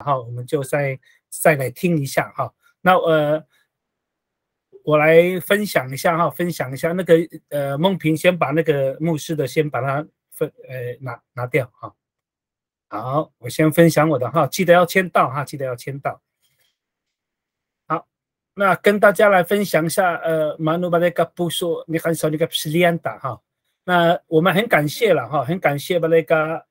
哈，我们就再来听一下哈。那我来分享一下哈，分享一下那个梦萍先把那个牧师的先把它拿掉哈。好，我先分享我的哈，记得要签到哈，记得要签到。好，那跟大家来分享一下Manu mereka puso ni kan sa mereka persilianta哈。那我们很感谢了哈，很感谢mereka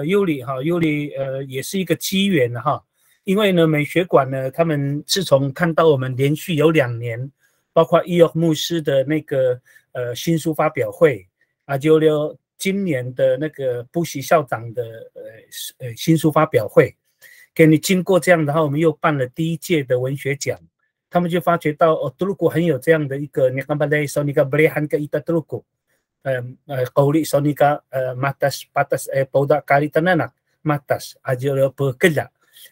Yuli 哈，Yuli也是一个机缘哈。因为呢，美学馆呢，他们自从看到我们连续有2年，包括伊奥牧师的那个新书发表会，就今年的那个布希校长的新书发表会，给你经过这样的话，我们又办了第1届的文学奖，他们就发觉到德鲁古很有这样的一个，你看balai sonika berihan ke ita德鲁古，qauli sonika matas patas poda kali tananak matas aja bekerja。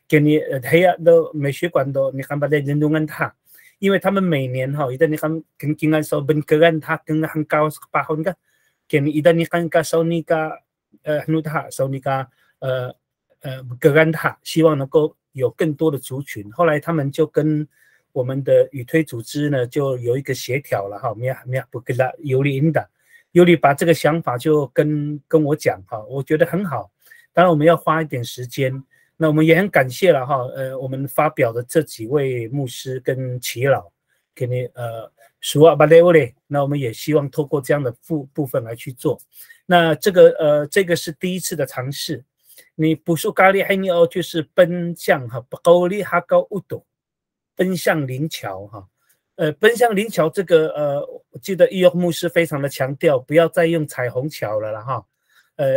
给你黑的美学馆的，你看把在lindungan他，因为他们每年哈，一旦你看跟说benkeran他跟很高bahon kan，给你一旦你看个说你个努他说你个benkeran他，希望能够有更多的族群。后来他们就跟我们的语推组织呢，就有一个协调了哈，没不跟他尤里把这个想法就跟我讲哈，我觉得很好，当然我们要花一点时间。那我们也很感谢了哈，我们发表的这几位牧师跟耆老，给你属阿巴雷欧嘞，那我们也希望透过这样的部分来去做。那这个是第1次的尝试。你补述咖喱黑尼欧就是奔向哈不高利哈高乌斗，奔向灵桥哈，奔向灵桥这个我记得伊奥牧师非常的强调，不要再用彩虹桥了哈，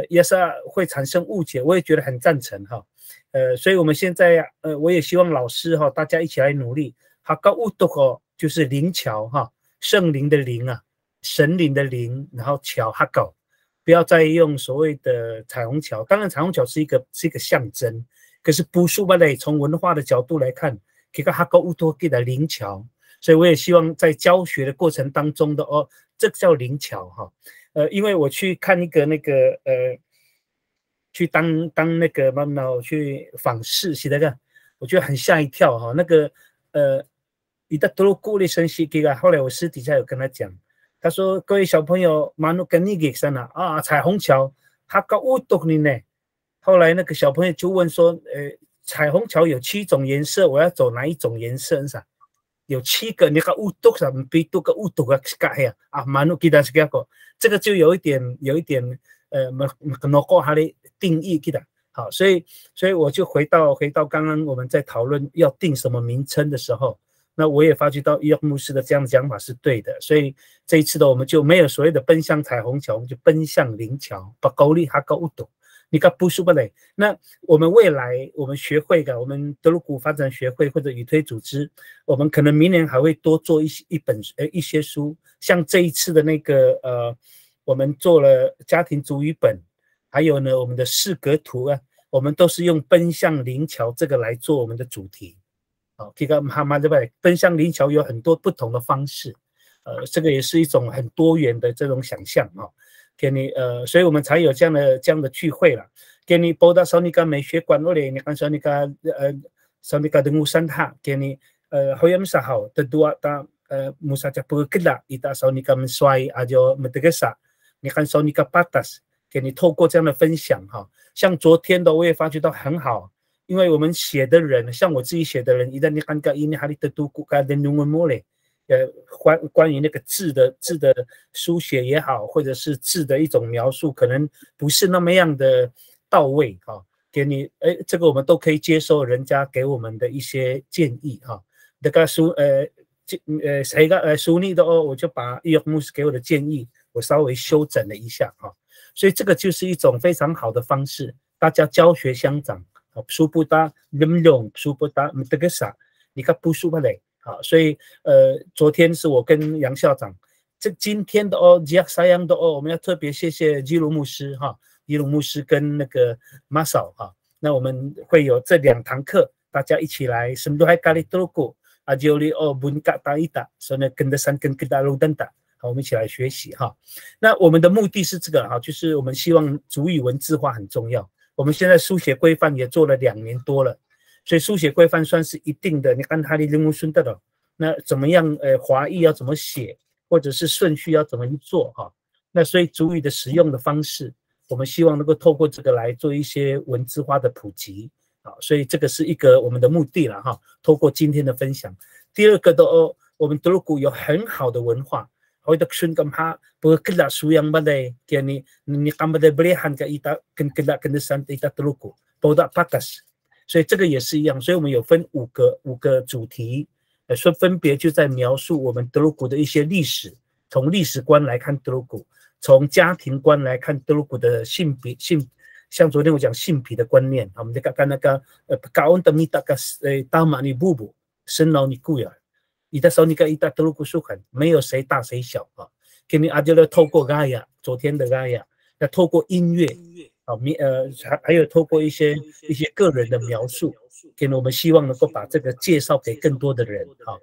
也是会产生误解，我也觉得很赞成哈。所以我们现在我也希望老师哈，大家一起来努力。哈高乌多哦，就是灵桥哈，圣灵的灵啊，神灵的灵，然后桥哈高，不要再用所谓的彩虹桥。当然，彩虹桥是一个象征，可是不是吧嘞？从文化的角度来看，这个哈高乌多给的灵桥，所以我也希望在教学的过程当中的这个叫灵桥哈。因为我去看一个那个去当那个慢慢去访视，是那个，我觉得很吓一跳哈。那个你的多顾虑生息给啊，后来我私底下有跟他讲，他说各位小朋友，马努跟你给上了啊，彩虹桥，他搞乌多你呢。后来那个小朋友就问说，彩虹桥有7种颜色，我要走哪一种颜色噻？有7个，你看乌多啥？比多个乌多个啥呀？啊，马努给他是这个，这个就有一点它的定义给他好，所以我就回到刚刚我们在讨论要定什么名称的时候，那我也发觉到伊奥牧师的这样的讲法是对的，所以这一次的我们就没有所谓的奔向彩虹桥，我们就奔向灵桥，把高丽哈高乌斗。你看不是不嘞？那我们未来我们学会的，我们德鲁古发展学会或者语推组织，我们可能明年还会多做一些书，像这一次的那个我们做了家庭主语本，还有呢我们的四格图啊，我们都是用奔向灵桥这个来做我们的主题。好，这个对不对？奔向灵桥有很多不同的方式，这个也是一种很多元的这种想象啊。给你所以我们才有这样的聚会了。给你报道Sonika美学馆里，你看Sonika dengusan ha，给你hoyam sahau terdua ta musajah berkelak ita Sonika mensuai ajo medegesa，你看Sonika patas，给你透过这样的分享哈，像昨天的我也发觉到很好，因为我们写的人，像我自己写的人，一旦你看个ini hari tertuku ka denungan mole。关于那个字的书写也好，或者是字的一种描述，可能不是那么样的到位哈。给你这个我们都可以接受人家给我们的一些建议哈。这个谁个书里的我就把伊奥牧师给我的建议，我稍微修整了一下哈。所以这个就是一种非常好的方式，大家教学相长。书不搭人用，书不搭这个啥，你看不书不嘞。好，所以昨天是我跟杨校长，今天的sayang的我们要特别谢谢基鲁牧师哈，基鲁牧师跟那个马嫂哈，那我们会有这2堂课，大家一起来semduhai kali teruk ajoli bunka taita， 所以呢跟着山跟大路等等，好，我们一起来学习哈。那我们的目的是这个哈，就是我们希望族语文字化很重要，我们现在书写规范也做了2年多了，所以书写规范算是一定的。你看他的人物顺的了，那怎么样？华裔要怎么写，或者是顺序要怎么去做哈？那所以主语的使用的方式，我们希望能够透过这个来做一些文字化的普及啊，所以这个是一个我们的目的了哈。透过今天的分享，第二个的哦，我们德鲁古有很好的文化。我的孙干哈不kelak suyang balai kiani ni kambalai berihan ke ita kelak kena santai ita teluku bodak patas， 所以这个也是一样，所以我们有分五个主题，说分别就在描述我们德鲁古的一些历史，从历史观来看德鲁古，从家庭观来看德鲁古的性别像昨天我讲性别的观念，我们看那个kaon temita ka tama ni bubu senau ni kuya。ita sonika ita telugu sukan， 没有谁大谁小啊。给你阿就要透过 Gaia 昨天的 Gaia， 要透过音乐啊，还有透过一些个人的描述，给我们希望能够把这个介绍给更多的人啊。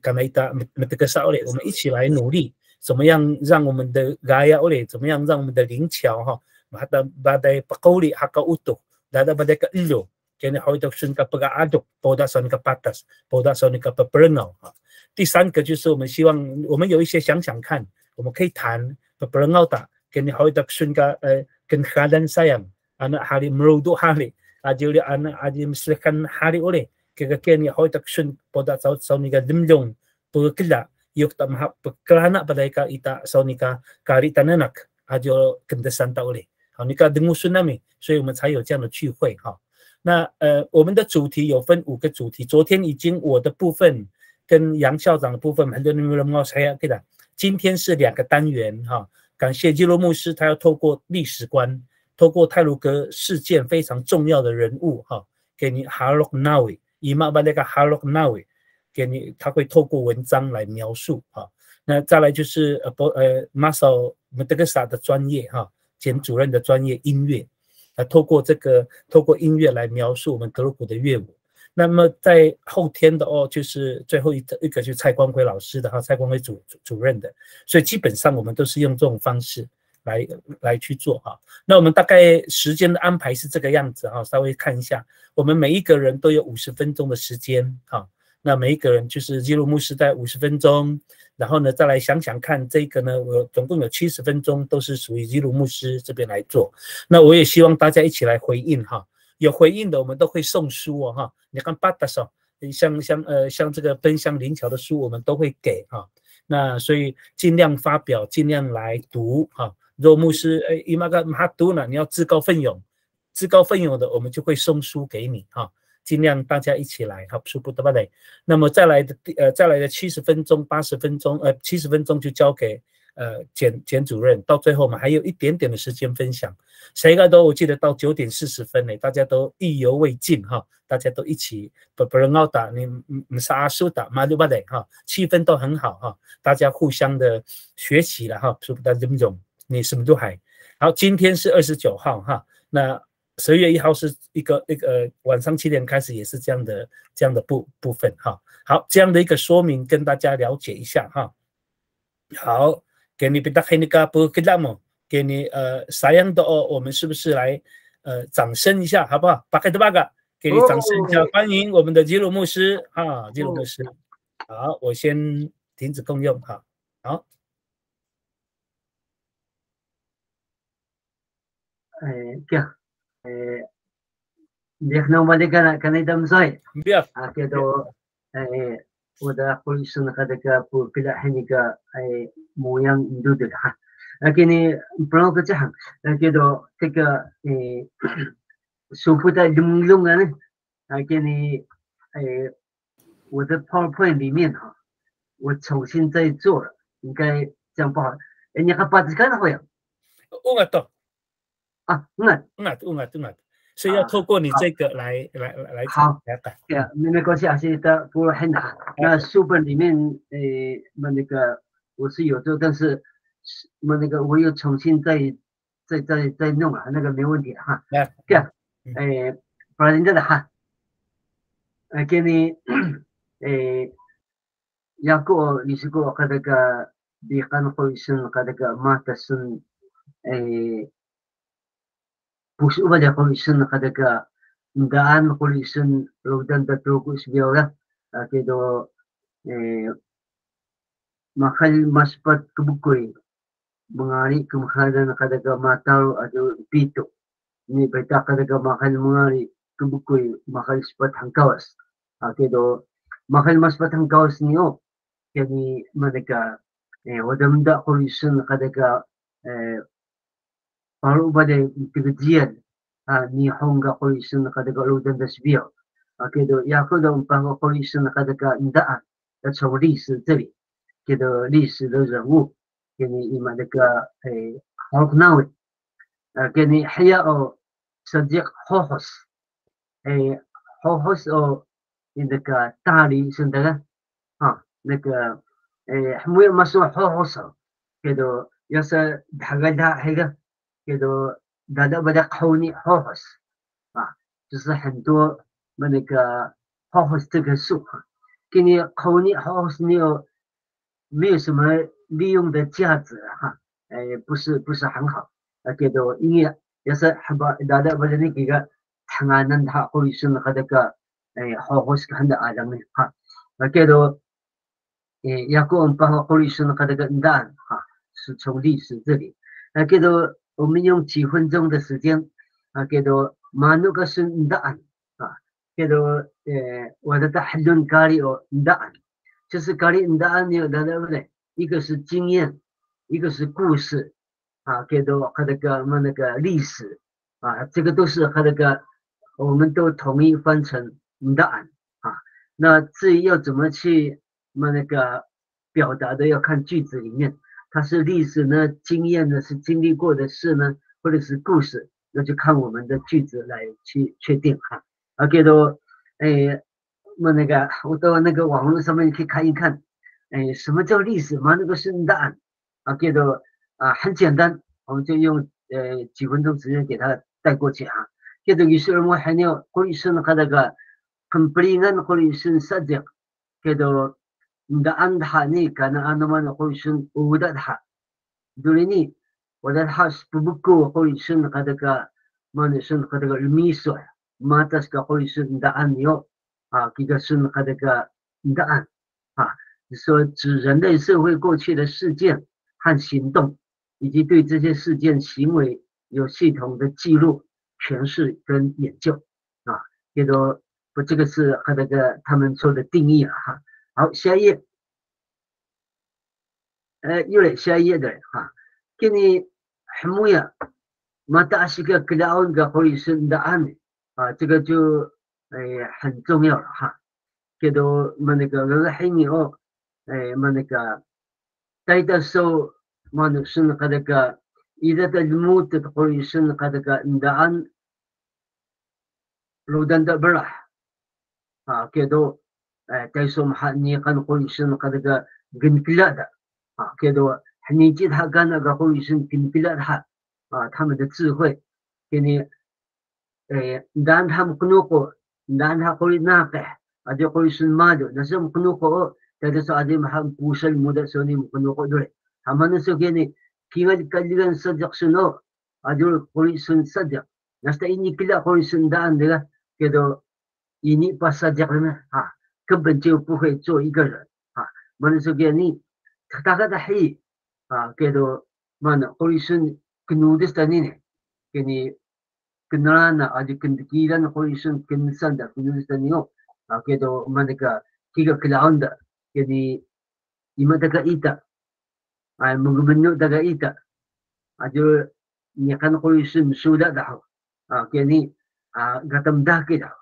刚才这个少嘞，我们一起来努力，怎么样让我们的 Gaia 嘞，怎么样让我们的灵桥哈，把在pakoli haka utuh， dada pada ke ilo。kini hoy doksun ka pag-aadok poda son ka patas poda son ka paperno。 第三个就是我们希望我们有一些想看，我们可以谈 paperno ta kini hoy doksun ka ken khadan sayang anak hari merudu hari ajuli anak aji mislekan hari oleh kini hoy doksun poda son ka dimjong pagkila yok ta mahap pagklana pada ka ita son ka kari tananak ajo kendesan ta oleh。 好，你看dengu tsunami， 所以我们才有这样的聚会哈。那我们的主题有分5个主题，昨天已经我的部分跟杨校长的部分，很多人都猜对的。今天是2个单元哈，感谢基罗牧师，他要透过历史观，透过太鲁阁事件非常重要的人物哈，给你 Halok Nawi， 伊玛巴那个 Halok Nawi， 给你他会透过文章来描述哈。那再来就是Masao Mendegasa 的专业哈，简主任的专业音乐。透过音乐来描述我们德鲁古的乐舞。那么在后天的就是最后一个就是蔡光辉老师的哈，蔡光辉主任的，所以基本上我们都是用这种方式来去做哈。那我们大概时间的安排是这个样子哈，稍微看一下，我们每一个人都有50分钟的时间哈。那每一个人就是基鲁牧师在50分钟，然后呢再来想看这个呢，我总共有70分钟都是属于基鲁牧师这边来做。那我也希望大家一起来回应哈，有回应的我们都会送书哦哈。你看巴达少，像这个奔向灵桥的书我们都会给哈。那所以尽量发表，尽量来读哈。如果牧师伊玛个马读呢，你要自告奋勇的，我们就会送书给你哈。尽量大家一起来，好，舒服的吧嘞。那么再来的70分钟、80分钟，70分钟就交给简主任。到最后我们还有一点点的时间分享。谁个都我记得到9点40分呢，大家都意犹未尽哈，大家都一起不人熬打你杀输打马六巴嘞哈，气氛都很好哈，大家互相的学习了哈，舒服的这种你什么都还好。今天是29号哈，那11月1号是一个晚上7点开始，也是这样的部分哈。好，这样的一个说明跟大家了解一下哈。好，给你比达黑那个不给那么给你sayang的我们是不是来掌声一下好不好？巴开的巴个，给你掌声一下，欢迎我们的基鲁牧师啊，基鲁牧师。好，我先停止共用哈。好。这样。نحن مالك كان يدم زاي كده وده كل سنة كده كده حنيكا مويان ندود ها لكن برانك تحن كده كده سوفتا لون أنا لكن وده PowerPoint 里面哈，我重新再做了，应该这样不好。你还把这看到没有？Ungat ungat。所以要透过你这个来好，没关系啊，现在不是很难。那书本里面，那个我是有做，但是那个我又重新再弄了，那个没问题哈。这样，不然真的哈，给你，要过你是过和那个比干会生和那个马的生，不是为了后生和这个ndaan后生rodan的多个是标了给到mahal maspat kebukoy mengari kemahalan kadaga matau atau pito ni beta kadaga mahal mengari kebukoy mahal spat hangkawas kedo mahal maspat hangkawas niyo yani mereka wadamda horizon kadaga baru pada kegiatan ni honga horizon kadaga rodan da sbio kedo yakodo umpang horizon kadaga ndaan 从历史这里，这个历史的人物，给你嘛那个好那位，给你还要صديق خوخص，خوخص哦，那个大理是那个那个没有么说خوخص，给到要是大概他那个，给到大家把它口里خوخص就是很多那个خوخص这个树给你口里好是没有什么利用的价值不是很好给到因为也是很把大家把那个长安人他会是和这个好是很的阿人给到也给我们把会是和这个ndaan是从历史这里给到我们用几分钟的时间给到马努个是ndaan给到我的tahallun kari o ndaan， 就是kari ndaan有的对不对？一个是经验，一个是故事给到和那个历史这个都是和那个我们都统一翻成ndaan那至于要怎么去那个表达的，要看句子里面，它是历史呢、经验呢、是经历过的事呢，或者是故事，那就看我们的句子来去确定给到那个我到那个网络上面去看一看，什么叫历史嘛？那个是ndaan给到很简单，我们就用几分钟时间给它带过去给到于是我还要会是那个kemperingan会是saja给到ndaan它那个那么会是无的它，对呢，我的它是不够会是那个mana是那个miso matas ka会是ndaan yo这个是那个ndaan说指人类社会过去的事件和行动，以及对这些事件行为有系统的记录、诠释跟研究这个这个是和那个他们说的定义好，下一页，又来下一页的给你很木呀，mata asika kelaon ga会是ndaan这个就很重要了给到那个黑你那个带的时候那是那个إذا الموت تقول是那个ndaan rodan da berah给到带说嘛你看会是那个跟kila的给到你记他干那个会是跟kila的他们的智慧给你ndaan他们kunuko ndaan他会那个就会是嘛的那是kunuko但是阿弟们还不是木的时候你们kunuko对他们那时候给你tinggal kalian sejak suno adul horizon saja nasta ini kila horizon ndaan的给到ini pas sajak呢根本就不会做一个人mana时候给你大概的黑给到mana horizon kenudis tadi呢给你kenalan ada kendikiran horizon kensan da kenudis tadi给到mana个tiga kelaon da jadi lima daga ita mengbentuk daga ita ajo ni kan horizon sudah dah kini gatam dah kita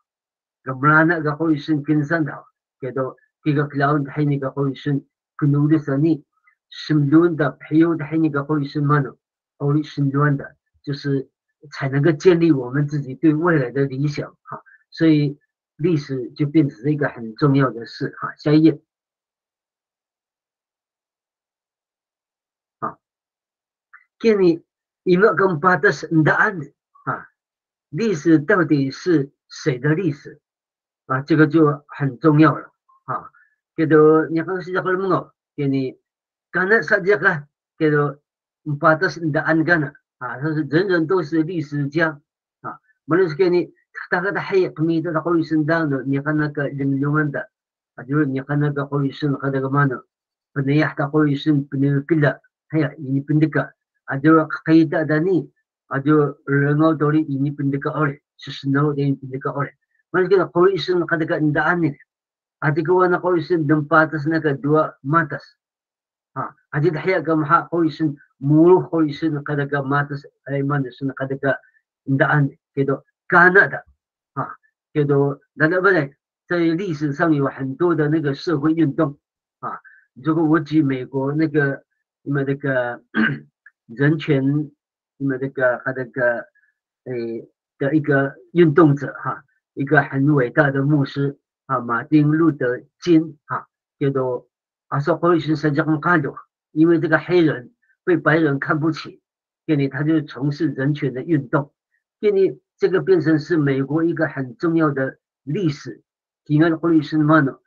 gamrana ga horizon kinsan dah kedo tiga kelaon tahini ga horizon kenudis tadi semluan da hiyo tahini ga horizon mano horizon luan的就是才能够建立我们自己对未来的理想所以历史就变成了一个很重要的事下一页给你一个跟巴的是答案历史到底是谁的历史这个就很重要了给到你看是这个什么给你karena saja给到巴的是答案干他是人人都是历史家 مرة كاني تختار حي قميدة تقول سندانو نيقنك لنيومندا أجل نيقنك قوي سن قد كمانو بنيح تقول سن بنيكلا هيا ini pendeka أجل قيدا داني أجل رنو دوري ini pendeka أولي سسنو دين pendeka أولي مرة كنا قوي سن قد كنداني أتيك وانا قوي سن دمباتس نك دوا ماتس أجل حيا كم قوي سن مولو قوي سن قد كماتس أي مان سن قد كنداني كده كندا كده那不对，在历史上有很多的那个社会运动如果我举美国那个人权他的一个运动者一个很伟大的牧师马丁路德金叫做说过去实际上看到因为这个黑人被白人看不起给你他就从事人权的运动给你这个变成是美国一个很重要的历史因为过去是mana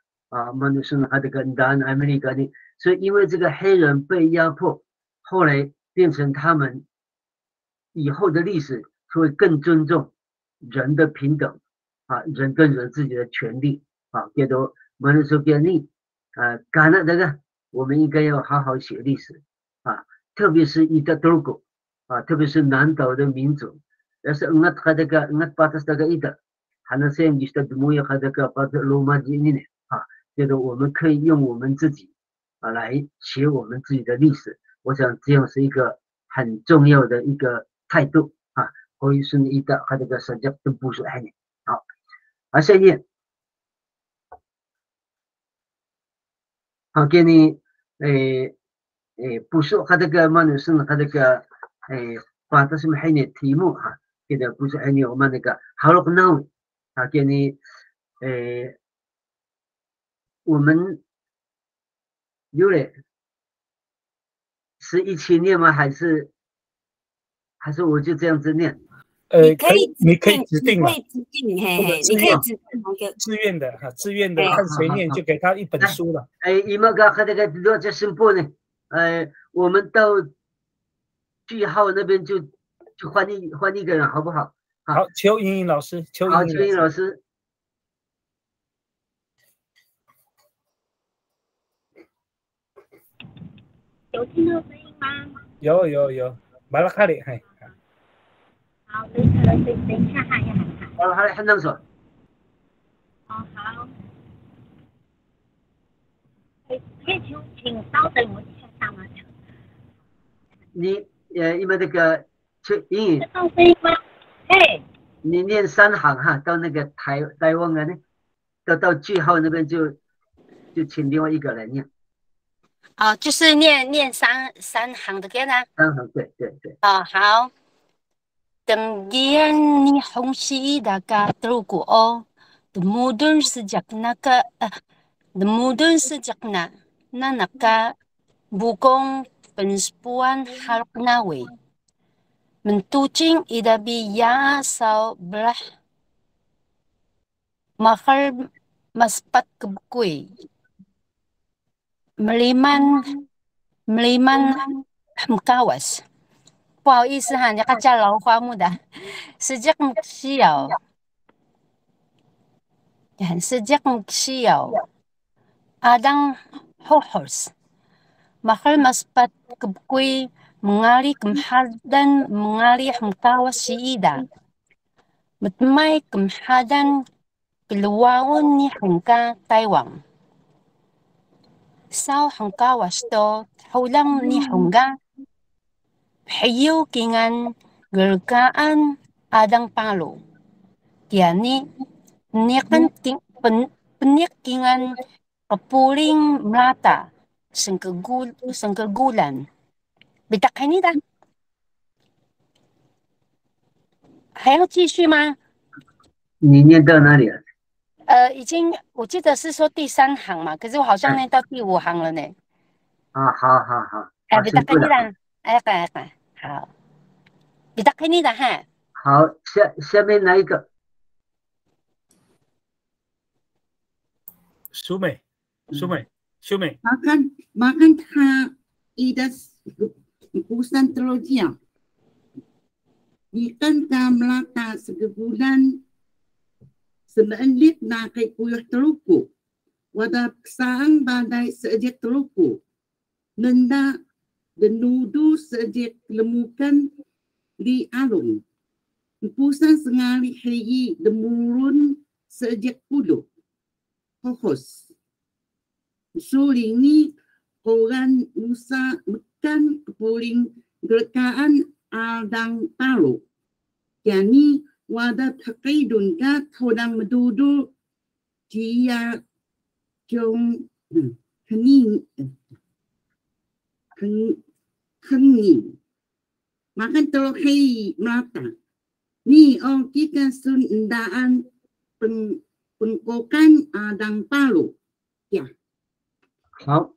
是他这个南美洲的所以因为这个黑人被压迫后来变成他们以后的历史会更尊重人的平等人跟人自己的权利叫做我们说便利干了这个我们应该要好好写历史特别是一个多国特别是南岛的民族要是ingat ingat batas daga ida hana sen gista dumuya kadaka pat loma jini ne觉得我们可以用我们自己来写我们自己的历史我想这样是一个很重要的一个态度所以是一个这个实际都不是很好下面给你不是这个嘛呢是这个把这什么很的题目给的不是很有我们那个好了呢给你我们有嘞是一起念吗还是我就这样子念你可以指定嘛，你可以指定，你可以指定自愿的，看谁念就给他一本书了。伊玛个这个多这声波呢？我们到句号那边就换一个人，好不好？好，邱莹莹老师，邱莹莹老师，有听到声音吗？有，马拉卡里，好，等一下喊一喊。好，很能说。好。可以请稍等我一下下吗？你因为这个英语。听到声音吗？嘿。你念3行到那个台湾呢，到句号那边就请另外一个人念。就是念三行的给他。3行，对。好。Tenggian ni hongsi daka truku demudun sejak na naka bukong penspuan halak nawe mentucing idabi ya sa belah mahal maspat kebukui meliman mkawas 不好意思人家叫老花木的sejak siyaw adang hohors mahal maspat kebukui mengali kemhadan mengali mkawas siida matmay kemhadan keluaon ni hangka Taiwan sao hangkawas to hulang ni hangga Hayu kingan gerkaan adang palo. Tiani penik kingan kepuling melata sengkegulan. Bitak ini dah. 还要继续吗？你念到哪里了？已经我记得是说第3行嘛，可是我好像念到第5行了呢。好。bitak ini dah. 好 bitak ini dah 好，下面哪一个？淑美。Makan ha idas urusan teologi ikan ka melata segebulan semelit na kay kuyuh teluku wada saang badai seejek teluku nenda denudu seejek lemukan di alung pusan sengali hei demurun seejek puluh hokos suling ni koran musa mekan kepuling gerakaan aldang palu yani wada taqidun ka thodang medudu dia jong kening kening makan telur hei melata ni ong kita sundaan pengkokan adang palu ya 好，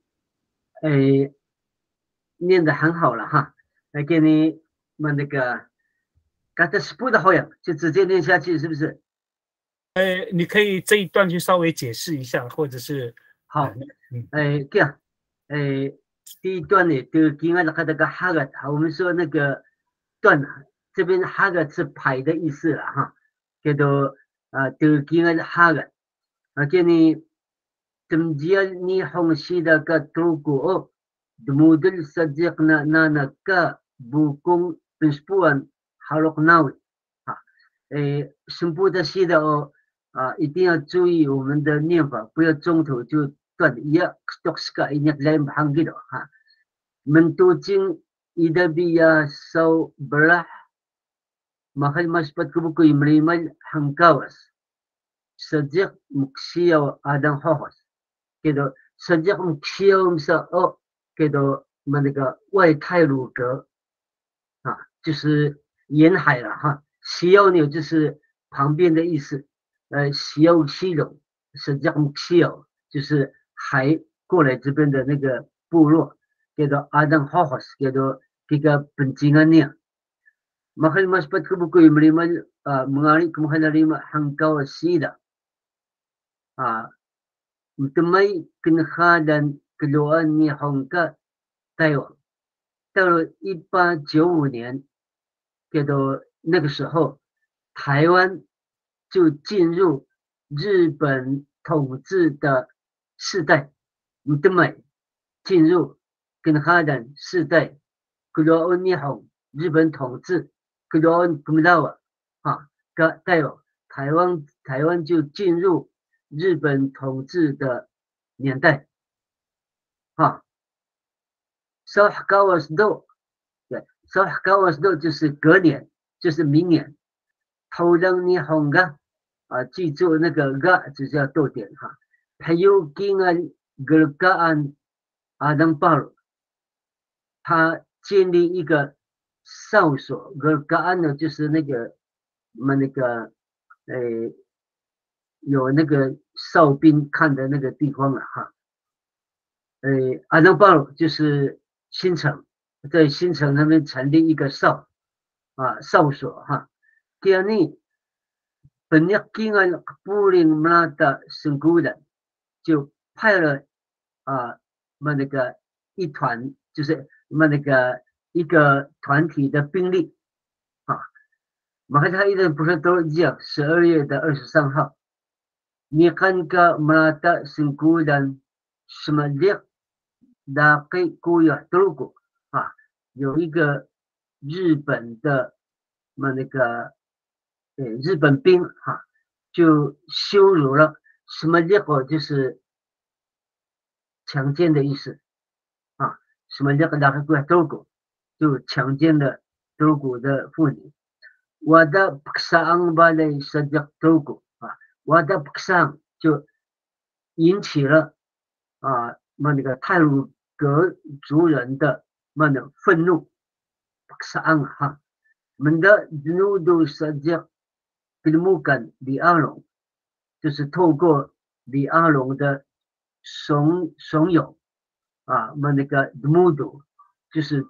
念得很好了哈，来给你们那个刚才是不的好呀，就直接念下去，是不是？你可以这一段就稍微解释一下，或者是好，这样，第一段呢，就今天那个哈个，我们说那个段，这边哈个是排的意思了哈，叫做就今天哈个，给你temjian ni hongsida ka truko dumudul sajik na naka bukong pinspuan halok nawi 声部的系的一定要注意我们的念法，不要中途就断。Ya stokska ini lain bahang gitu ha. Mentucing ida biya sau belah mahal maspat kubuku imrimal hangkawas sajik muksiyaw adang hohos gitu sajik muksiyaw msa gitu 那个外太鲁阁就是沿海了哈。西欧呢就是旁边的意思，西欧西柔是这样，西欧就是海过来这边的那个部落，叫做阿当哈哈斯，叫做这个本金安尼。mahal maspat kubuku imrimal mengali kumuhan lima hangkaw sida utamay kinhadan keluan ni hongka Taiwan，到了1895年，叫做那个时候，台湾就进入日本统治的世代，的美进入跟哈人世代，格罗恩尼红日本统治，格罗恩古道个带有台湾就进入日本统治的年代Sah kawas do， 对 ，Sah kawas do 就是隔年，就是明年。头让你红个记住那个个就是要逗点哈。还有金安格嘎安阿当巴鲁，他建立一个哨所，格嘎安呢就是那个有那个哨兵看的那个地方了哈。阿当巴鲁就是新城，在新城那边成立一个哨所哈。第二呢，本日金安布林马的省姑人就派了那个一团，就是那个一个团体的兵力马哈他一人不是都一样，12月23号，你看个马的省姑人什么的。那给古有德国有一个日本的那个日本兵就羞辱了什么结果就是强奸的意思什么这个那个古德国就强奸了德国的妇女。我的paksaang balay sajak德国我的paksaang就引起了那个泰鲁格族人的愤怒，们的努度实际跟李阿龙，就是透过李阿龙的怂恿那个努度就是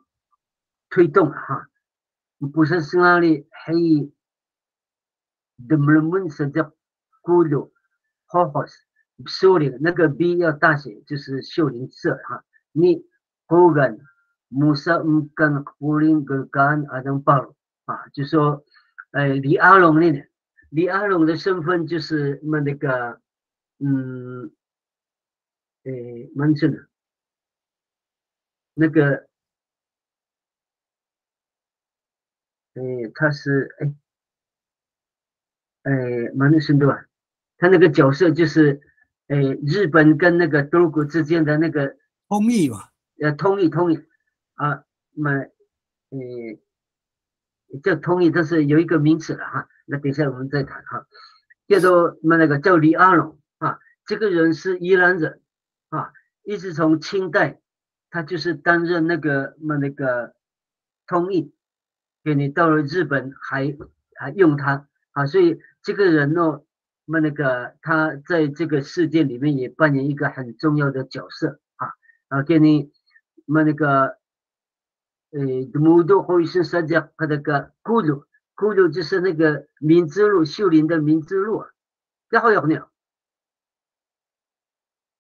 推动不是是哪里还的们实际孤独好好秀林那个 B 要大写，就是秀林社你Hogan Musa Mkan Puling Gerkan Adang Paru 啊，就说李阿龙呢，李阿龙的身份就是那个蛮是的，那个他是蛮是对吧？他那个角色就是日本跟那个德国之间的那个通译嘛，通译啊，叫通译，但是有一个名词了哈，那等一下我们再谈哈。叫做那个叫李阿龙啊，这个人是宜兰人啊，一直从清代他就是担任那个通译，给你到了日本还用他啊，所以这个人呢，他在这个事件里面也扮演一个很重要的角色啊，给你木都会是说讲他那个咕噜就是那个明之路，秀林的明之路啊，然后有没有？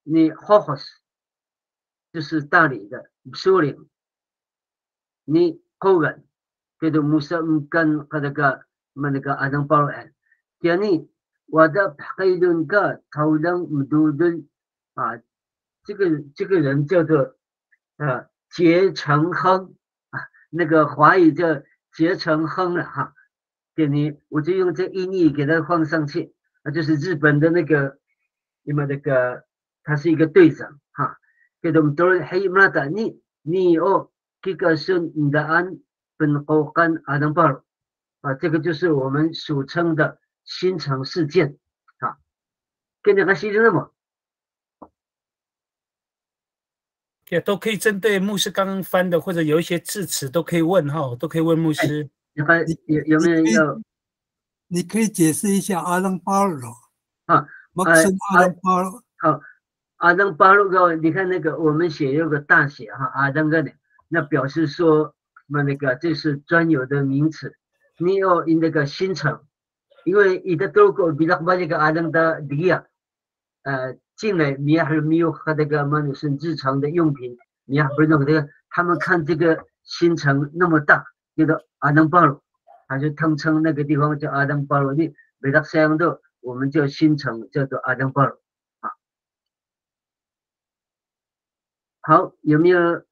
你好好是就是大理的秀林，你口人给的穆萨跟他那个阿登巴尔，给你我的海伦个头人木都的啊，这个人叫做结成亨啊，那个华语叫结成亨了哈。给你，我就用这音译给它放上去啊，就是日本的那个他是一个队长哈，给他们都是黑马的你哦，这个是你的安本欧干阿登巴尔啊，这个就是我们俗称的新城事件啊，跟那个是什么？也都可以针对牧师刚刚翻的，或者有一些字词都可以问哈，都可以问牧师。有没有人要？你可以解释一下阿登巴鲁啊？阿登巴鲁。好，阿登巴鲁个，你看那个我们写有个大写哈，阿登个呢，那表示说这是专有的名词。你要那个新城，因为你的德国比较把这个阿登的地啊，进来你还没有和那个是日常的用品，你还不是弄这个，他们看这个新城那么大。叫做阿登巴鲁，还是统称那个地方叫阿登巴鲁的，北大西洋的我们叫新城，叫做阿登巴鲁啊。好，有没有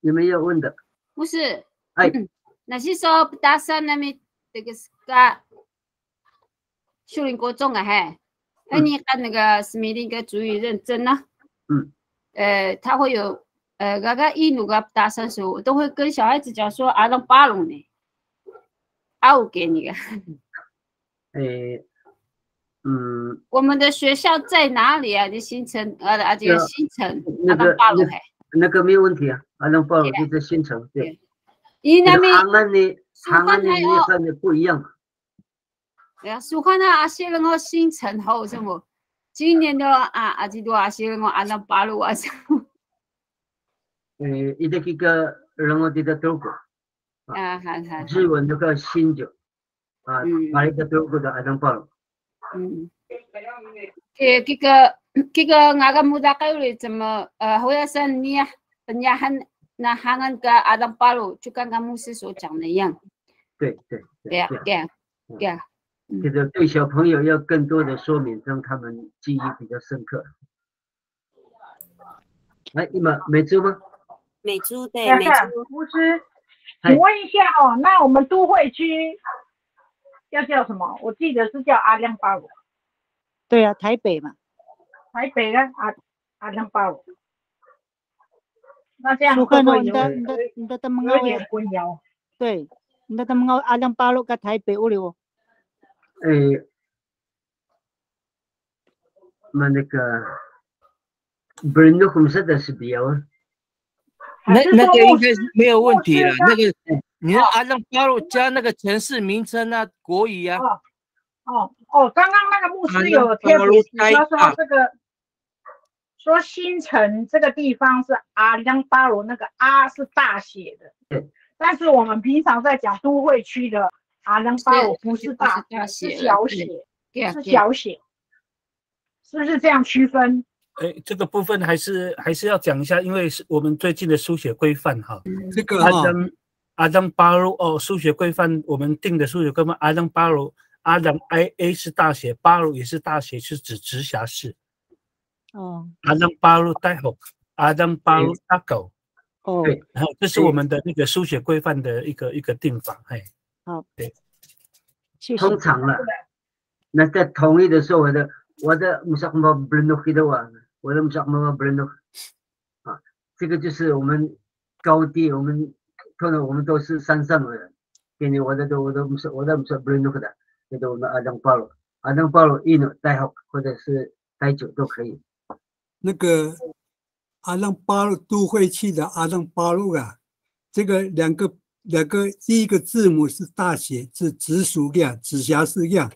要问的？不是，那是说大山那边这个是个秀林国中啊，你看那个史密林个主语认真呢，他会有。那个印度个大山时候，我都会跟小孩子讲说阿登巴鲁呢，我给你个。我们的学校在哪里啊？你新城这个新城阿登巴鲁那个没有问题啊，阿登巴鲁就在新城对。你那边航安的和的不一样嘛。对啊，苏看阿些人个新城好什么？今年的这多阿些人个阿登巴鲁啊什么？이제 그니까 랑어디다 들고 지원 그 신조 말이다 들고도 아당바로 그거 나가 무다가요 좀 호야산 니야 한那韩文跟阿登巴鲁就刚刚牧师所讲的一样，对，就是对小朋友要更多的说明，让他们记忆比较深刻。美珠吗？美珠对，美珠牧师，请问一下哦，那我们都会区要叫什么？我记得是叫阿亮巴鲁。对啊，台北嘛。台北的阿亮巴鲁。那这样会不会有点混淆？对，你的阿亮巴鲁跟台北有了。那个不是那红色的是比较。那个应该是没有问题了。那个你的阿登巴鲁加那个城市名称啊，国语啊。刚刚那个牧师有特别提到说这个，说新城这个地方是阿亮巴鲁，那个阿是大写的。对。但是我们平常在讲都会区的阿亮巴鲁不是大写，是小写，是小写，是不是这样区分？这个部分还是要讲一下，因为是我们最近的书写规范哈。这个阿当巴鲁哦，数学规范我们定的数学规范，阿当巴鲁，阿当 A 是大写，巴鲁也是大写，是指直辖市。哦，阿当巴鲁代后，阿当巴鲁大狗。哦，对，然后这是我们的那个数学规范的一个定法，哎，好，对，谢谢。通常了，那在同意的时候，我的不是什么不能的话，我的不是什么不能啊，这个就是我们高地，我们可能我们都是山上的人，给你我的不是不能的，这个我们阿当巴鲁一呢代号或者是代酒都可以。那个阿朗巴鲁都会区的阿朗巴鲁啊，这个两个第一个字母是大写，是直属的直辖市的，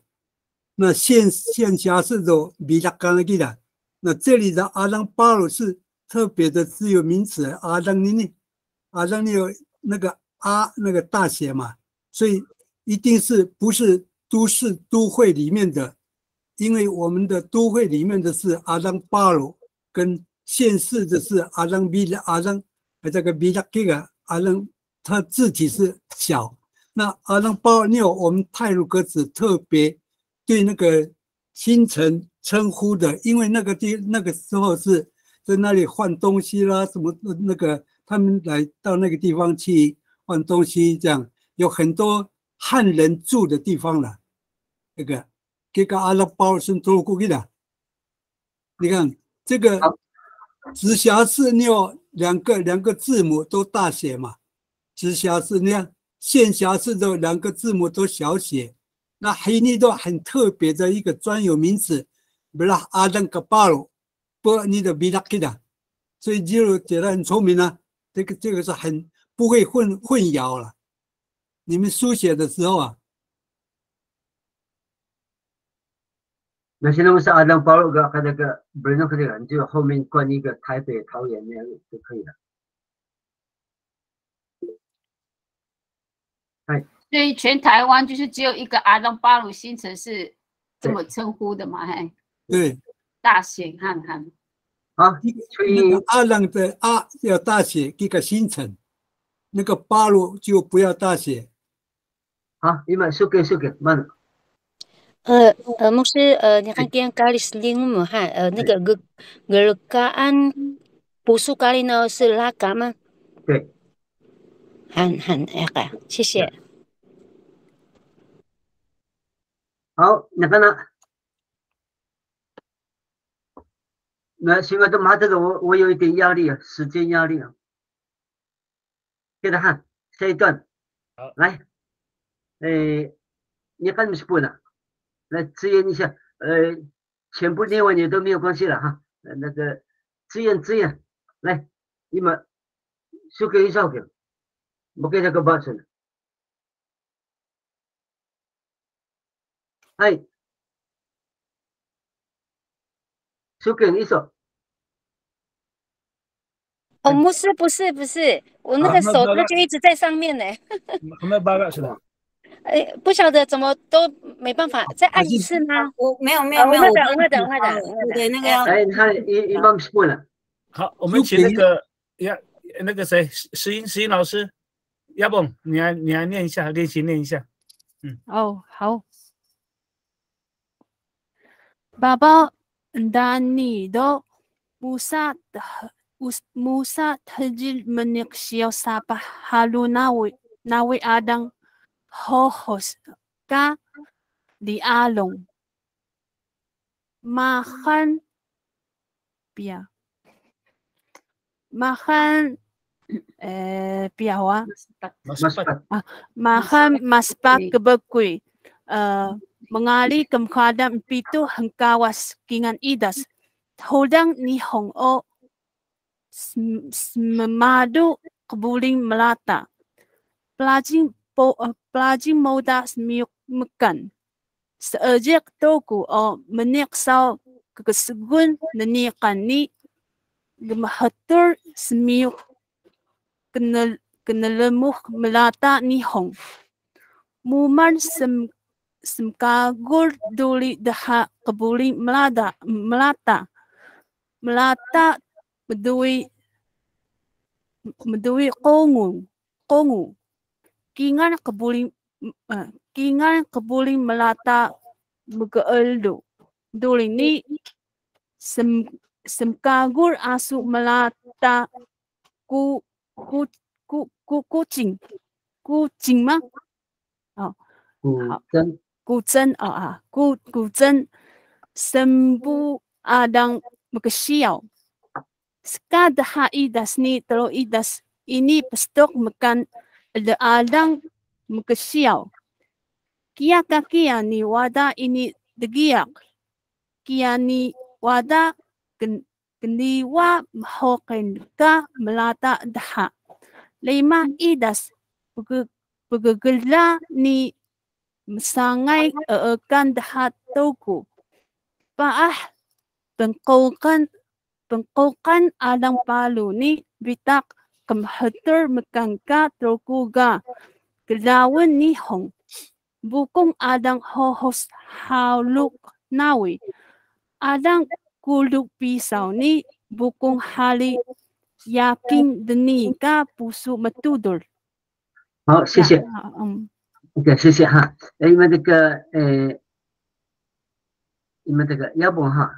那县辖市的米拉干的啦。那这里的阿朗巴鲁是特别的自由名词，阿朗尼有那个阿那个大写嘛，所以一定是不是都市都会里面的，因为我们的都会里面的是阿朗巴鲁，跟县市的是阿朗比拉阿朗，这个比拉这个阿朗，它字体是小。那阿朗巴鲁，我们太鲁阁子特别对那个新城称呼的，因为那个时候是在那里换东西啦，什么那个他们来到那个地方去换东西，这样有很多汉人住的地方了。这个阿拉巴是多过去的，你看这个直辖市，你有两个字母都大写嘛，直辖市你看县辖市的两个字母都小写，那黑尼都很特别的一个专有名词，比如阿登格巴鲁，不你的比拉基的，所以就觉得很聪明啊，这个是很不会混淆了，你们书写的时候啊。那现在我是阿当巴鲁个和那个不是那个人，就后面关一个台北、桃园那样就可以了。哎，所以全台湾就是只有一个阿当巴鲁新城是这么称呼的嘛？嘿，对，大写汉。好，所以那个阿朗的阿要大写，这个新城，那个巴鲁就不要大写。好，你们说给慢。牧师，你看今天garis lingmu哈，那个gerkaan pusu kali呢是拉嘎吗？对。很谢谢。好，那个呢？那现在都马这个我有一点压力啊，时间压力啊。给他看下一段，来，你看什么呢？来支援一下，全部念完也都没有关系了哈。那个支援，来，你们说给一首歌，不给这个保存。哎，说给一首。哦，不是，我那个手就一直在上面呢。还没8个是吧？不晓得怎么都没办法，再按一次吗？我没有，会等。对，那个要。哎，他一帮说了。好，我们请那个谁，石英老师，要不你来念一下，练习念一下。哦，好。Baba Danido Musa Tajil Menik Siyaw Sapah Halu Nawi Adang Hohos Ka Di Along Makan Piawa Makan Maspak Kebekui mengali kemkadam pitu hengkawas kingan idas hodang ni hong o memadu kebuling melata pelajing moda semiuk mekan seejek toku o meniksau kesegun nenikan ni gemahatur semiuk kenelemuh melata ni hong muman semkagur duli daha kebuling melata medui kongu kingan kebuling melata begeldo duli ni semkagur asu melata kucing吗？哦，好，古筝啊，古筝sembu adang magsiyaw. Skad haidas ni telo idas ini pestok mekan adang magsiyaw. Kia kakia ni wada ini degiak. Kia ni wada keniwa hoken ka melata daha. Lima idas pagagala ni masangay kan daha toku. Paah pengkaukan adang palu ni bitak kamhater mekangka trokuga kelawan ni hong bukong adang hohos haluk nawi adang kuluk pisau ni bukong hali yakin deni ka pusu matudor。好，谢谢。对，谢谢哈。因为这个你们这个亚蹦哈。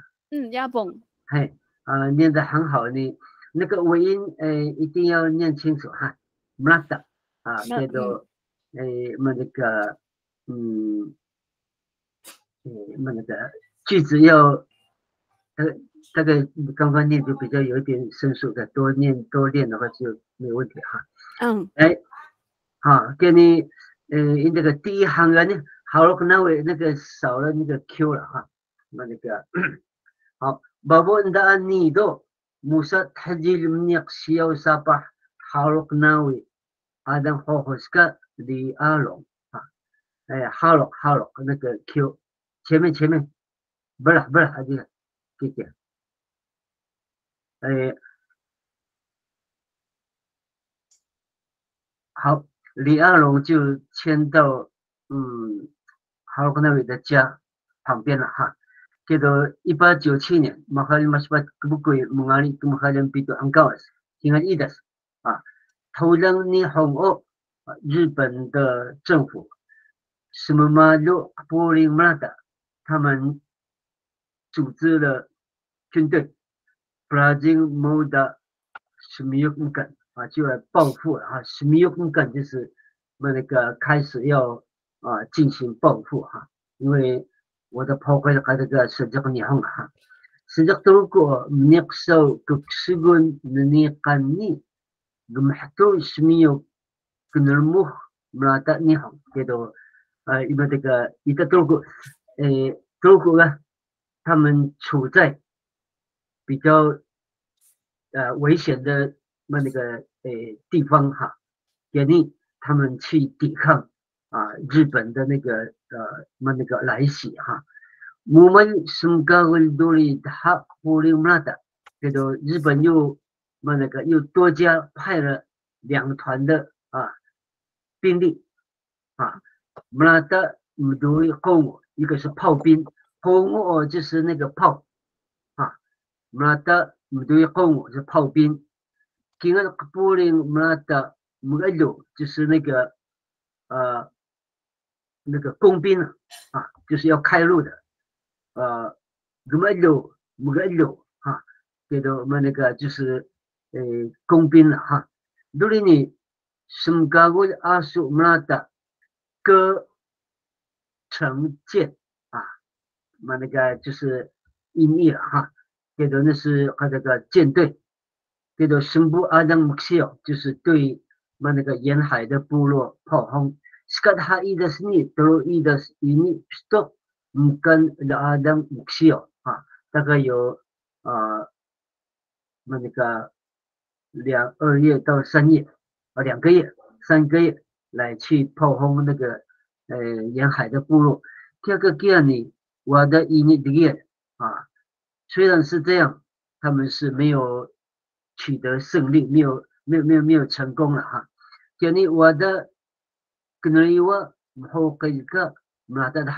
亚蹦。嘿，念得很好呢。那个尾音一定要念清楚哈。mlata 啊，叫做我们那个我们那个句子要这个刚刚念就比较有一点生疏的，多练的话就没有问题哈。好，给你这个第一行人呢，好了，那位那个少了那个 Q 了哈。那个好，宝宝的你都Musa tahjil minyak siyaw sapah halok nawi adang hohoska di along halok 那个 Q 前面不是这个谢谢。好，李阿龙就迁到halok nawi的家旁边了哈。叫做1897年，马哈里马西巴不归蒙阿里跟马哈里比多安高斯，听了意的投让日本日本的政府，什么马路波林马达，他们组织了军队，布拉金莫达什么有根就来报复了什么有根就是那个开始要进行报复因为。我的抛开了这个实际的年哈，实际透过年少个时光的年干你，我们还都是没有跟人木那的年行，这都因为这个一个透过啊，他们处在比较危险的那个地方哈，给你他们去抵抗。日本的那个来袭哈，我们什个都里他布林马的，这个日本又多加派了2团的兵力马的都攻我，一个是炮兵，攻我就是那个炮马的都攻我是炮兵，今个布林马的有就是那个工兵就是要开路的木个有这个我们那个就是工兵了哈。这里呢，什么个阿苏姆拉的各城建我们那个就是音译了哈。这个那是他这个舰队，这个生部阿当木西奥就是对我们那个沿海的部落炮轰。Skad haidas ni telo idas ini stok bukan ladang muksio大概有那个2月到3月2个月3个月来去炮轰那个沿海的部落。第二个月呢，我的ini dia虽然是这样，他们是没有取得胜利，没有成功了哈。就你我的。跟人一问，后跟一个马达的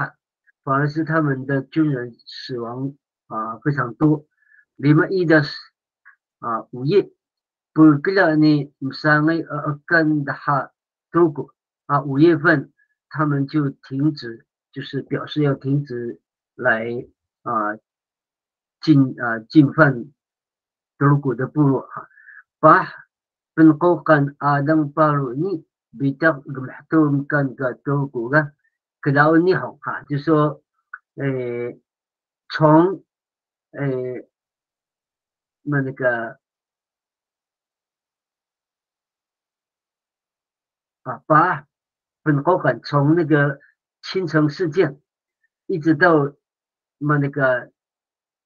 反而是他们的军人死亡非常多。你们一的5月，不给了你3个跟的多过5月份他们就停止，就是表示要停止来进犯德鲁古的部落哈。把penkokan adang paru ni bitak gemahtumkan ke德鲁古个克劳尼好哈，就说从那个把本高感从那个青城事件一直到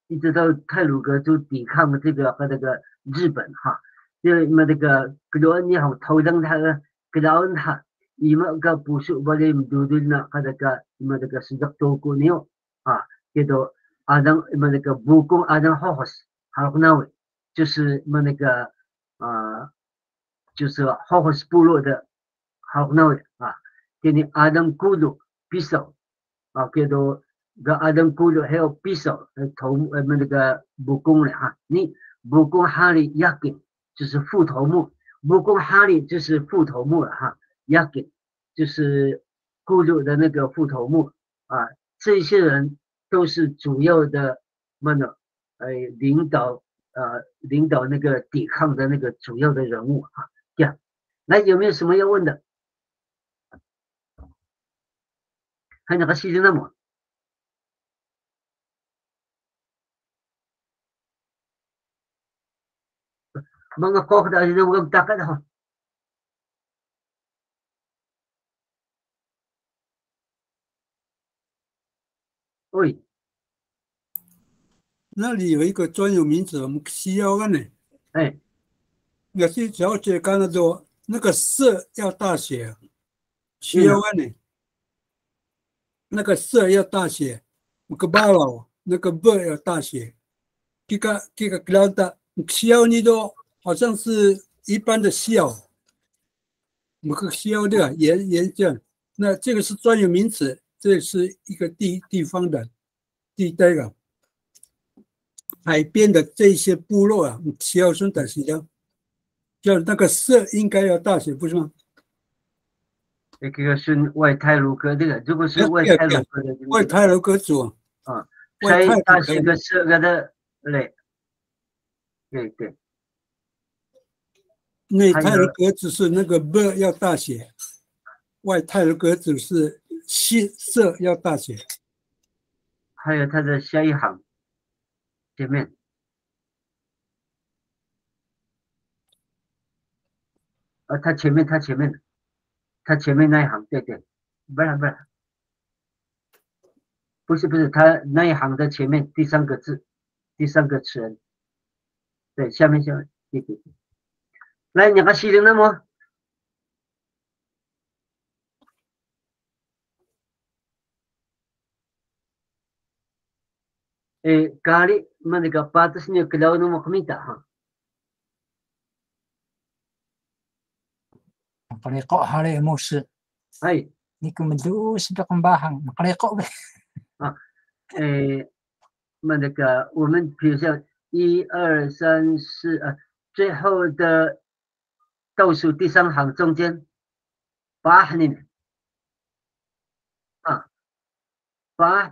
一直到太鲁阁就抵抗这个和那个日本哈，就那个克劳尼好头登他个克劳尼哈。ima ka puso balay mdudul na kadaka ima daga sidak toko niyo kedo adang ima daga bukong adang hohos haluknawe 就是ima daga 就是 hohos 部落的 haluknawe kini adang kulo pisau kedo ga adang kulo heo pisau 头 ima daga bukong 你 bukong hari yakin 就是副头目 bukong hari 就是副头目Yakin 就是咕噜的那个副头目这些人都是主要的领导那个抵抗的那个主要的人物来，有没有什么要问的？还那个细节那么mga kok da na mga takad ha。喂，那里有一个专有名词，我们需要看呢。也是小姐刚才说，那个色要大写，需要看呢。那个色要大写，那个巴老那个不要大写。这个老大需要你都好像是一般的笑，那个需的言这，那这个是专有名词。这是一个地方的地带海边的这些部落需要生的是叫那个色应该要大写，不是吗？这个是外太鲁阁的，如果是外太鲁阁的，外太鲁阁族才大写个色的嘞，对。内太鲁阁只是那个不要大写，外太鲁阁只是。色要大写，还有它的下一行前面，它前面那一行，对，不是，它那一行的前面第三个字，第三个词人，对，下面，对，来，你看西林那么。kali manega patasnya kelaw no makamita Makareko hari emosi. Ni kumadu sibak bahang makareko 那个我们比如像1、2、3、4最后的倒数第3行中间8bah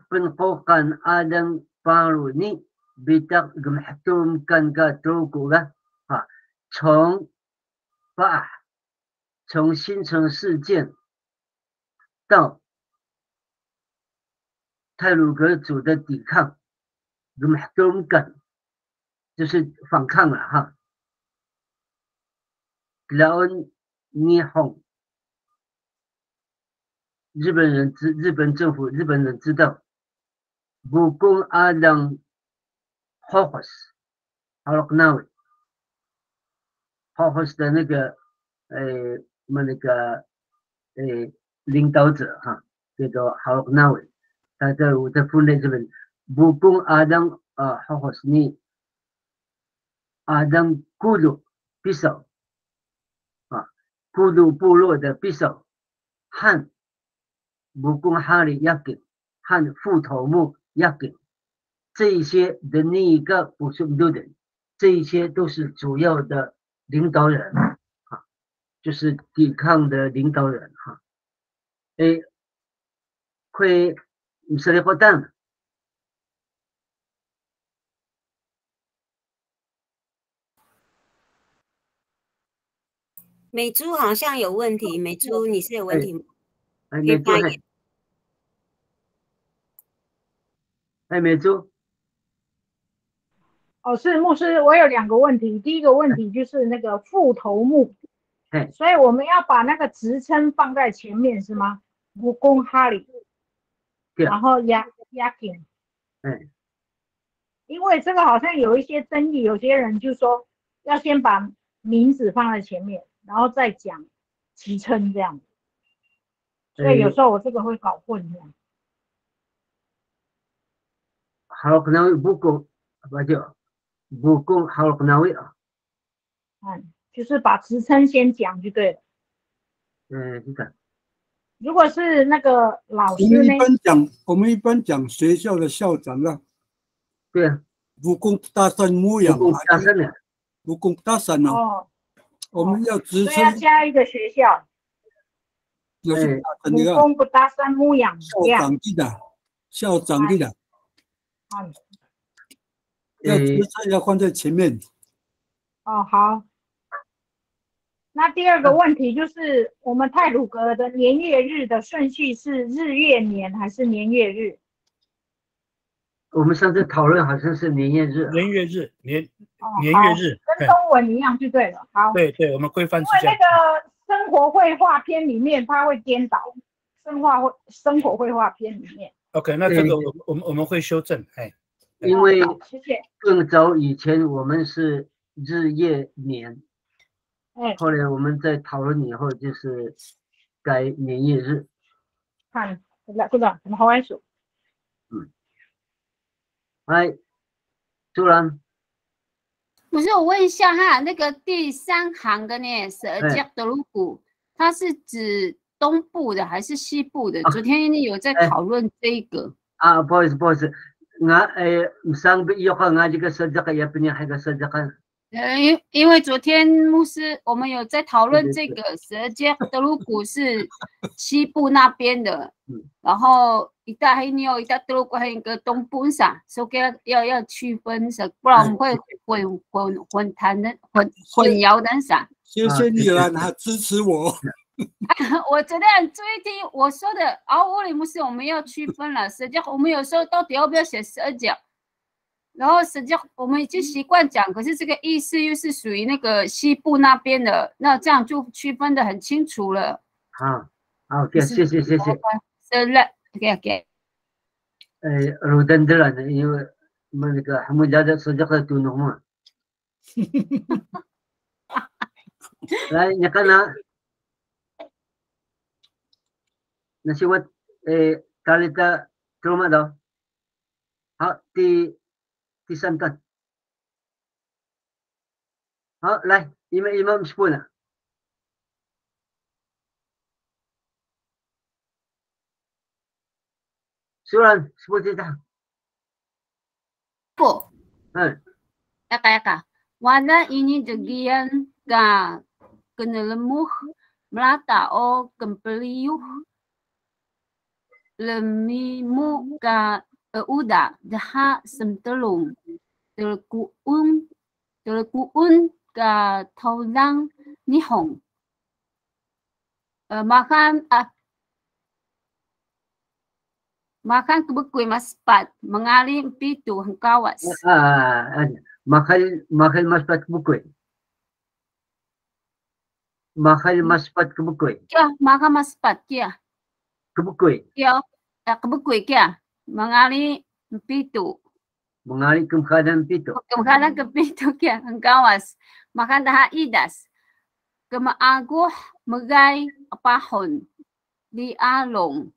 penkokan adang paru ni bitak gemahtum kan ka troku ga 从新城事件到太鲁阁族的抵抗 gemahtum kan 就是反抗了lawan nihon 日本政府日本人知道 Bukong adang hohos haluknawi hohos 的那个领导者叫做 haluknawi 他在我的分类这边 Bukong adang hohos ni adang kudu pisau kudu 部落的 pisau 和 Bukong hari yakin 和副头目 yakin 这一些的那一个不是人，这一些都是主要的领导人就是抵抗的领导人会مسري قدام美珠好像有问题，美珠你是有问题吗？美珠美珠。哦，是牧师，我有2个问题。第一个问题就是那个副头目，所以我们要把那个职称放在前面是吗？武功哈里，然后Yakin，因为这个好像有一些争议，有些人就说要先把名字放在前面，然后再讲职称这样，所以有时候我这个会搞混这样。好，可能武功好可能会啊。就是把职称先讲就对了。是的。如果是那个老师呢？我们一般讲学校的校长啊。对啊。武功大山牧养。武功大山的。武功大山哦。我们要职称。所以要加一个学校。武功不大山牧养。校长的。要职称要放在前面。哦，好。那第2个问题就是，我们太鲁阁的年月日的顺序是日月年还是年月日？我们上次讨论好像是年月日。年月日，年月日，跟中文一样就对了。好。对，我们规范是这样。因为那个生活绘画篇里面它会颠倒，生活绘画篇里面。OK， 那这个我们会修正，因为谢谢。更早以前我们是日月年。后来我们在讨论以后，就是改年月日。看，good，怎么好玩数？朱兰。不是，我问一下哈，那个第3行的呢，是加德鲁古，它是指东部的还是西部的？昨天有在讨论这个。不好意思，我上边有个这个是这个也不能还个是这个。因为昨天牧师我们有在讨论这个蛇街德鲁古是西部那边的，然后一大黑妞一大德鲁古还有一个东部上，所以要区分是，不然我们会混淆的啥。谢谢你了，他支持我。我昨天很注意听我说的，乌里牧师我们要区分了，蛇街我们有时候到底要不要写蛇街？然后实际我们已经习惯讲，可是这个意思又是属于那个西部那边的，那这样就区分得很清楚了。好，谢谢。是了 ，OK。rodent了，因为我们那个他们家的实际上都弄嘛。来，你看呢？那是我家里的做嘛的？好，第3段。好，来，Imam 10. Suran 10 kita. Po. Eka. Wala ini degian ka kenelemuh melata o kempeliuh lemimu ka uda daha semtelung telkuun ka taulang nihong makan kebekui maspat mengalim pitu hengkawas. Mahal maspat kebekui. Mahal maspat kebekui. Ya, makan maspat kia. Kebekui. Ya, kebekui kia. Mengali pitu. Mengali kemkadan pitu. Kemkadan ke pitu kia hengkawas. Makan daha idas. Kemaaguh megai pahon di along.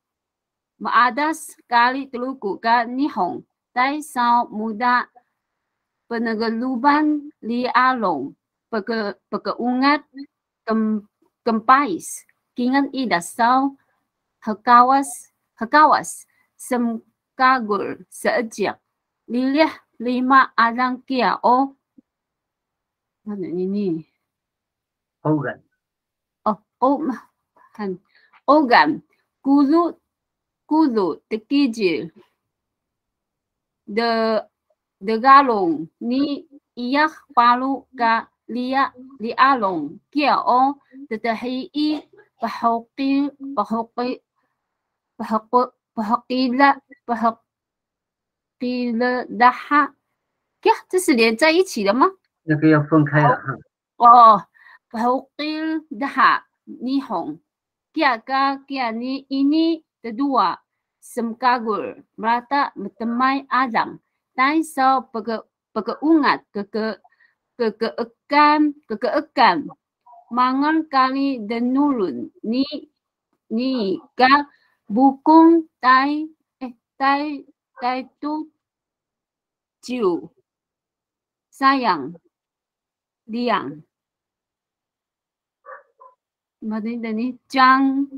Maadas kali teluku ka nihong tay sao muda penagaluban li along pagkaungat kempais kingan idas sao hekawas semkagul seejak lilih 5 alang kia o ano ini ogan ogan guru tekijil de galong ni iya palu ka li along kia o tetahi bahaqila daha 这是连在一起的吗？那个要分开了哈。哦，bahaqil daha ni hong kia ni ini kedua semkagur merata metemai Adam dan so pagaungat kekeekan mangan kali denurun ni ka bukung tai tu jiu sayang liang张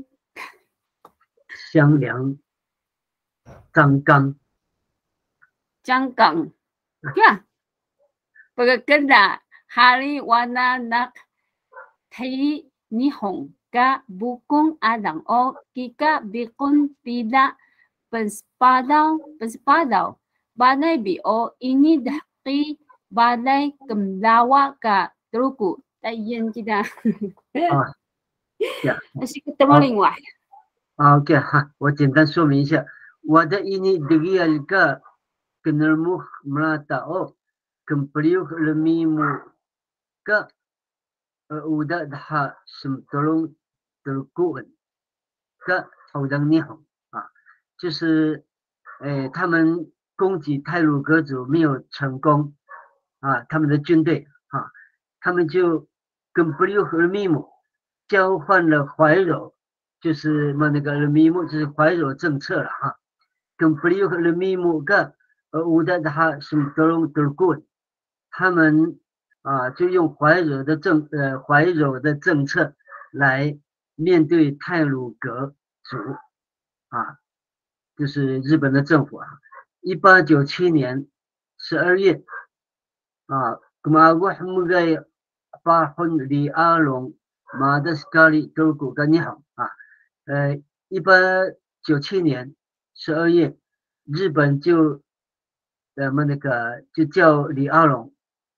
香凉张刚ya pagkanda hari wana nak thấy nihong ka bukong adang o kika bikon pida penspadaw balay bi o ini dahki balay kemlawa ka truku tayan kita 那是个怎么另外？OK 哈，我简单说明一下，我的ini degil ka kenalmuh melata o kempliuh lemimu ka udah dah semtolong terkuat ka taudang nihong 啊，就是他们攻击太鲁阁族没有成功啊，他们的军队啊，他们就跟布留和密姆交换了怀柔，就是那个密姆就是怀柔政策了哈，跟布留和密姆个乌的他是德国，他们啊就用怀柔的政策来面对太鲁阁族啊，就是日本的政府啊。1897年12月啊，Gumagwahmugay Pahon Li Along Madaskali Turku Ganihang 啊，1897年12月，日本就就叫李阿龙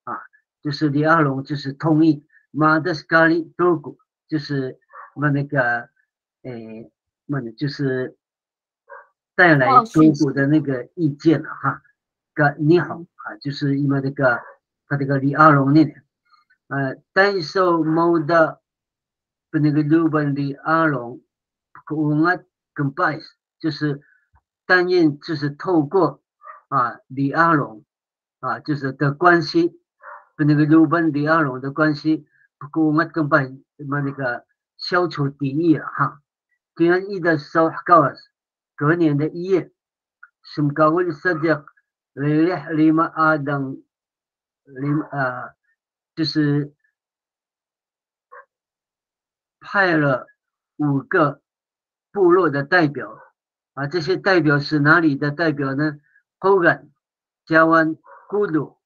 啊，就是李阿龙就是同意 Madaskali Turku 就是就是带来中国的那个意见了哈，你好啊，就是因为他这个李阿龙那年，但是毛的那个日本李阿龙，跟拜就是担任就是透过啊李阿龙啊就是的关系，跟那个日本李阿龙的关系，跟拜那个消除敌意了哈，这样一的时候告诉。隔年的1月，什么高温设置lima adang就是派了5个部落的代表啊，这些代表是哪里的代表呢？后干、加湾、古鲁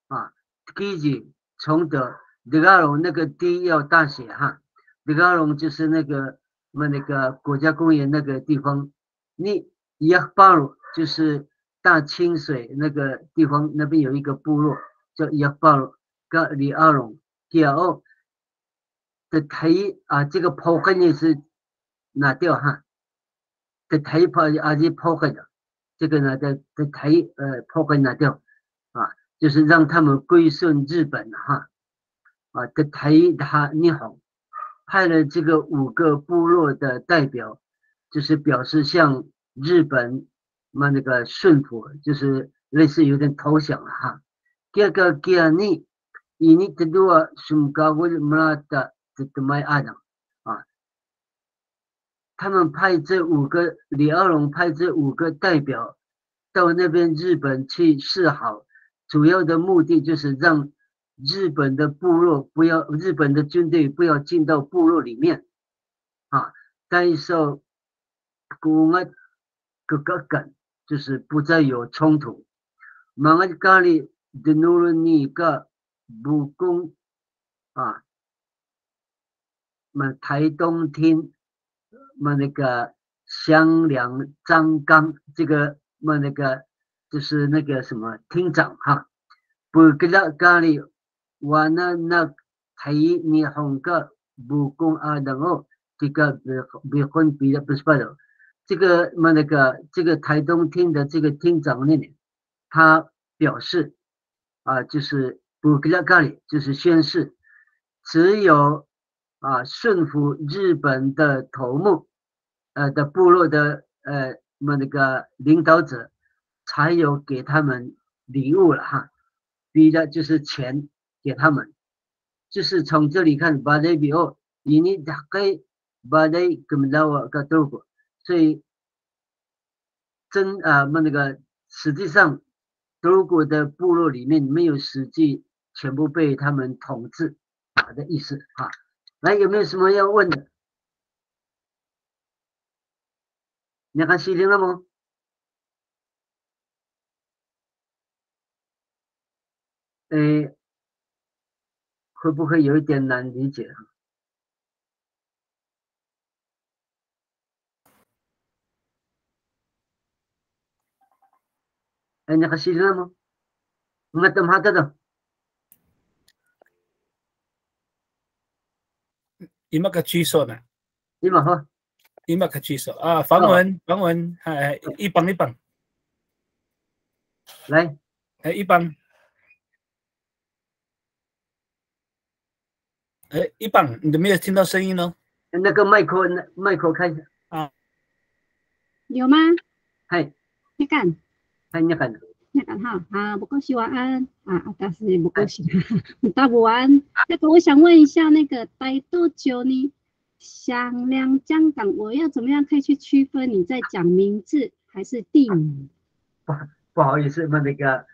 啊、基吉、崇德、德嘎隆那个 D 要大写哈，德嘎隆就是那个国家公园那个地方。你亚巴鲁就是大清水那个地方，那边有一个部落叫亚巴鲁，跟李阿龙、第二的台啊，这个抛根也是拿掉哈，的台抛啊这抛根的，这个呢的台抛根拿掉啊，就是让他们归顺日本哈啊的台他你好，派了这个5个部落的代表。就是表示向日本那个顺服，就是类似有点投降了哈。第二个，ini kedua sumkawul melata tetemai Adam啊，他们派这5个李阿龙派这5个代表到那边日本去示好，主要的目的就是让日本的部落不要，日本的军队不要进到部落里面啊，但是就是不再有冲突。Mangat kali dinurun ni ka bukong啊，台东厅那个香良张刚这个那个就是那个什么厅长哈，不给了咖喱，我那台你红个不公啊的哦，这个别混比的不是的，这个那个这个台东厅的这个厅长呢，他表示啊，就是不给了咖喱，就是宣誓，只有顺服日本的头目的部落的那个领导者，才有给他们礼物了哈，比的就是钱给他们，就是从这里看，巴雷比奥以你大概巴雷根本我个多过，所以那个实际上德国的部落里面没有实际全部被他们统治的意思哈。来，有没有什么要问的？你看西林了吗？会不会有一点难理解？你看西林了吗？我怎么的的？Ima 취소呢？ Ima哈？Ima 취소啊，访问，一帮，来，一帮，一帮，你没有听到声音呢？那个麦克开始啊，有吗？嗨，你看，你看。那个哈不够喜欢但是不够喜欢答不完。那个我想问一下，那个待多久呢？响亮江港，我要怎么样可以去区分你在讲名字还是地名？不好意思，那个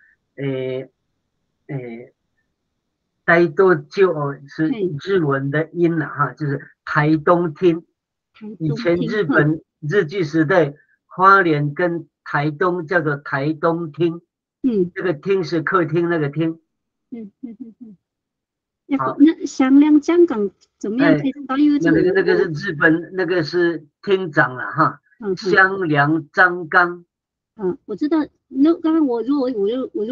待多久是日文的音了哈，就是台东厅。以前日本日据时代，花莲跟台东叫做台东厅。这个厅是客厅那个厅。那响亮江港怎么样可以知道？因为那个是日本，那个是厅长了哈。香良张刚。我知道。那刚刚我如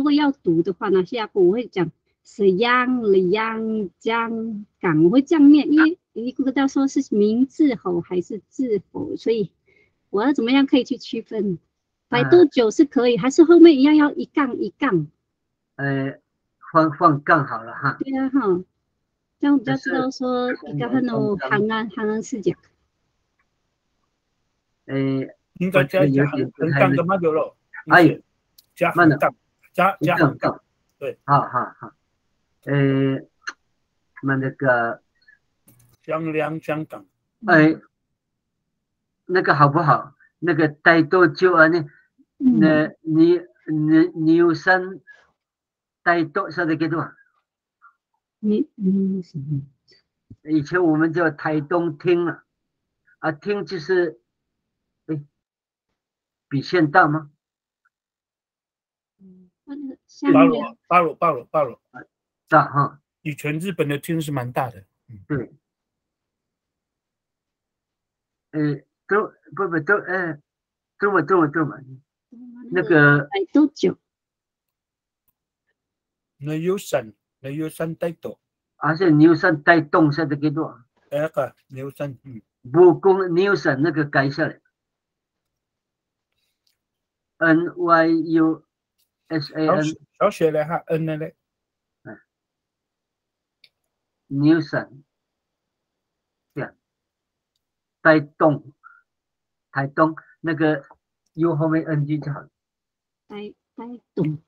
果要读的话呢，下步我会讲香良江港，我会这样念，因为你不知道说是名字吼还是字吼，所以我要怎么样可以去区分？摆多久是可以，还是后面一样要一杠一杠？放杠好了哈。对啊哈，这样比较知道说一个行安视角。应该加横杠干嘛有了？加横杠，加横杠。对，好。那个香良江港。那个好不好？那个待多久啊？那你有山待多少的给多少？以前我们叫台东厅了，厅就是比县大吗？巴鲁大哈。以前日本的厅是蛮大的。对。都嘛，那个多久？牛山待多，是牛山待东山的几多？牛山，不公牛山那个改下来 ，NYUSAN。小写了哈 ，N 的嘞。牛山，待东。台东那个 U 后面 NG 就好了。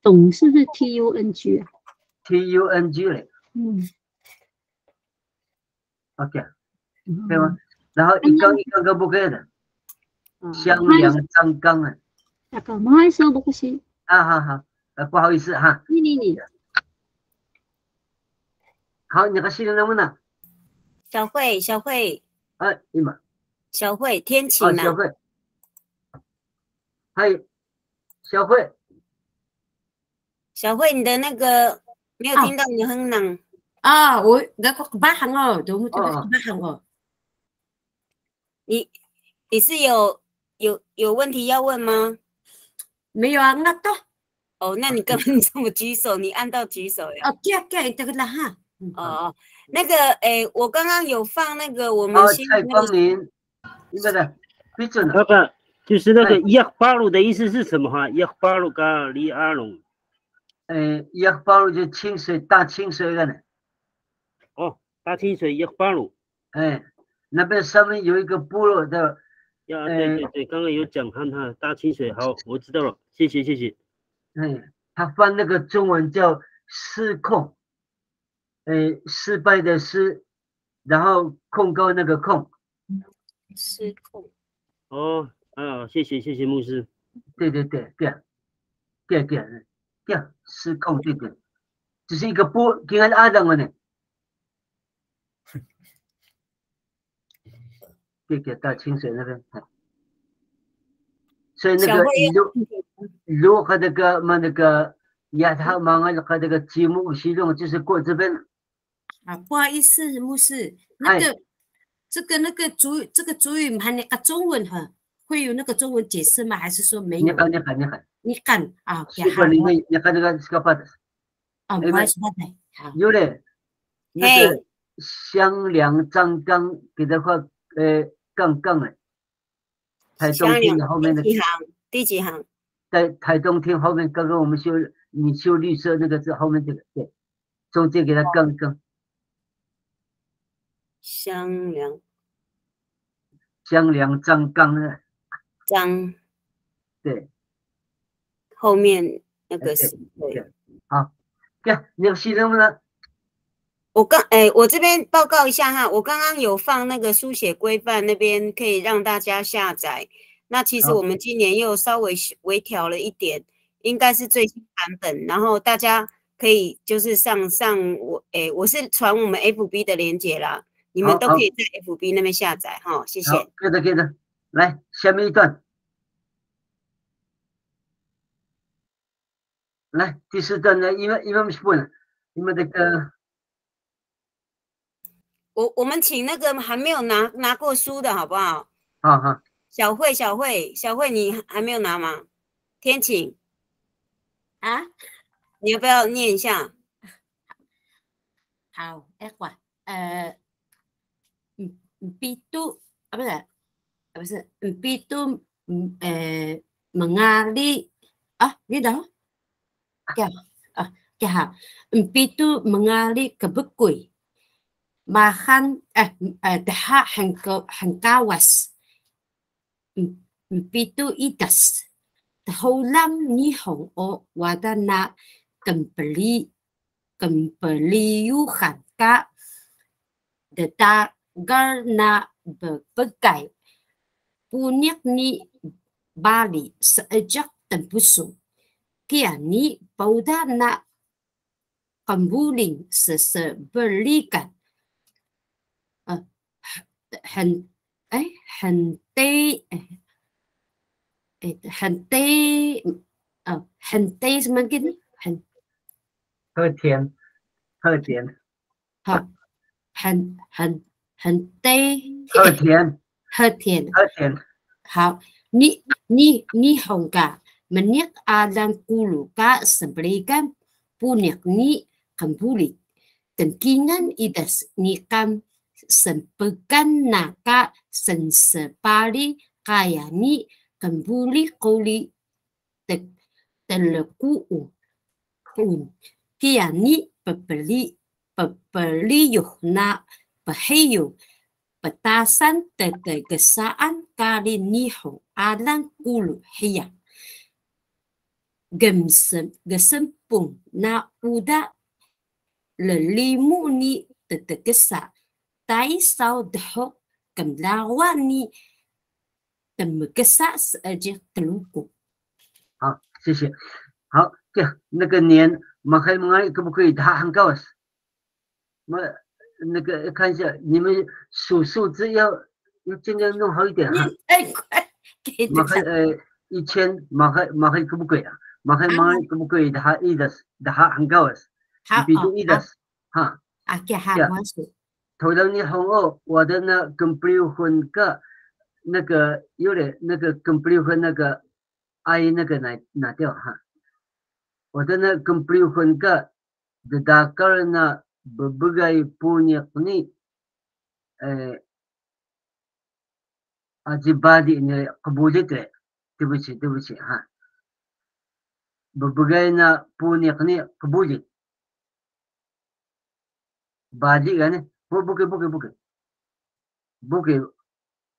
懂是不是 TUNG 啊 ？TUNG 嘞。OK， 对吗？然后一杠个不可以的。香良张刚啊。那个不好意思，不行。好，不好意思哈。你。好，你还记得能不能？小慧。你们。小慧，天晴嘛？小慧，嗨，小慧，你的那个没有听到你的哼囔我那个kebahan哦，都kebahan哦。你是有有问题要问吗？没有啊，那都。哦，那你根本怎么举手？你按到举手呀？哦，这个了哈。哦，那个，我刚刚有放那个我们蔡光林，那个闭嘴了。爸爸，就是那个亚巴鲁的意思是什么哈？亚巴鲁嘎里阿龙。亚巴鲁就清水，大清水了呢。哦，大清水亚巴鲁。那边上面有一个部落的。对，刚刚有讲看他大清水，好，我知道了，谢谢。他翻那个中文叫失控，失败的失，然后控告那个控，失控。哦，谢谢牧师。对，失控，对，只是一个波，跟阿当呢。对，到清水那边，所以那个如和那个亚他忙啊和那个节目系统就是过这边。不好意思，牧师，那个这个主语和那个中文哈，会有那个中文解释吗？还是说没有？你看啊，你看这个是个啥子？不好意思，有嘞，那个香梁张刚给他画杠的，台东厅后面的第几行？在台东厅后面，刚刚我们你修绿色那个是后面这个，对，中间给他杠。香梁张刚的张，对，后面那个是对。好，你有系统呢？我这边报告一下哈，我刚刚有放那个书写规范那边可以让大家下载。那其实我们今年又稍微微调了一点，应该是最新版本。然后大家可以就是上我是传我们 FB 的连结啦，你们都可以在 FB 那边下载哈，谢谢。可以的，来下面一段，来第4段呢，因为不能，因为那个。我们请那个还没有拿过书的好不好？好。小慧，你还没有拿吗？天晴啊，你要不要念一下？好，Pitu不是Pitu mengali ni dah ya Pitu mengali kebekui mahan daha hangkawas Pitu idas Tahulam nihong o wadana kembeliuhan ka detagar na berbagai punyak ni Bali sejak tempusu kiani pauda na kambuling sesebelikan hentai semakin hơi甜好hơi甜好你红噶menyak alang kulu ka sebelikan punyak ni kembuli kengkingan idas ni kam sempekan naka sensepali kaya ni kembuli kuli teleku kia ni pepeliyuh na pahayu petasan tetegesaan kali niho alang kulu hiya gesempung na uda lelimu ni tetegesa tai sao dho kemlawan ni temegesa saja teluku。好，谢谢。好，那个年马海蒙可不可以他很高？那个看一下，你们数数字要尽量弄好一点啊。马海1000马海可不可以啊？马海可不可以他很高？比如哈。头头你红哦，我的呢跟不了混个那个有点那个跟不溜和那个 I 那个拿掉哈。我的那跟不溜和个的大个呢berbagai punya ni ajibadi ini kebulit ya. 对不起哈。berbagai na punya ni kebulit. Badi kan呢？不给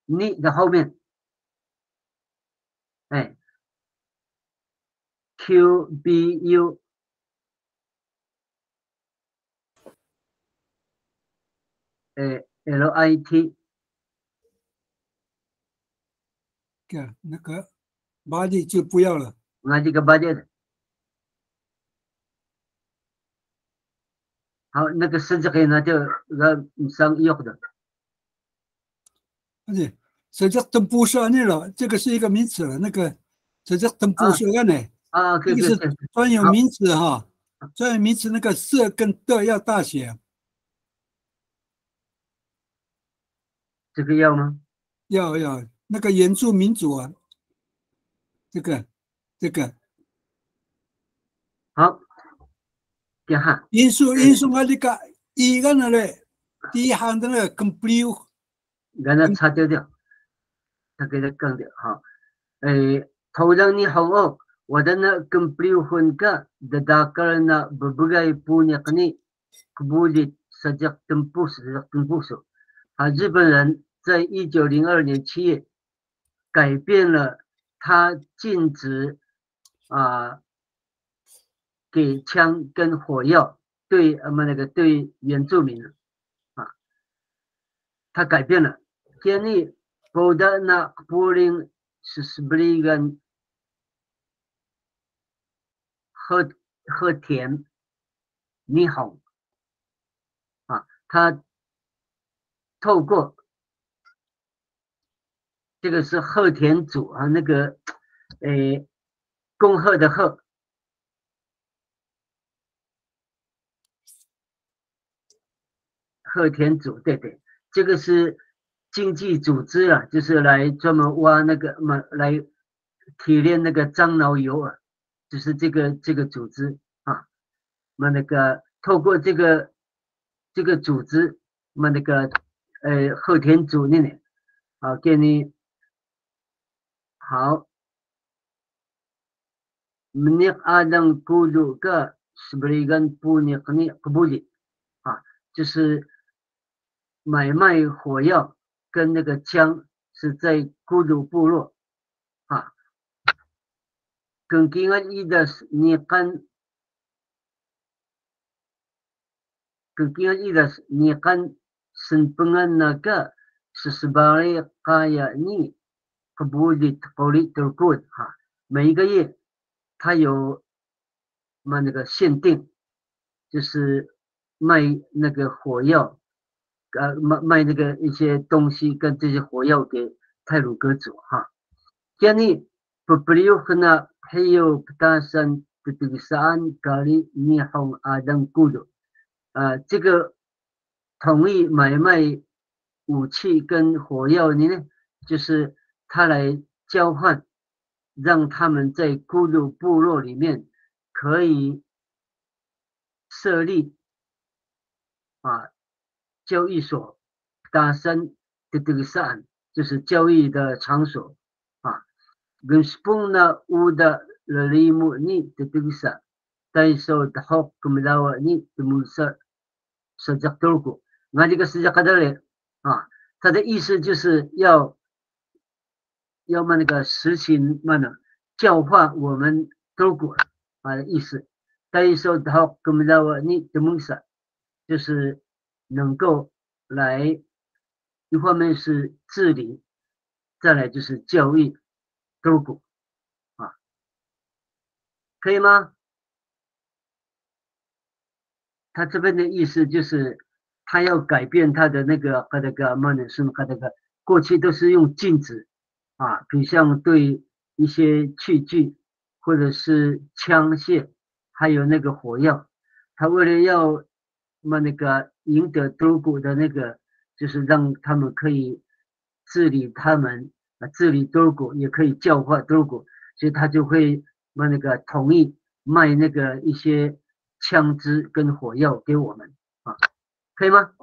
你的后面，哎 ，QBU LIT， 那个 body 就不要了，那这个 body 的。好，那个甚至可以拿掉上药的。而且实际登不是那了，这个是一个名词了。那个实际登不是呢？啊，这个是专有名词哈，专有名词那个色跟的要大写。这个要吗？要，那个原住民族啊，这个，好。因素啊，这个一个呢嘞，第一行的那个 complete， 让它擦掉，它给它更掉好。头让你好哦，我的那 complete 混个的大个那berbagai punya ni kebulit sejak tempuh。日本人在1902年7月改变了他禁止给枪跟火药对对原住民啊，他改变了。Kini pada nak puling sesebeligan 和田你好啊，他透过这个是和田组啊，那个恭贺的贺。和田组，对，这个是经济组织啊，就是来专门挖那个来提炼那个樟脑油啊，就是这个组织啊，那个透过这个组织，那个和田组那里啊，给你好，menik adang kudu ke sebeligan punya ni kebuli啊，就是买卖火药跟那个枪是在孤独部落啊。Kengkingan idas nikan senpengan naga sesebagai kaya ni kebulit terkut 哈，每一个月它有那个限定，就是卖那个火药。卖那个一些东西跟这些火药给太鲁阁族哈。Jadi beliau kena hiu petasan ketersaan kali nihong adang kudu。这个同意买卖武器跟火药呢，就是他来交换，让他们在孤独部落里面可以设立交易所，打san ketersaan 就是交易的场所啊。Genspung na uda lelimu ni ketersa， taiso dahok kemelawa ni temusa sejak turku。那这个sejak kadale啊，它的意思就是要那个实行教化我们turku的意思。taiso dahok kemelawa ni temusa 就是能够来，一方面是治理，再来就是教育多股啊，可以吗？他这边的意思就是他要改变他的那个过去都是用禁止啊，比如像对一些器具或者是枪械，还有那个火药，他为了要那个赢得多股的那个，就是让他们可以治理他们治理多国，也可以教化多国，所以他就会那个同意卖那个一些枪支跟火药给我们啊，可以吗？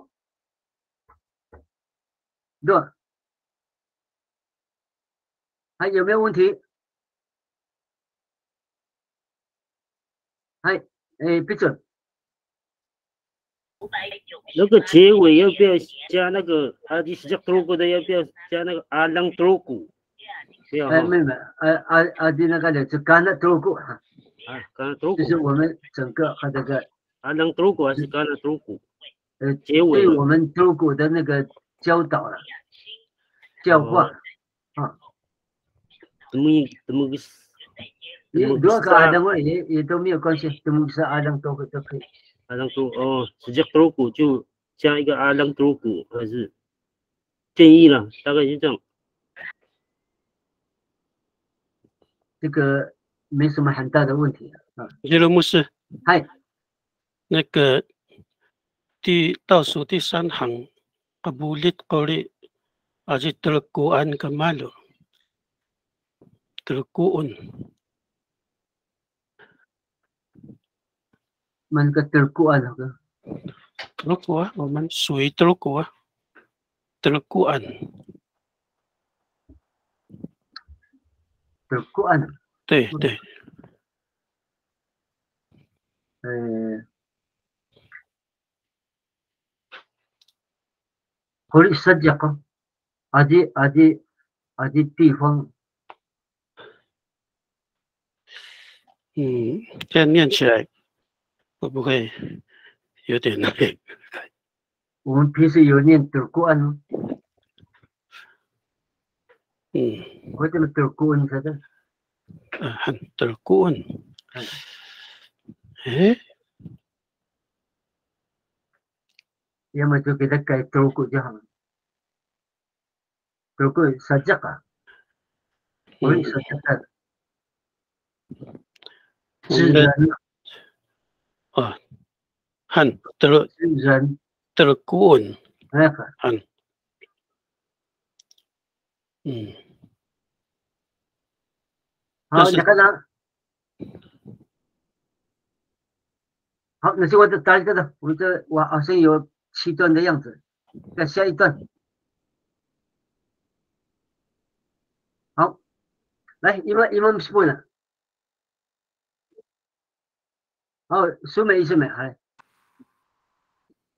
对，还有没有问题？闭嘴。那个结尾要不要加那个阿迪斯加多古的？要不要加那个阿朗多古？不要。没有，阿迪那个呢就干了多古哈。干了多古。就是我们整个和这个阿朗多古还是干了多古？结尾对我们多古的那个教导了，教化啊。怎么个？如果跟阿登也都没有关系，怎么是阿登多古都可以。阿朗多哦，直接多古就加一个阿朗多古，还是建议了，大概就这样。这个没什么很大的问题啊。耶罗牧师，嗨，那个倒数第3行，Kabulit kori aji terkuan kemalu terkuun。มันก็terkuan ke? Terkuan，我们属于terkuan。terkuan。terkuan。对对。可以实际讲，阿的地方。这样念起来会不会有点那个？我们平时有念terkuan吗？我这个terkuan是的。terkuan。要么就给他改terku就好了。terku sajak啊，可以sajak的。是人啊，汉德人德古恩，汉，好，你看他，好，那是我的打一个的，我好像有7段的样子，再下一段，好，来，一万10分了。Sumay, hai.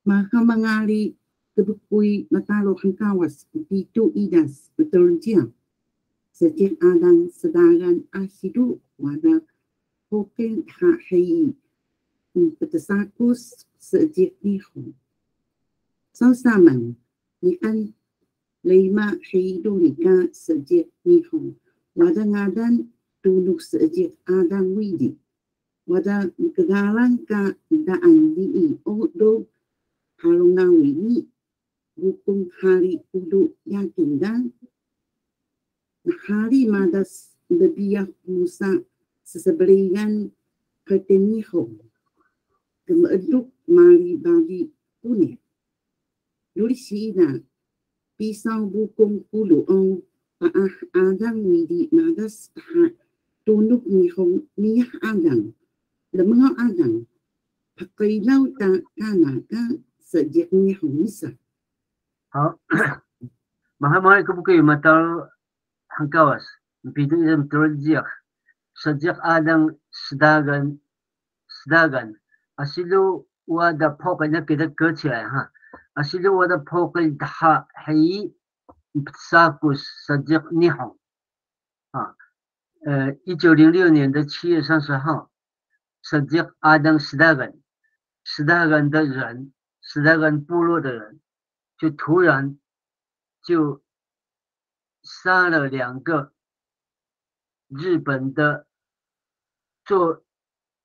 Makamangali kebukui matalo hangkawas itu idas betul dia. Sejak adang sedaran asidu wada hoken hahai petesakus sejak nihu. Sausaman nikan lima hidu nika sejak nihu. Wada ngadan tuluk sejak adang widi. Wada kegalang ka daan di o do halungan wini hukum hari udu yakin dan hari madas lebih musa sesebelian keteniho kemeeduk mari bagi punya Lulisina pisau bukung pulu on paah adang widi madas tunuk nihong niyah adang Lemah adang, pakai lau tak kana kan sejeknya humisa. 好，马上可不可以matal hangkawas? Pintu itu terjadi. Sejak adang sedagan, asilu wada pokoknya kita kerja ha. Asilu wada pokoknya dah hai sakus sejak nihong. 1906年的7月30号。Sejak Adang Sedagan的人，Sedagan部落的人，就突然就杀了2个日本的做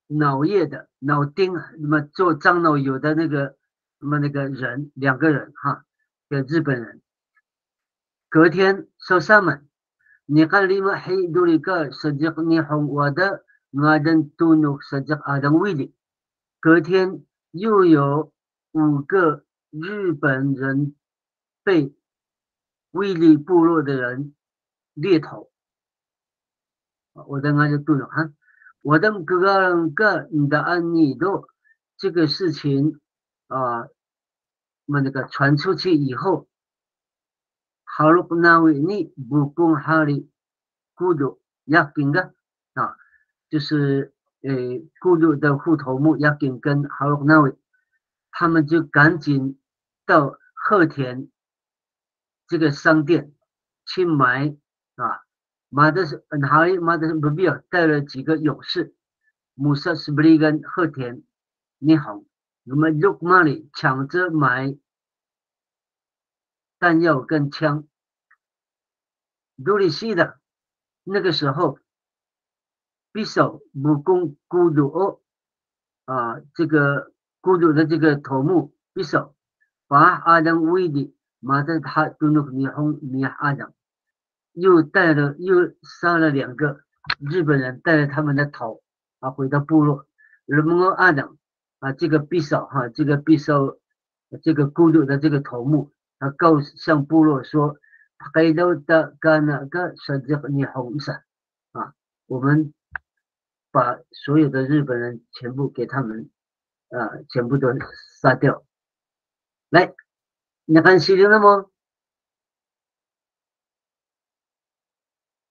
脑叶的脑钉，那么做樟脑油的那个人，2个人哈，的日本人。隔天收上门，你看里面还有一个Sejak Nihong wada ngadan tunuk sejak adang wili， 隔天又有5个日本人被威利部落的人猎头。我的那就对了哈，我的个你的安妮都这个事情啊，那个传出去以后，好了不那位你不公哈里孤独亚根的啊，就是孤独的户头目亚根跟好了那位，他们就赶紧到鹤田这个商店去买啊。马德是不必要带了几个勇士，穆萨斯布利跟鹤田你好，我们六马里抢着买弹药跟枪。杜里西的那个时候，匕首不攻孤独这个孤独的这个头目匕首，把阿当威的马德他都弄米红米阿当。又杀了2个日本人，带着他们的头啊回到部落。人们阿等啊，这个匕首哈，这个匕首，这个孤独的这个头目，他向部落说：“黑豆的干那个甚至你红色啊，我们把所有的日本人全部给他们全部都杀掉。”来，你看西林了吗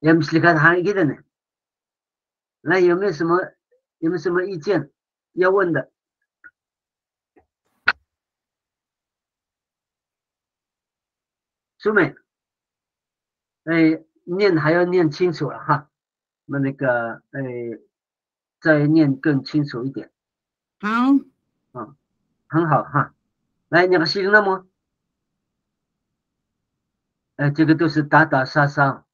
？Yang hari kita呢？那有没有什么意见要问的？苏美，念还要念清楚了哈，那个再念更清楚一点。好，很好哈。来，你看西林了吗？这个都是打打杀杀。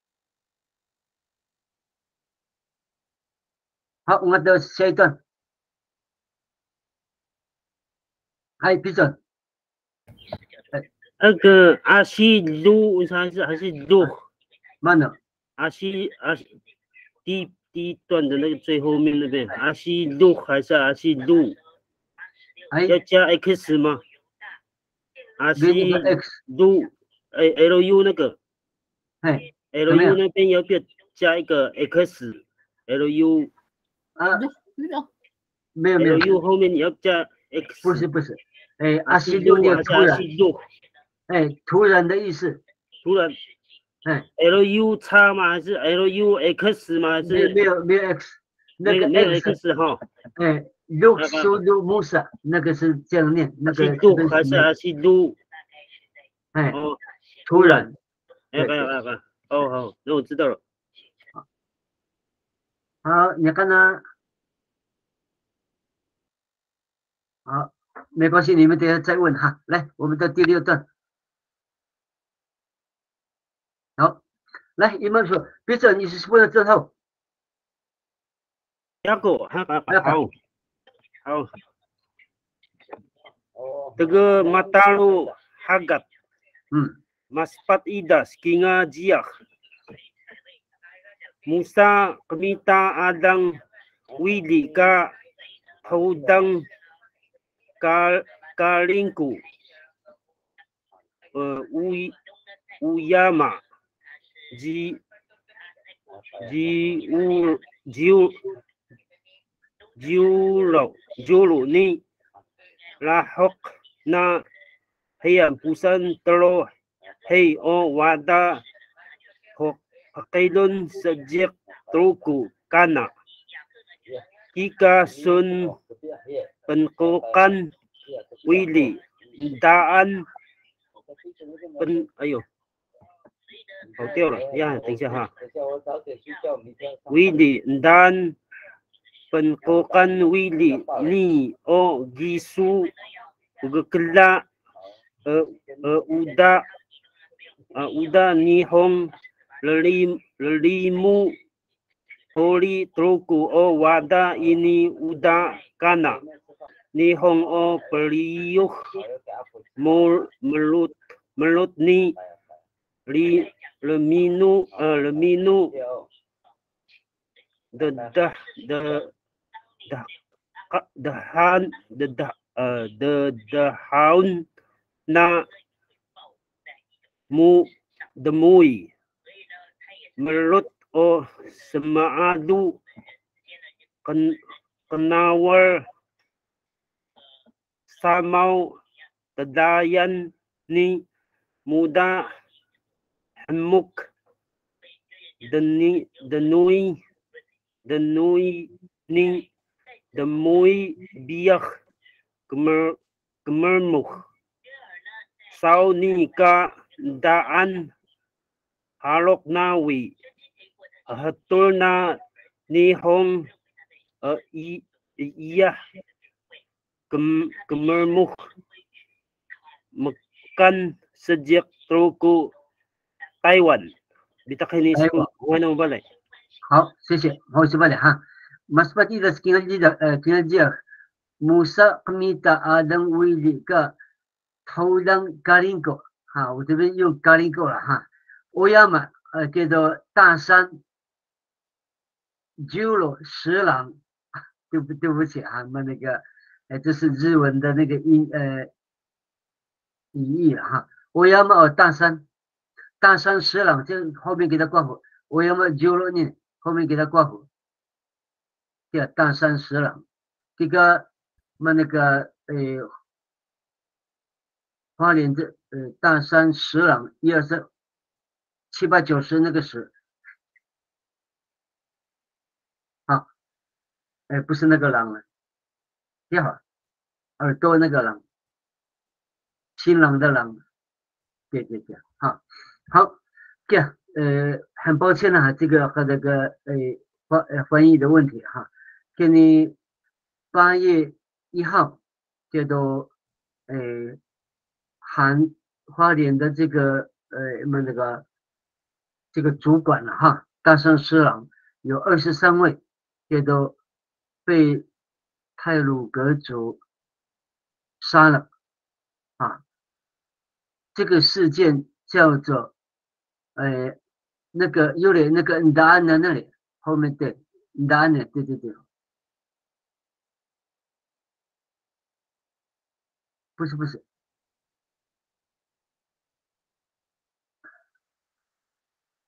好，我们到下一段。闭嘴。那个阿西路还是路？慢了。第一段的那个最后面那边，阿西路还是阿西路？要加 X 吗？阿西路，LU 那个，LU 那边要不要加一个 X？LU 没有，LU 后面你要加 X。不是，阿西路念突然，突然的意思。突然。LU 叉吗？还是 LUX 吗？还是没有 X， 那个没有 X 哈。路苏路穆萨那个是这样念，那个路还是阿西路？突然。好，那我知道了。好，你看呢？好，没关系，你们等下再问哈。来，我们到第6段。好，来，你们说，别走，你是问了之后。好。这个马达鲁哈嘎，maspat idas kinga jiak。Musa kemita adang wili ka haudang kalingku uyama jiulu ni lahok na hayam pusan telo hey o wada Pakailon sejak truku kana Kika sun penkokan wili daan ayo 跑掉了呀，等一下哈。Wili dan penkokan wili ni o gisu ugekela uda nihong lelimu holi truku o wada ini uda kana nihong o peliyuh melut ni leminu dahan na demui melut o semaadu kenawar samau tadayan ni muda hamuk denui ni demui biak kemermuk sau ni ka daan halok nawi hatul na ni hong iya kemermuk mekan sejak truku Taiwan ditakinis ko ano balay 好，谢谢，好，是吧的哈。Maspati das kinerja Musa minta Adam Wili ke Taulang Karingko， 哈，我这边用 Karingko 了哈。Oyama 叫做大山 ，Julo 十郎，对不起啊，那个这是日文的那个音译了哈。Oyama 大山十郎，这后面给他挂号。Oyama Julo 呢？ 后面给他挂号，叫大山十郎。这个那个花莲这大山十郎，1、2、3、7、8、9、10那个10，好，不是那个郎了，你好，耳朵那个郎，新郎的郎，对，好，这样。 很抱歉呢，这个和这个翻译的问题哈。给你8月1号叫做花莲的这个这个主管了哈，大山十郎有23位叫做被太鲁阁族杀了啊。这个事件叫做那个有点那个答案的那里后面对答案的对，不是，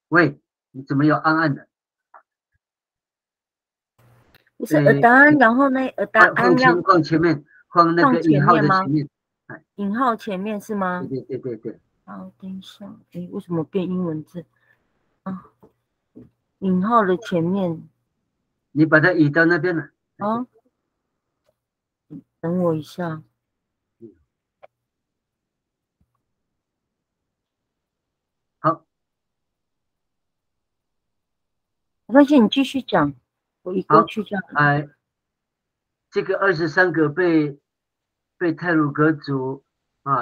喂，你怎么有暗的？不是答案，然后呢？答案让放前面，放那个引号的前面，引号前面是吗？对。好，等一下，为什么变英文字？ 引号的前面，你把它移到那边了。啊，等我一下。好，没关系，你继续讲，我移过去这样。这个23个被太鲁阁族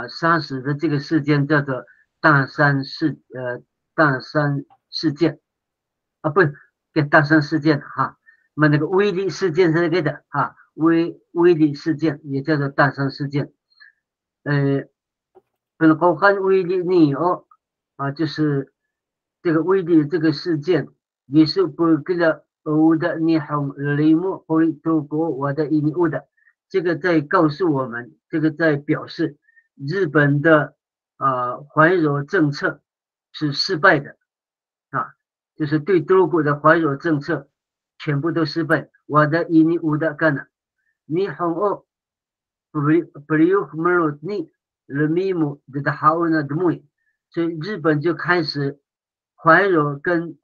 杀死的这个事件叫做大山事件。 不，给大山事件哈，那个威力事件是那个的哈，威力事件也叫做大山事件。本高汉威力尼就是这个威力这个事件，也是不给了欧的尼红雷木会度过我的印欧的，这个在告诉我们，这个在表示日本的怀柔政策是失败的啊。 就是对中国的怀柔政策全部都失败。我的印尼乌的干了，你红哦，不有没有你人民母的好呢的母，所以日本就开始怀柔跟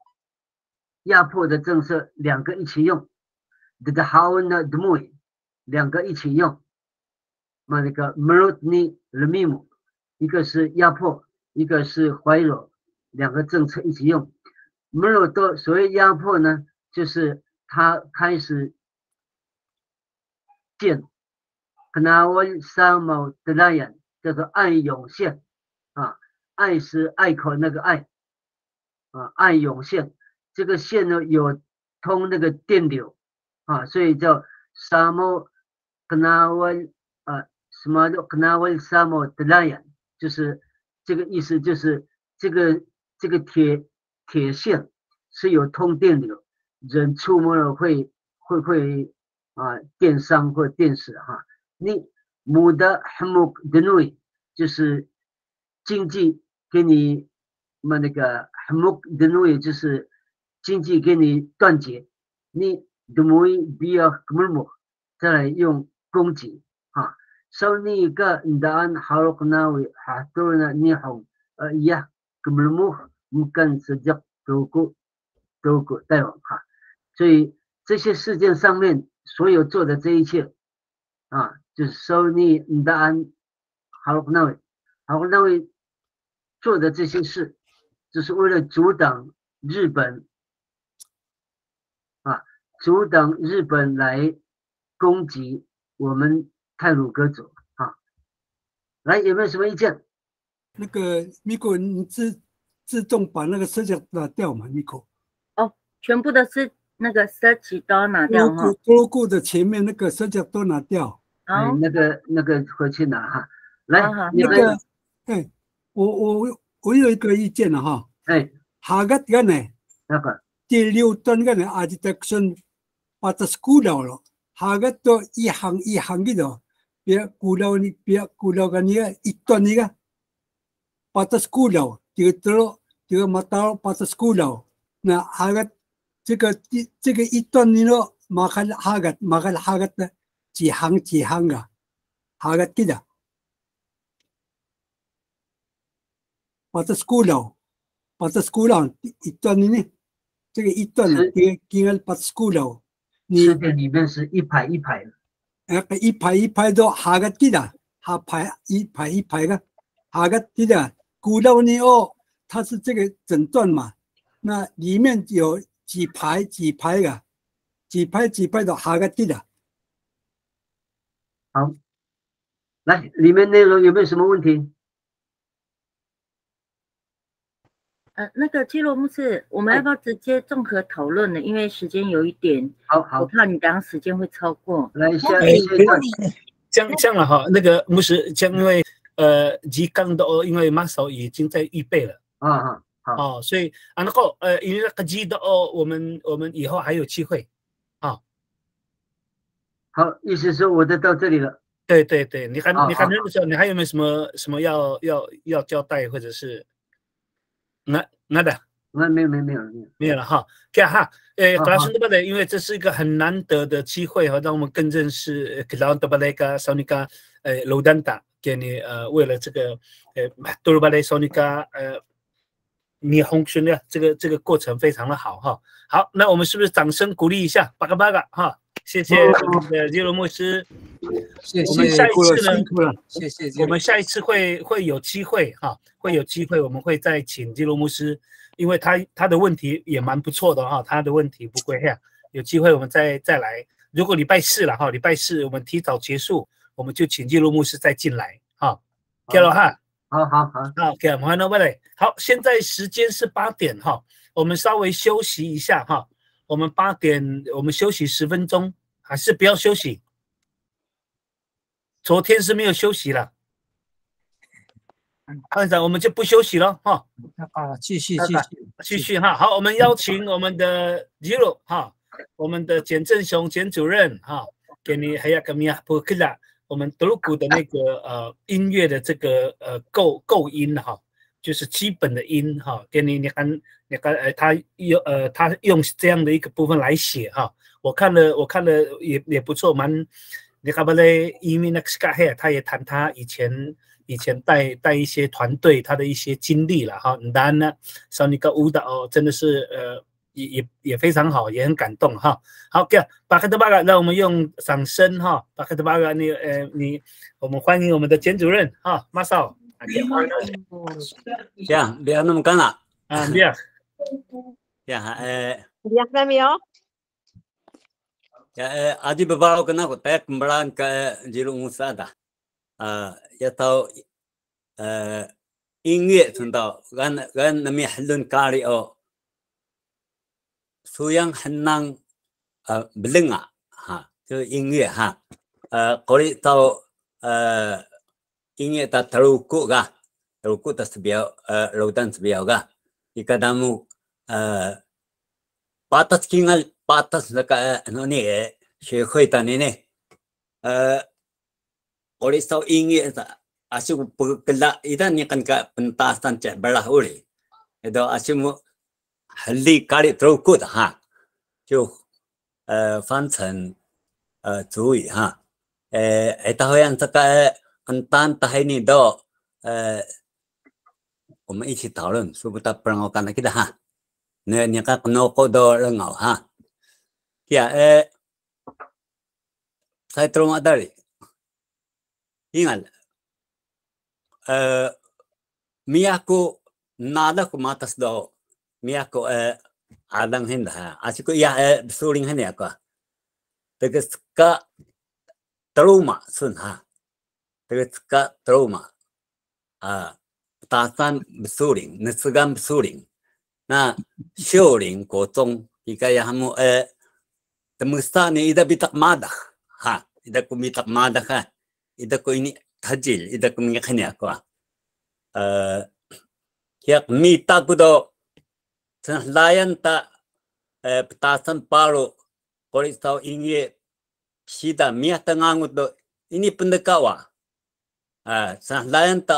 压迫的政策两个一起用，的好呢的母两个一起用。那个没有你人民母，一个是压迫，一个是怀柔，两个政策一起用。 没有多，所谓压迫呢，就是他开始建，可能我三毛的那样叫做爱涌现啊，爱是隘口那个爱爱涌现，这个线呢有通那个电流所以叫沙漠可能我什么的可能我沙漠的那样，就是这个意思，就是这个铁线是有通电流，人触摸了会电伤或电死哈。你母的汉木的内就是经济给你们那个汉木的内就是经济给你断绝，你都没必要根本么再来用攻击啊。所以你个你的安好了那位哈多呢你好呀根本么mungkin sejak Togo 带往哈，所以这些事件上面所有做的这一切啊，就是收你的安好了那位做的这些事，就是为了阻挡日本啊，阻挡日本来攻击我们太鲁阁族啊。来，有没有什么意见？那个米果，你自动把那个 search 拿掉嘛，米果。哦，全部的是那个 search 都要拿掉哈。logo 的前面那个 search 都拿掉。哎，那个回去拿哈。来，那个，哎，我有一个意见了哈。哎，下个个呢？那个第6段个呢 ，architecture 把它 school 了，下个都一行的咯，别古老个你一段你个，把它 school 了，这个马达把它 school 了，那下个这个一段你咯，马个下个的几行个，下个记得。把这 school 一段呢，这个一段呢，给把 school 词典里面是一排一排的，一排都下个记得，下排一排的，下个记得，古老呢哦，它是这个整段嘛，那里面有几排的，几排的下个记得。好，来，里面内容有没有什么问题？那个基罗牧师，我们要不要直接综合讨论呢？因为时间有一点，好，我怕你等下时间会超过。来，这样了哈，那个牧师，因为吉刚的因为马嫂已经在预备了好，所以那个因为那个吉的我们以后还有机会啊。好，意思是我的到这里了。对，你还那个时候，你还有没有什么要交代或者是？那的，没有了哈。这哈，格拉森德巴雷，因为这是一个很难得的机会哈，让我们更认识格拉森德巴雷跟索尼卡罗丹达，给你为了这个多鲁巴雷索尼卡霓虹训练这个过程非常的好哈。好，那我们是不是掌声鼓励一下巴嘎哈？谢谢我们的基罗牧师。谢谢，我们下一次呢？谢谢。我们下一次会有机会哈，会有机会，我们会再请基罗牧师，因为他的问题也蛮不错的哈，他的问题不会呀，有机会我们再来。如果礼拜四了哈，礼拜四我们提早结束，我们就请基罗牧师再进来哈。OK 了哈。好。OK， 我们好，现在时间是8点哈，我们稍微休息一下哈。我们8点，我们休息10分钟，还是不要休息？昨天是没有休息了，班长，我们就不休息了哈。继续哈。好，我们邀请我们的吉罗哈，我们的简正雄简主任哈，给你还要跟米亚布克拉，我们德鲁古的那个音乐的这个构音哈，就是基本的音哈，给你看他用这样的一个部分来写哈，我看了也不错，蛮。你看不嘞？因为那个斯卡黑，他也谈他以前带一些团队他的一些经历了哈。当然呢，像那个舞蹈真的是也非常好，也很感动哈。好，巴克特巴格，让我们用掌声哈。巴克特巴格，我们欢迎我们的简主任哈，马少。Ya, biar nemu kan lah. Biar. Ya, biar kami yo. Ya, adi beberapa kena aku tak kembali ke Jiru Musa dah. Ya tahu ingat tentang kan nami halun kari suyang henang belenga ha, tu ingat ha. Kalau tahu ingat tak terukuk tak sebiau lautan sebiau jika kamu batas kingal batas dekat ni syekh tani ni oleh tahu ingat tak asyik berkelak itu ni kan ke pentasan cek belah oleh itu asyik 力咖喱都good哈，就翻成主语哈，itu yang sekarang tentang tahini do 我们一起讨论，说不到不让我干了kita哈，那你看noko do lengau ha, ya saya terima dari ingat miyaku nada ku matas do miyaku adang hinda asiku ya suling hen ya ko tegas ka trauma sun ha tegas ka trauma tasan besuling nesugan besuling na shuling ko tong ikaya hamu temusta ni ida bitak madah ha ida ku bitak madah ha ida ku ini tajil ida ku mingkan ya ko yak mita ku do layan ta petasan paru polis tahu ini sida miah tengangut do ini pendekawa layan ta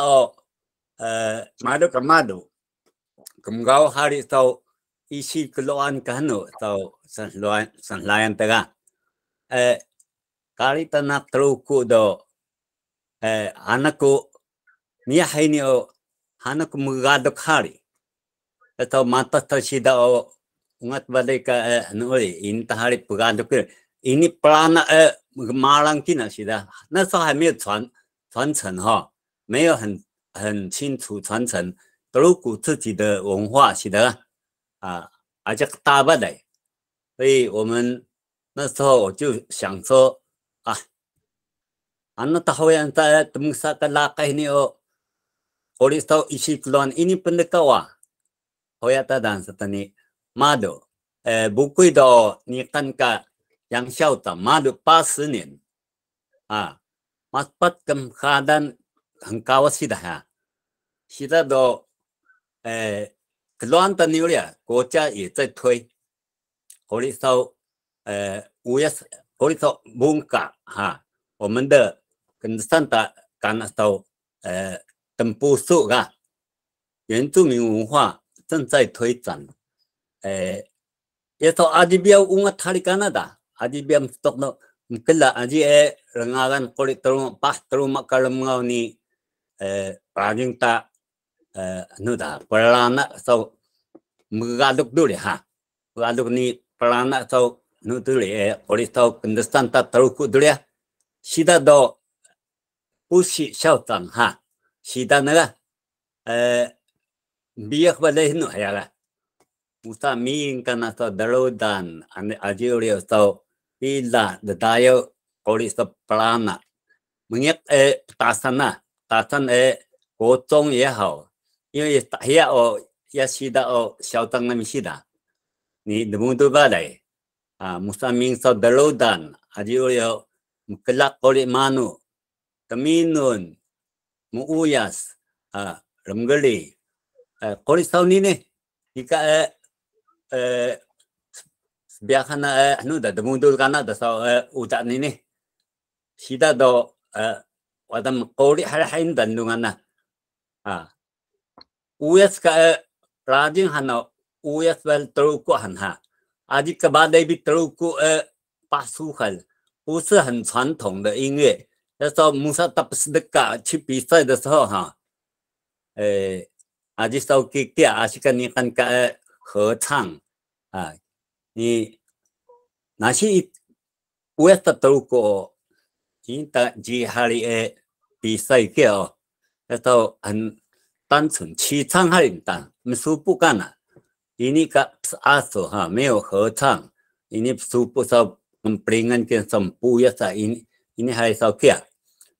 madu ke madu kemgau hari tahu isi keluhan kahnu tahu layan tega kali tanak teruku do anakku miah ini anakku mengaduk hari atau mata tersida ungat badai ka nuri ini tahari pengaduk ini pelana malang kina sida 那时候还没有传承哈，没有很清楚传承德鲁古自己的文化是的而且大不的，所以我们那时候我就想说anak tahu yang saya temsa kelakah ini polis tahu isi keluhan ini pendekawa hoyata dan setani madu buku itu nikan ka yang syauta madu 80年maspat keadaan hengkau sidah sidah do keluhan tani ya 国家也在推 polis tahu polis tahu bungka 我们的跟上的干到等部数原住民文化正在推展也说阿吉标unga thari Canada aji biam stok no mkela aji rengagan kulit terung pas terung makalam ngau ni rajing ta nuda pelana so mengaduk dulu mengaduk ni pelana so nuduli kulit tau kendestan ta teruku dulu ya sida do pusi syautan sida naga biak balai nu ya Musa ming kana so darodan ajiuri so ila dayo polis so pelana mengiak tasan gotong ya hao因为ya ya sida syautan nami sida ni demudu balai Musa ming so darodan ajiuri kelak oleh manu teminun muuyas remgeli polis tahun ini jika biarkan dah demudul kana dah so udah ini sida do wadam polis hal-hal dan dungan uyas ka rajin hana uyas bel teruku hanha aji kebadai bi teruku pasukan 不是很传统的音乐，那时候穆萨达不是的嘎去比赛的时候阿吉手给dia阿是跟你看个合唱你那些我也都过，今的几hari比赛个那时候很单纯，去唱很单，没输不干了，ini个阿手没有合唱，ini输不少。memperingan ke sempu ya ini还少kia，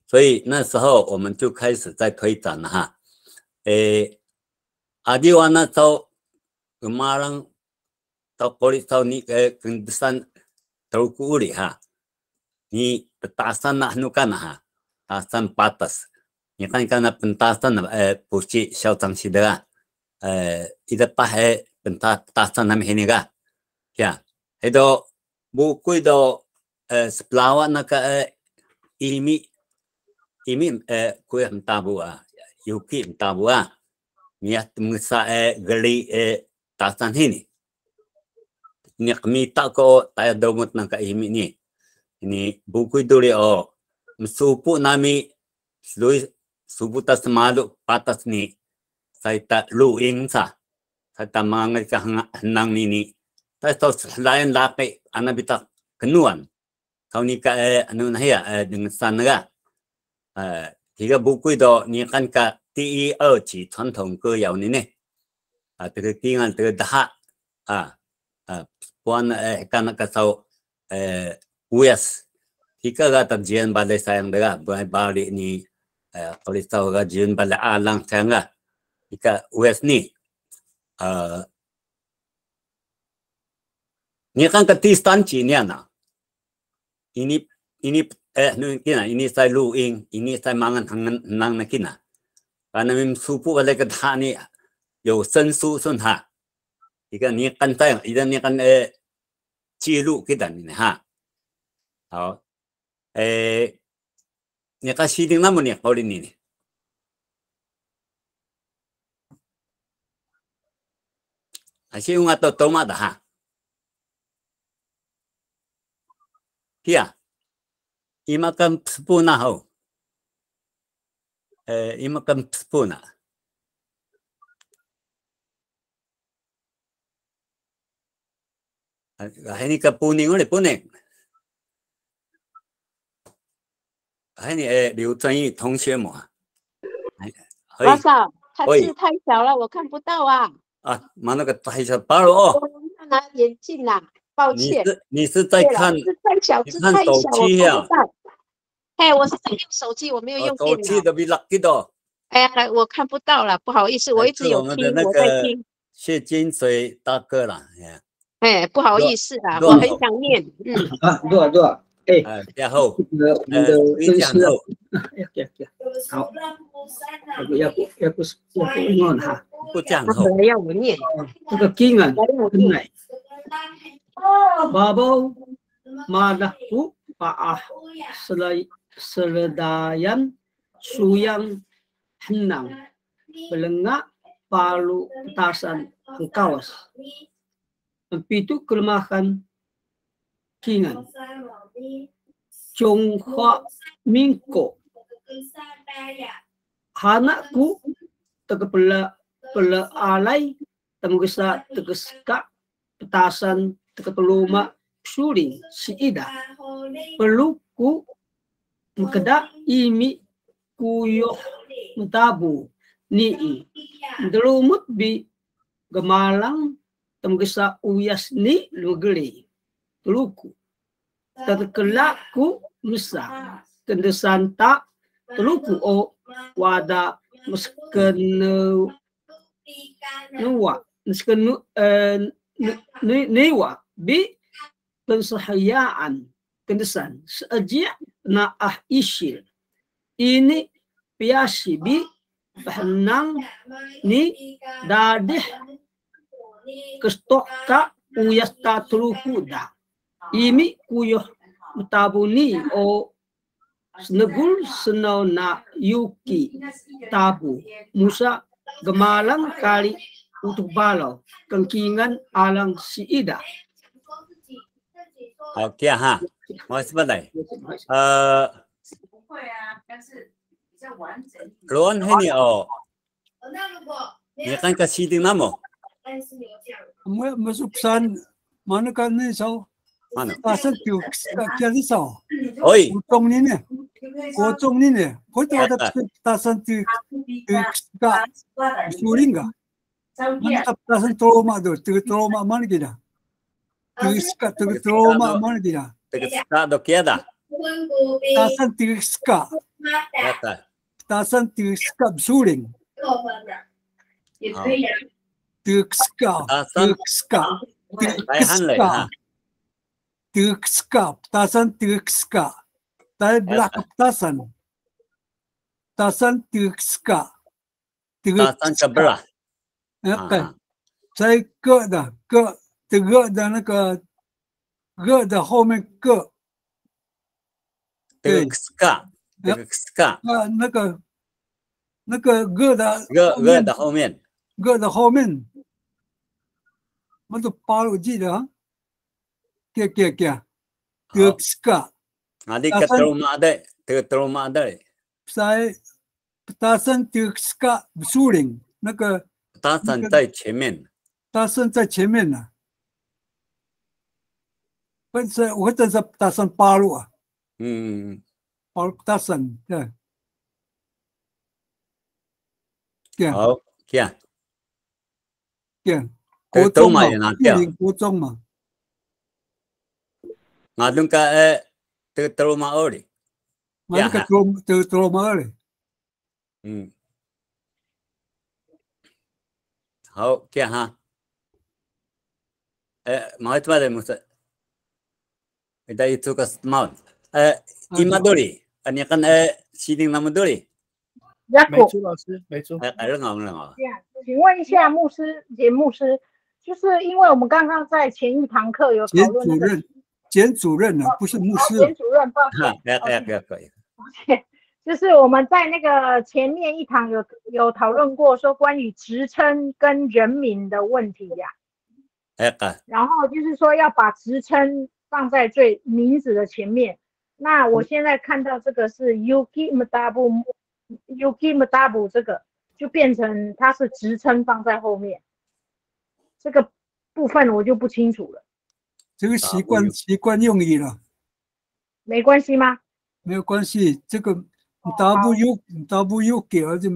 所以那时候我们就开始在推展了阿迪瓦那时候kemarin tau polis tau ni kendesan teruku uli ni petasan nu kan tasan patas ni kan kana pentasan pusi syautan sida ida pahe pentasan nam hini ya itu buku itu seplawa naka imi kue mtabu yuki mtabu niat musa geli tasan hini ni kemita ko tayo domot ng kaimi ni. Ini buku duli o msupu nami supu tas malu patas ni saita luing sa saita mga kahanang nini. Tapos lain laki anabita kenuan. Kau ni ka ano na hiya dengan sana ga. Tiga buku itu ni kan ka 第一、二级传统歌谣里呢，这个地方这个大bukan karena kasau US jika kata jian balai sayang dah balik ni kalau tahu kata jian balai alang sayang lah jika US ni ni kan ketistan Cina na ini ini saya luing ini saya mangan hangang nak kina karena memang supu balai kedah ni 有申诉顺哈。 一个你跟在，一个你跟记录给的你哈，好，你看西丁那么呢，好的你呢，还是用到多嘛的哈，是啊，伊嘛跟不那好，伊嘛跟不那。 Ini ke puning oleh puning. Ini 刘正义同学嘛。老师，他字太小了，我看不到啊。啊，妈那个太小包了哦。我拿眼镜啦，抱歉。你是在看？字太小，字太小，我看不到。哎，我是在用手机，我没有用电脑。手机都比垃圾多。哎，我看不到了，不好意思，我一直有听，我在听。谢金水大哥啦，哎，不好意思啦，我很想念。多，哎，然后我们的分析，好，要不是我念哈，不讲后，要我念这个经啊，很难。Babaw madahu paah seladayan suyang henang belengak palu petasan kawas. Itu kelemahan kingan. Chongha mingko. Hanakku tegapela alay tamugisa tegeska petasan tegapeluma suling si ida. Peluku mekeda imi kuyoh mutabu nii. Delumut bi gemalang tamugisa uyas ni lugeli. Teluku. Terkelaku nusa. Kendesan tak teluku o wada meskenu nuwa. Meskenu newa bi pensahayaan kendesan seajak naah isyil. Ini piasi bi bahanang ni dadih kestoka uyas tatulukuda. Imi kuyuh mutabuni o senegul senau na yuki tabu musa gemalang kali untuk balau kengkingan alang si ida. Oke ha, mau sebentar. Luan ini oh, ni kan kasih di nama. Masuk pesan mana kan ni so? Mana? Asal tu jadi so. Oi. Kocong ni ne, kocong ni ne. Kau tu ada petasan tu tak suling ga? Mana petasan trauma tu? Trauma mana kita? Trauma mana kita? Ska do kiada. Petasan ska. Petasan ska suling. Tikska, petasan tikska. Tapi belak petasan. Petasan tikska. Petasan sebelah. Okay. Saya ke tiga dan ke的后面个。tikska. 那个个的后面，个的后面，我都八路记得啊。德斯卡。啊，你个德马的，德马的。在大山德斯卡树林那个。大山在前面。大山在前面呢。本身我这是大山八路啊。大山对。好，这样。国中嘛，国中嘛。Ngadung ka teruma oli. Ngadung ka teruma oli. 好，这样哈。mau itu ada musa. Kita itu ke mau. Ima doli. Ini kan siding nama doli. 美珠老师，美珠。请问一下牧师，牧师，就是因为我们刚刚在前一堂课有讨论那个简主任啊，不是牧师。简主任，抱歉。就是我们在那个前面一堂有讨论过，说关于职称跟人名的问题呀。然后就是说要把职称放在名字的前面。那我现在看到这个是 Yuki Madabu 这个就变成它是职称放在后面，这个部分我就不清楚了。这个习惯用语了，没关系吗？没有关系，这个 W 给儿子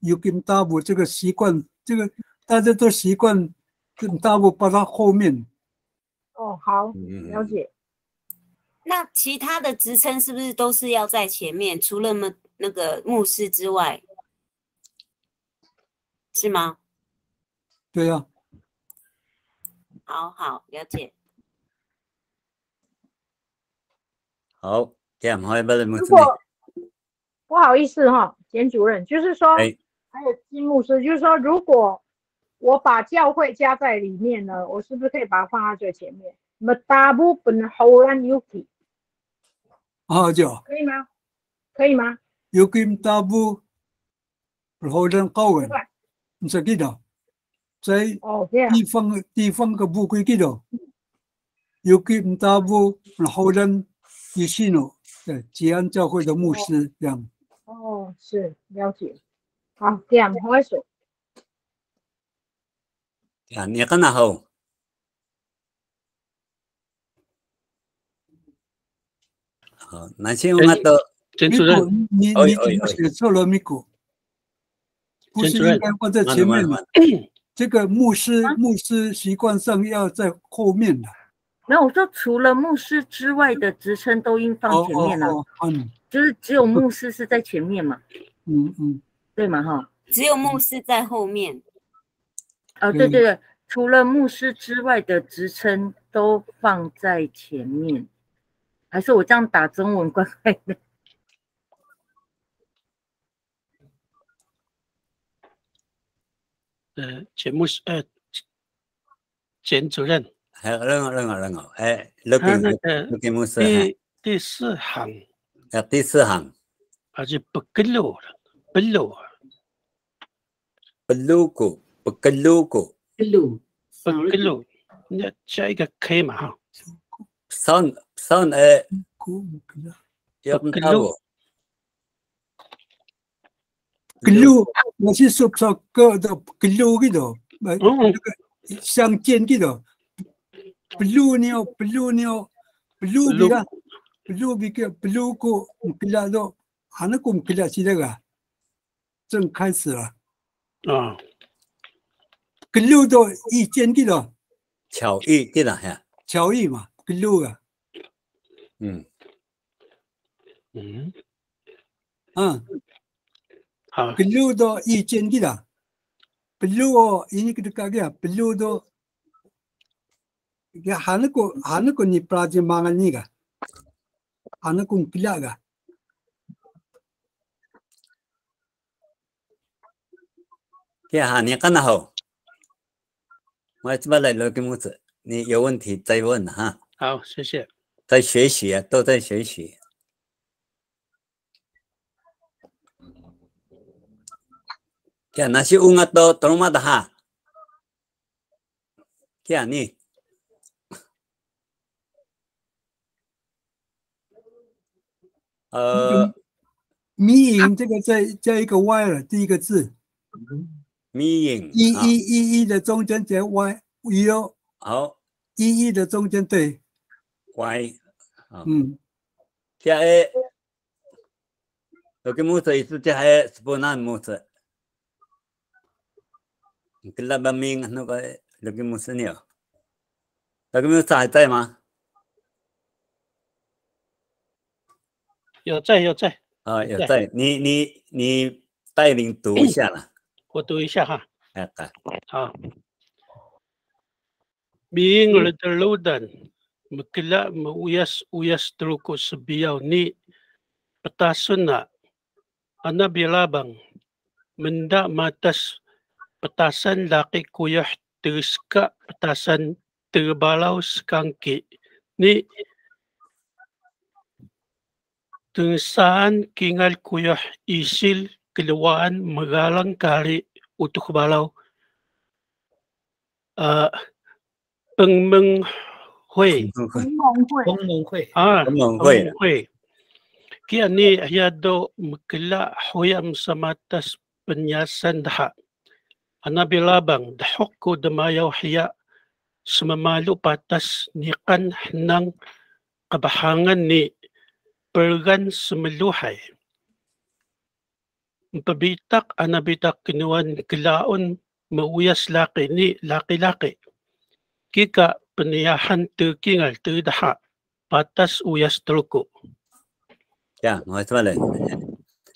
Yuki Madabu 这个习惯，这个大家都习惯这 W 把它后面。哦，好，了解。那其他的职称是不是都是要在前面？除了那个牧师之外，是吗？对呀。好，了解。好，这样好，如果不好意思哈，简主任，就是说，还有金牧师，就是说，如果我把教会加在里面呢，我是不是可以把它放在最前面 ？Madabu ben Holan Yuki。就可以吗？Yuki Madabu Holan Kawan， 唔使記得，在地方嘅不會記得。Yuki Madabu Holan Yushino， 对，吉安教會的牧師這樣。哦，是了解。好，這樣開始。你看那好。好，那先我到简主任，你写错了，米古，不是应该放在前面吗？这个牧师习惯上要在后面的。没有，我说除了牧师之外的职称都应放前面啊。就是只有牧师是在前面嘛。对嘛哈？只有牧师在后面。对，除了牧师之外的职称都放在前面。还是我这样打中文怪怪的。简主任，第四行，第四行，还是不跟路了，不路啊，不跟路，那加一个 K 嘛哈。Sound要不到。Gelu masih subsak ke the gelu gitu, sang jen gitu. Belu bika ko mukila do, hana ko mukila sih dah, 正开始了。gelu do 意见gitu， 巧遇gitu呀，巧遇嘛。gelu 啊，好。gelu do 意见gitu， gelu ini kita kagak gelu do， ya hana ko ni pelajaran ni ga， hana ko gila ga。呀，你干得好，我这边来了个木子，你有问题再问哈。好，谢谢。在学习啊，都在学习。呀，那些ungat do terima dah ha。呀，你。咪影这个在一个 Y 了，第一个字。咪影。一的中间加 Y， 有。好。一的中间对。Y。这个木子意思这还是不难木子。Kita baming ano ka lagi mo sa niyo. Lagi mo sa在吗？有在。有在。你带领读一下啦。我读一下哈。好。Being ladaludan, magkila uyas truko sa biyaw ni patason na anabilabang menda matas patasan laki kuyah teriska patasan terbalau skangki ni tengsaan kingal kuyah isil kelewaan magalang kali untuk balau pengmeng hui kia ni ayado magkila huyam sa matas penyasan daha anabilabang dahok ko damayaw hiya sumamalu patas nikan ng kabahangan ni pergan sumaluhay. Pabitak anabitak kinuan kilaon mauyas laki ni laki-laki. Kika peniyahan terkingal terdaha patas uyas truko. 我说了。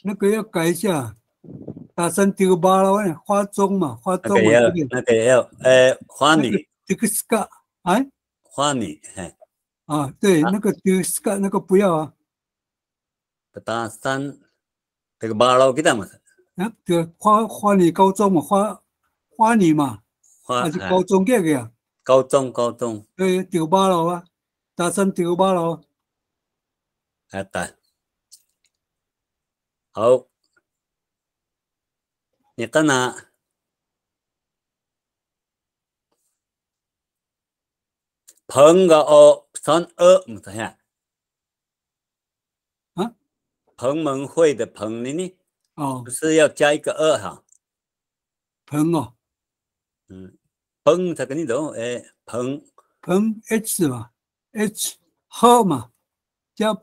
那个要改一下。打成丢巴了，花中嘛，花中嘛。那个要花女。这个是个哎。花女对，那个丢是个那个不要啊。打成这个巴了给他们。对，花女高中嘛，花女嘛，还是高中这个呀？高中。对，丢巴了啊，打成丢巴了。好。你看呐，朋个三不是呀？朋门会的朋呢？不是要加一个哈？朋朋它跟你懂朋 H 嘛 ，H 号嘛，加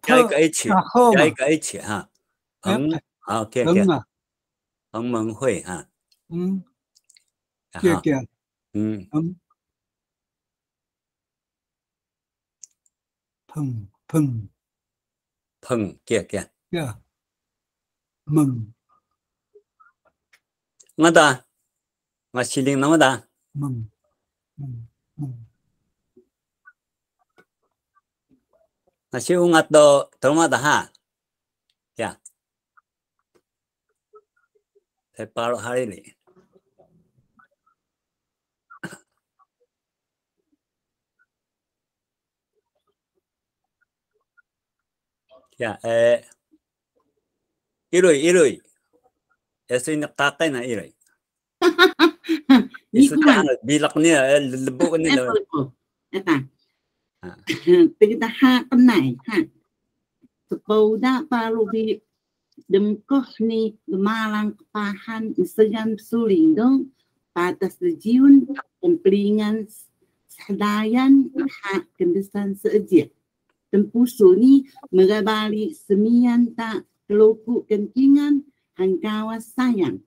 加一个 H， 加一个 H 哈，朋OK。朋门会哈。朋门。我西林那么大。我西乌到多么大哈？呀。才巴罗哈里。Ya, iloy. Eso yung nakakay na iloy. Isa ka, bilak niya, lebo nila. Pagkataha ka na ha. Sepoda palubi demkoh ni gemalang kepahan segan suling dong patas sejiun kempelingan sadayan hak kendesan seejak. Tempusu ni megabali semian tak keloku kenkingan hangkawas sayang.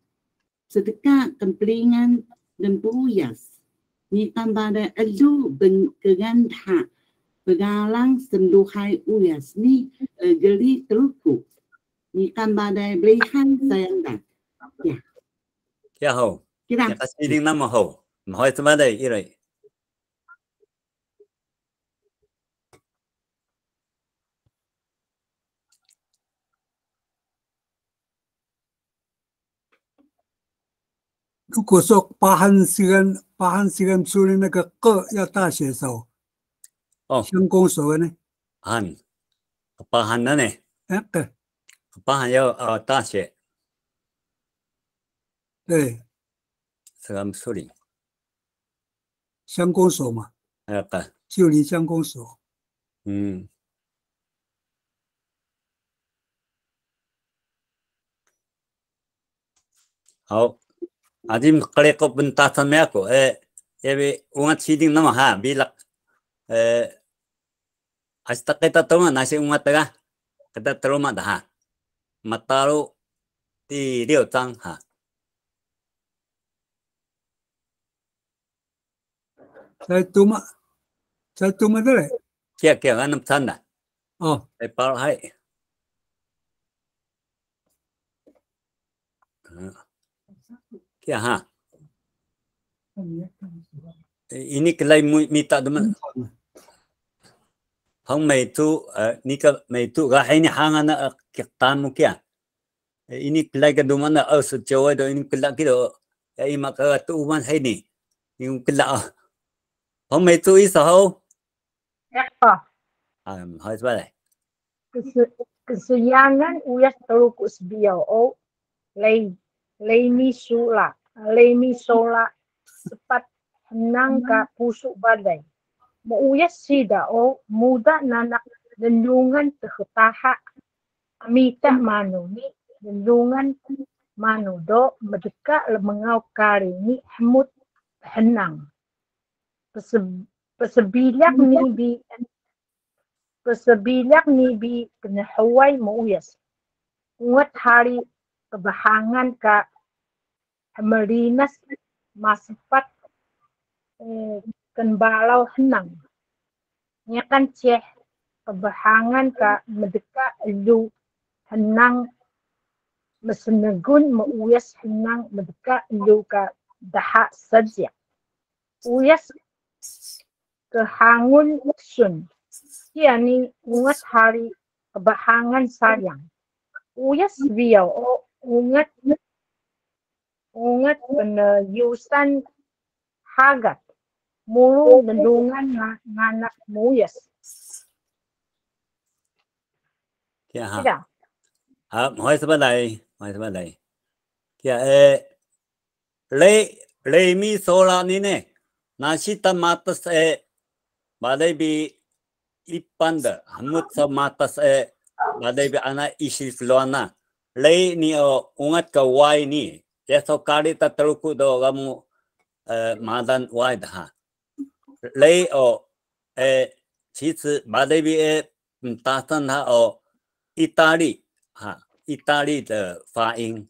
Sedekah kempelingan dan puyas. Ni tambah elu kegandah pegalang senduhai uyas ni geli teluku. Ni tambah belihan sayang dah. Ya. Ya ho. Kira. Kasiling nama ho. Mahoi semada irai.如果说巴汉西根出的那个个要大写手，相公手呢？巴汉的呢？对，巴汉要大写。对，是俺们处理。相公手嘛。就离相公手。好，adim kali ko bentasan me ako ebe ungat siding nama ha bilak hasta kita toma nasi ungat taga kita terima dah ha mataru di 6章哈。在读吗？在读吗？这里。kia anam tanda。哦。在包hai。kia ha。ini kelai minta teman. Hong mei tu ni ke mei tu ga ini hangana kitan mukia. Ini kelai ke dumana sejauh itu ini kelak kita ini maka tu uman hai ni. Ini kelak Hong mei tu isa ho. Ya. Hai sebalai. Kesuyangan uyas terukus biao lei misola sepat henang ka pusuk badai. Mauyas sida muda nanak lendungan tertaha amita manu ni lendungan manu do medeka lemengau kari ni hemut henang. Pesebilak ni bi kena hawai mauyas. Ungat hari kebahangan ka merinas masifat kenbalau henang. Nyakan ceh kebahangan ka medeka lu henang mesenegun mauyas henang medeka lu ka daha saja. Uyas kehangun sun. Yani ungat hari kebahangan sayang. Uyas biau ungat penayusan hagat mulu lendungan nganak muyas. Kia ha. Hỏi sebalai. Kia le mi sola ni ne. Nasi tamatas badai bi ipanda hamut samatas badai bi ana isil keluana. Le ni ungat ka wai ni. Jeso kali ta teruku do kamu madan wai dah. Le其实badai bi打算它意大利的发音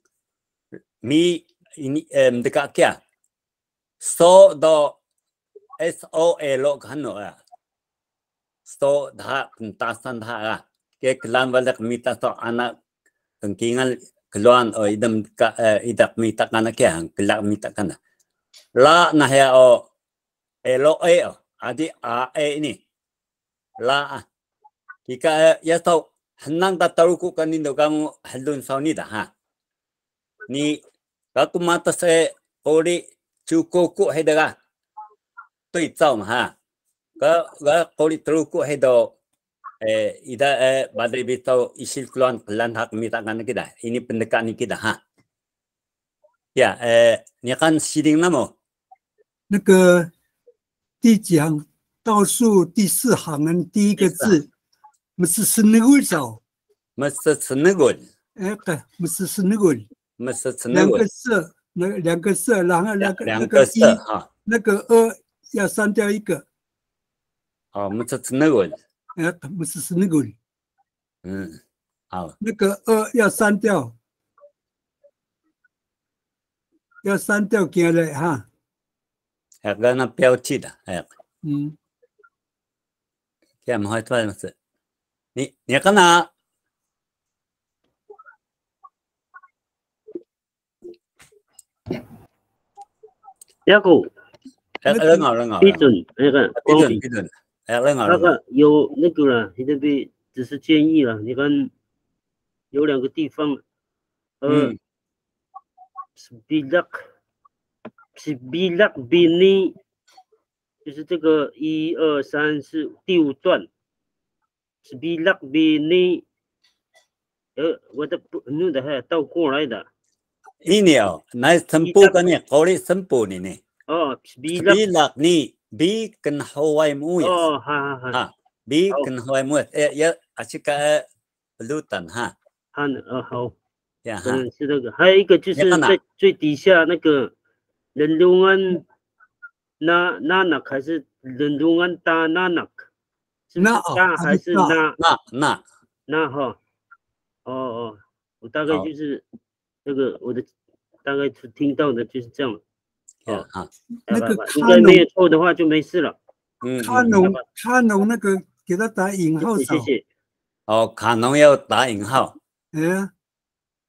mi ini dekat kia so do SOL kan so dah pentasan dah ke kelan balik minta so anak kengkingan keluar idam idak minta kana ke kelak minta kana la nah ya LOA adi AE ini la jika ya tahu henang tak tahu ku kan indo kamu halun sauni dah ha ni aku mata saya ori cukup ku hedera 对照嘛哈，个可以透过迄度伊的把这边到一些乱乱好米大干那个的，ini pendekat ni kita ha。呀，你看西林那么那个第几行倒数第4行第一个字，mesti senegul sao？ mesti senegul。对，mesti senegul。mesti senegul。两个色，然后两个色哈，那个要删掉一个。哦，mesti senegul。mesti senegul。好。那个要删掉，进来哈。跟那标记的，这样会做么事？你看哪？那个，闭嘴，那个，那个有那个了，你这边只是建议了。你看，有2个地方，Sebilak bini， 就是这个1、2、3、4第5段。Sebilak bini， 我的弄的还倒过来的。ini naik sempu kan ni, kori sempu ni ni. Sebilak ni bi ken hawai muis. Bi ken hawai muis. Ya, asyik lutan ha. Hau. 可能是那个，还有一个就是在最底下那个人中安那还是人中安大那，是不是大还是那哈？哦，我大概就是那个我的大概听到的就是这样。哦，那个应该没有错的话就没事了。卡农那个给他打引号少。谢谢。哦，卡农要打引号。哎呀，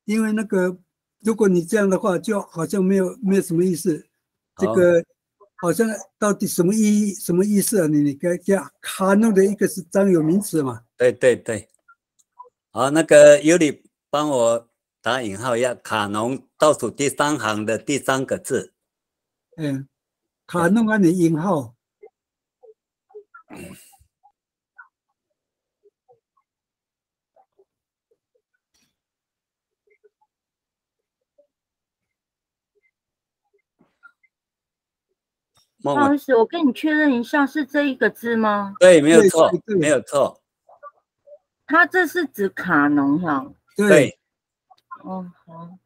因为那个如果你这样的话，就好像没有什么意思。这个好像到底什么意思啊？你该加卡农的一个是专有名词嘛？对。好，那个尤里帮我打引号一下，卡农倒数第3行的第3个字。卡农按的引号。不好意思，我跟你确认一下，是这一个字吗？对，没有错，没有错。它这是指卡农哈？对。哦，好。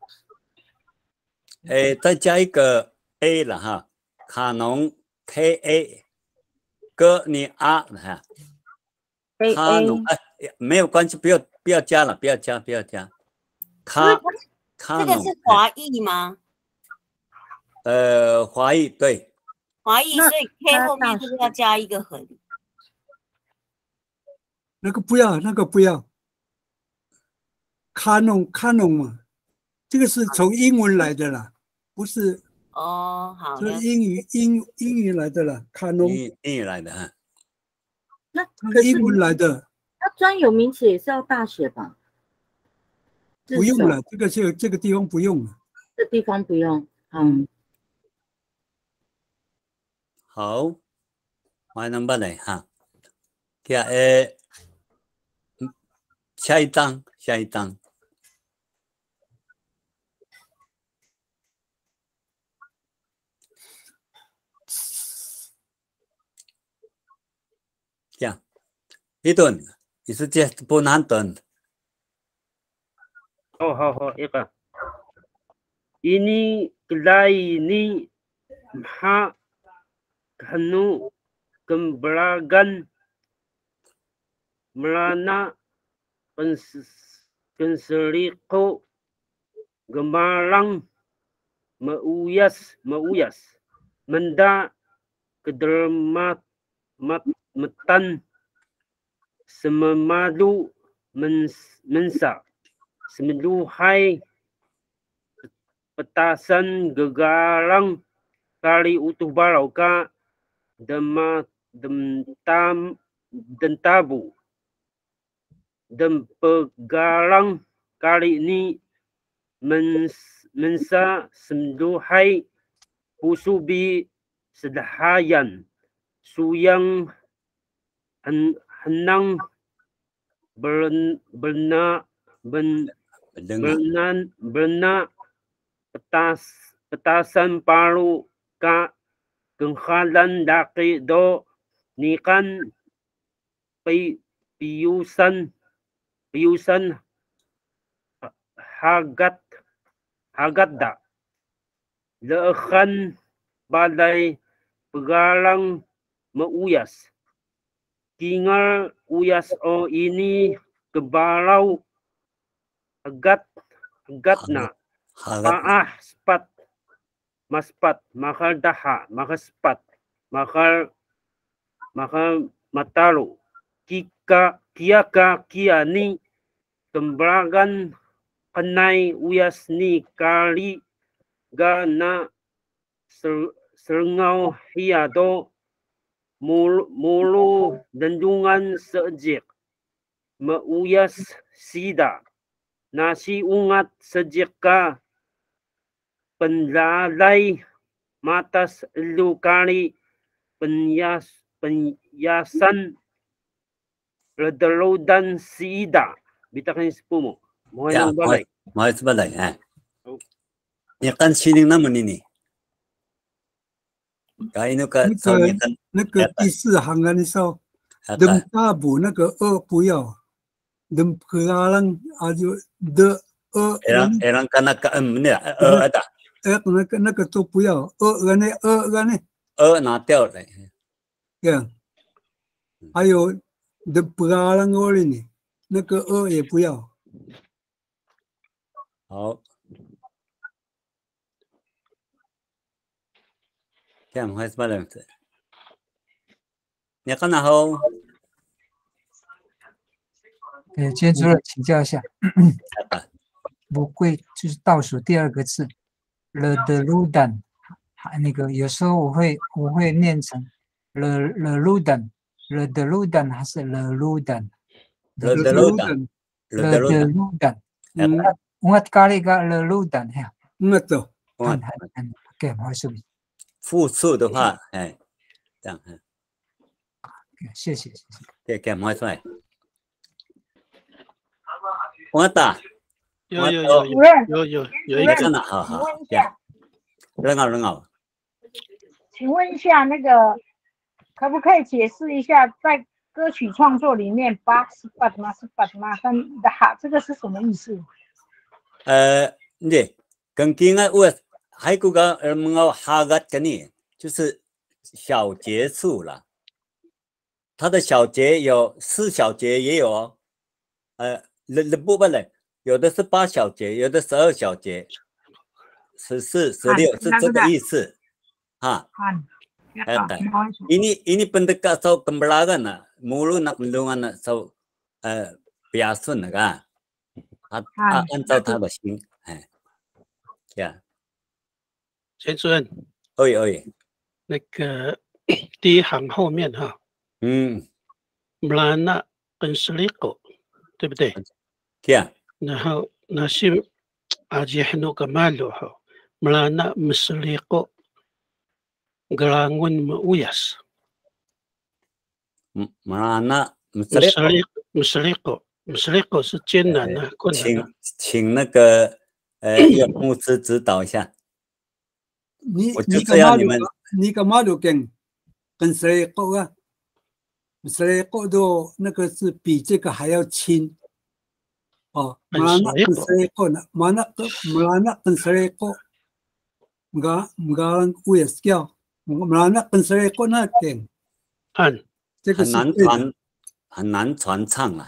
再加一个 A 了哈，卡农 KA， 哥你啊哈，卡农没有关系，不要加了，不要加。卡这个是华裔吗？华裔对。华裔，所以 K 后面是不是要加一个横？那个不要。卡农嘛，这个是从英文来的啦，不是。哦，好的。是英语来的啦，卡农。英语来的哈。那英文来的。那专有名词也是要大写吧？不用了，这个地方不用了。这地方不用，好，我能办嘞哈。下一章。这样，一顿，你是这不难顿。Oh, ika. Ini kelai ini ha kanu kembalagan melana penseriko gemalang meuyas menda kedelmat metan sememalu mensa semeluhai petasan gegalang kali utuh balau ka dentabu pegalang kali ini mensa semeluhai pusubi sedahayan suyang henang benar petasan palu ka kenghalan daki do nikan piusan hagat da leekhan balai pegalang meuyas kingal uyas o ini kebalau agatna paah spat maspat mahal daha mahal spat mahal matalu kiaka kiani kembalagan kenai uyas ni kali gana serengau hiado mulu dendungan sejik meuyas sida nasi ungat sejika penlalai matas elu kali penyasan ledeludan sida bitakan sepumu mohon balai你看七零那么你那个第4行啊，你说等大补那个2不要，等普拉浪啊就的 Orang kana ka ni ada。那个都不要，呢？拿掉了。对，还有的不拉啷个的呢，那个也不要。好。这样还是不能子。你看然后。接主任请教一下，不会就是倒数第二个字 ，le de ludan， 那个有时候我会念成 le ludan，le de ludan 还是 le ludan？le de ludan，le de ludan。我咖喱个 le ludan 哈。走。OK， 不好意思。复数的话，这样。谢谢。对，给毛出来。我打。有一个真的，好，很好。请问一下，那个可不可以解释一下，在歌曲创作里面，巴是巴吗？跟的哈，这个是什么意思？对，跟今啊我还有个们哈个跟你就是小节数了，它的小节有4小节也有哦，不嘞。有的是8小节，有的12小节，14、16是这个意思，哈。Ini pendekat sau kembalagan na, mulu nak mendungan na sau biasun na kan, 按照他的心，呀。钱主任，那个第一行后面哈，melana跟selingkuh，对不对？呀。然后那些阿姐很多个马路哈，melana selingkuh gelangun uyas。melana selingkuh 是艰难的困难的。请那个牧师指导一下。你干嘛都跟selingkuh啊？selingkuh都那个是比这个还要轻。melana跟selingkuh呢？melana跟selingkuh，galang uyas叫melana跟selingkuh那点。这个很难传唱了，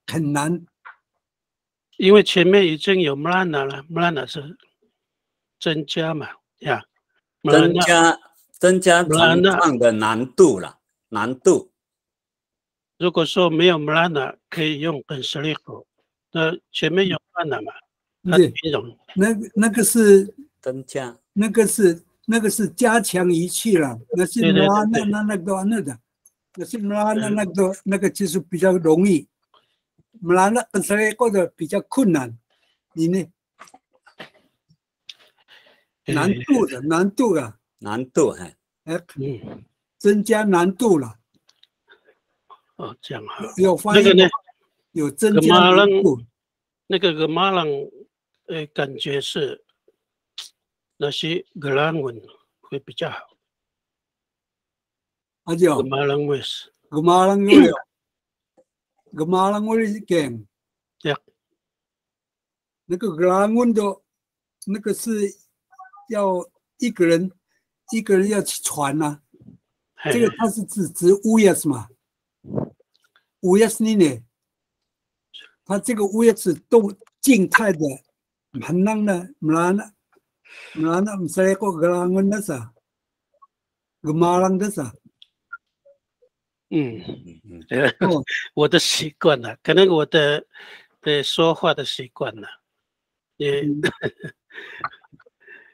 很难。因为前面已经有 melana 了 ，melana 是增加嘛，呀，增加传唱的难度了，难度。如果说没有 melana， 可以用跟 selingkuh。那前面有melana嘛？对，那个是增加，那个是加强语气了，那是那个，那是那个就是比较容易，melana跟selingkuh的比较困难，你呢？难度啊，增加难度了。这样哈。有发现有增加难度。那个gemalang，感觉是那些gelangun会比较好。gemalang wes。gemalang game。那个gelangun的，那个是要一个人要去传呐。这个它是指 uyas 嘛 ？uyas 呢？它这个 uyas 动静态的，很难的，melana selingkuh gelangun的啥，gemalang的啥。我的习惯了，可能我的说话的习惯了，也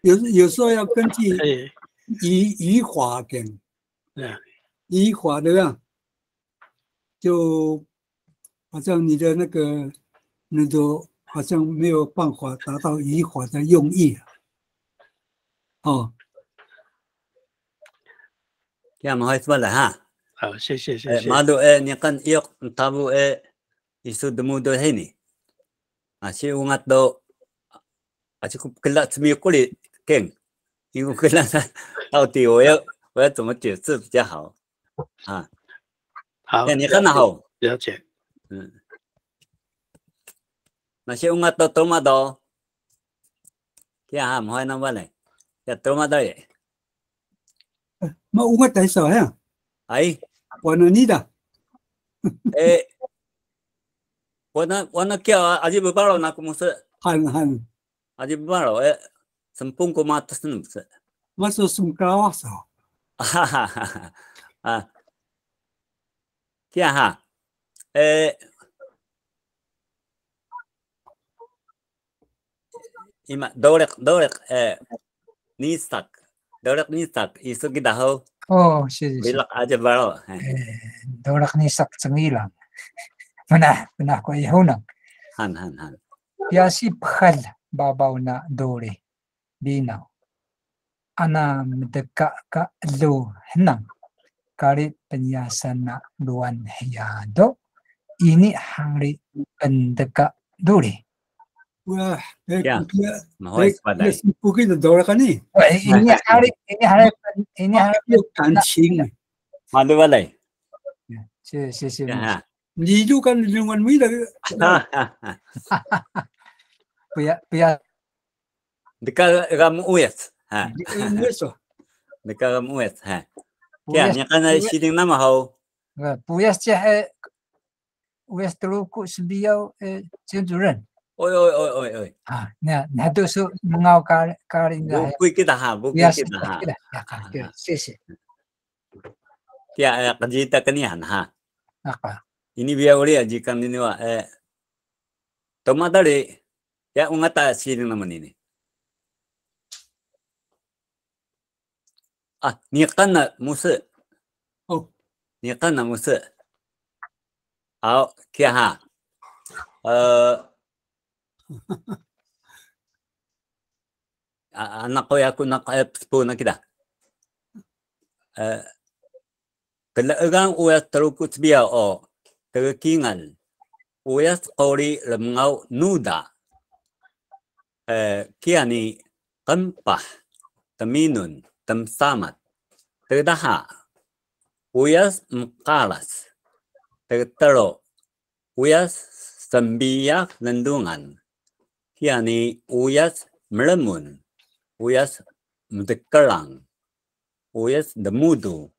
有时候要根据语法跟语法对吧？就好像你的那个好像没有办法达到语法的用意这样会说了哈。好，谢谢。malu ni kan yok tabu isu demu do ini. Asyik ungat do asyik kelak semio kulit keng. 因为kelak到底我要怎么解释比较好啊？好，你看得好，了解。那些我都多么多，kia ham hoài năm vậy này, kia多么多耶？ Ma ungat tayo sa ya. Ay. Wano nida. Wana kia aji bebalo na kumusa. Han. Aji bebalo sempung ko matas na musa. Maso sumkawa sa. Kia ha. Ima dorek nisak. Dorek nisak isu kita ho. Oh, sige. Bilak aja baro. Dorek nisak cengilang. Pernah ko ihunang. Han. Biasi phal babaw na dore. Binaw. Ana medeka ka lo henang. Kari penyasan na luan hiyado. Ini hari pendeka dore. Wah, mahal padai. Mungkin dorek ni. Ini hari kancing. Malu balai. Si. Lidu kan lingkungan mi dah. Pia. Dekat kamu ues. Dekat kamu ues. Ya, ni kan siding nama hau. Puyas cah ues terluku sebiau cenduran. Oi. Nah tu su mengau karing dah. Buku kita ha. Si. Kia kerja kenian ha. Apa? Ini biar boleh jika ini wa tomatari ya ungata siring nama ini. Ni kan musa. Oh. Ni kan musa. Kia ha. Anak ko aku nak expo na kita. Kailangan uyas terukut biar kekingan uyas kori lemngau nuda. Kiani kempah teminun temsamat terdaha uyas mkalas tertero uyas sembiak lendungan. Kiani uyas melemun, uyas mendekerang, uyas demudu,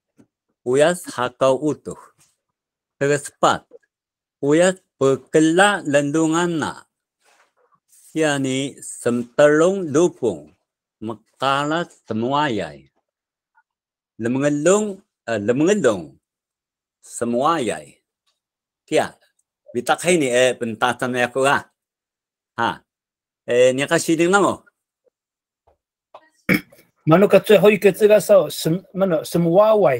uyas hakau utuh, terspat, uyas perkelak lendungan na. Kiani semterung lupung, mekalas semuayai, lemengelung semuayai. Kia, bitak ini pentasan aku lah. Ha.你看西丁那么？那个最后一个字的时候，什么娃娃？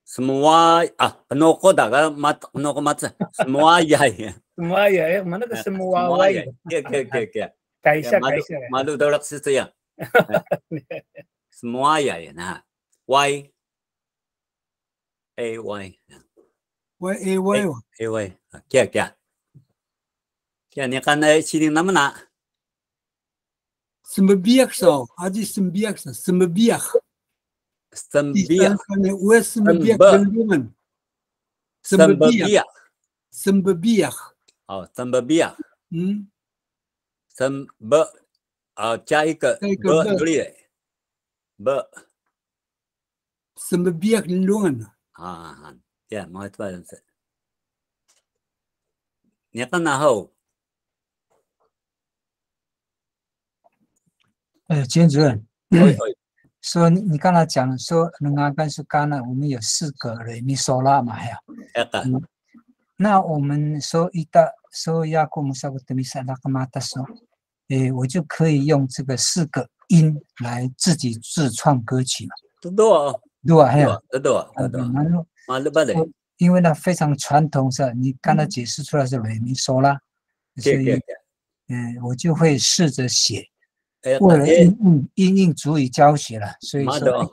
什么娃啊？那个大概那个字，什么娃呀？什么娃呀？那个什么娃娃？改一下。马路都是这样。什么娃呀？那 Y A Y。Kia ni kan西丁那么拿？ Sembiak so, aji sembiak. Sembiak. Wes sembiak lendungan. Sembiak. Oh, sembiak. Cai ke dulu ya. Sembiak lendungan. Ya, mau itu apa? Ni kan nahu. 监主任，说你刚才讲说能阿甘苏甘呢，我们有4个瑞咪嗦拉嘛，还有。那我们说说亚库姆萨布德米萨拉格玛达说，我就可以用这个4个音来自己自创歌曲嘛。对，还有。因为呢非常传统是，你刚才解释出来是瑞咪嗦拉，所以我就会试着写。 为了应主语教学了，所以说，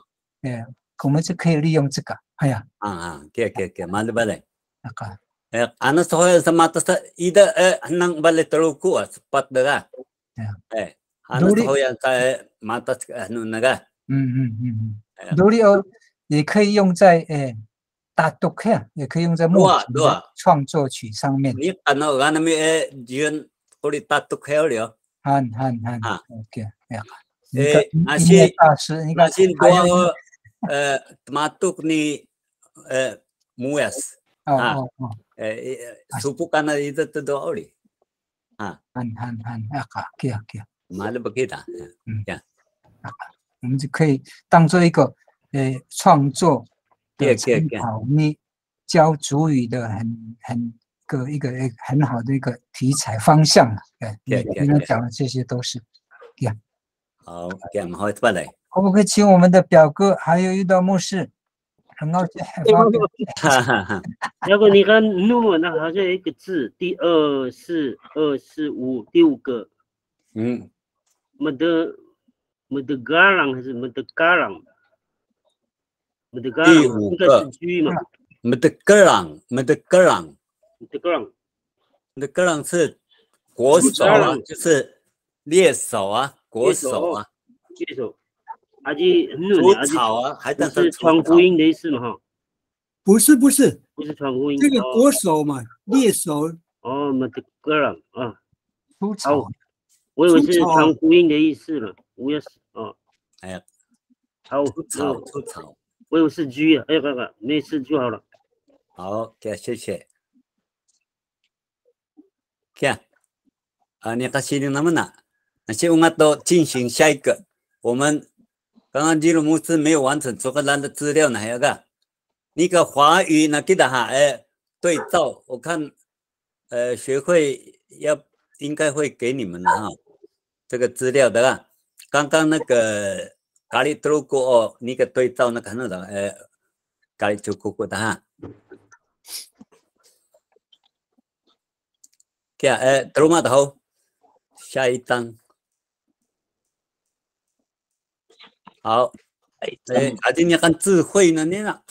我们就可以利用这个，哎呀，mana balik? Anak saya semata ida nang balik teruku cepat dah. Anak saya在mata naga. 努力哦，也可以用在打读课，也可以用在默创作曲上面。你看到俺们jian 우리 따뜻해요. 한. 아. 오케이. 야. nasi nasi dua matuk muas. Supu karena itu dua oli. Han. Kia. malu begitu. 我们就可以当做一个创作的参考，你教主语的一个很好的一个题材方向了。你们讲的这些都是好，这样好出来。可不可以请我们的表哥还有遇到牧师，很高兴发表。要不你看怒嘛，那好像有一个字，第245第5个，Medegalang 还是 Medegalang？ 第5个是居嘛 ？Medegalang 是国手啊，就是猎手啊，国手啊，猎手。除草啊，还是传福音的意思嘛？哈，不是传福音。这个国手嘛，猎手。哦，Medegalang 啊，除草。我以为是传福音的意思了。我也是哦，哎呀，好，除草，我以为是居啊，哎，哥，没事就好了。好，谢谢。看，你看西林他们呢？那些我们都进行下一个。我们刚刚基鲁牧师没有完成苏格兰的资料呢，还有个那个华语呢，给他哈，对照，我看，学会应该会给你们的哈，这个资料的啊。刚刚那个咖喱猪骨哦，那个对照那个那种咖喱猪骨的哈。terima tahu 下一张。好，阿弟你看智慧呢？你那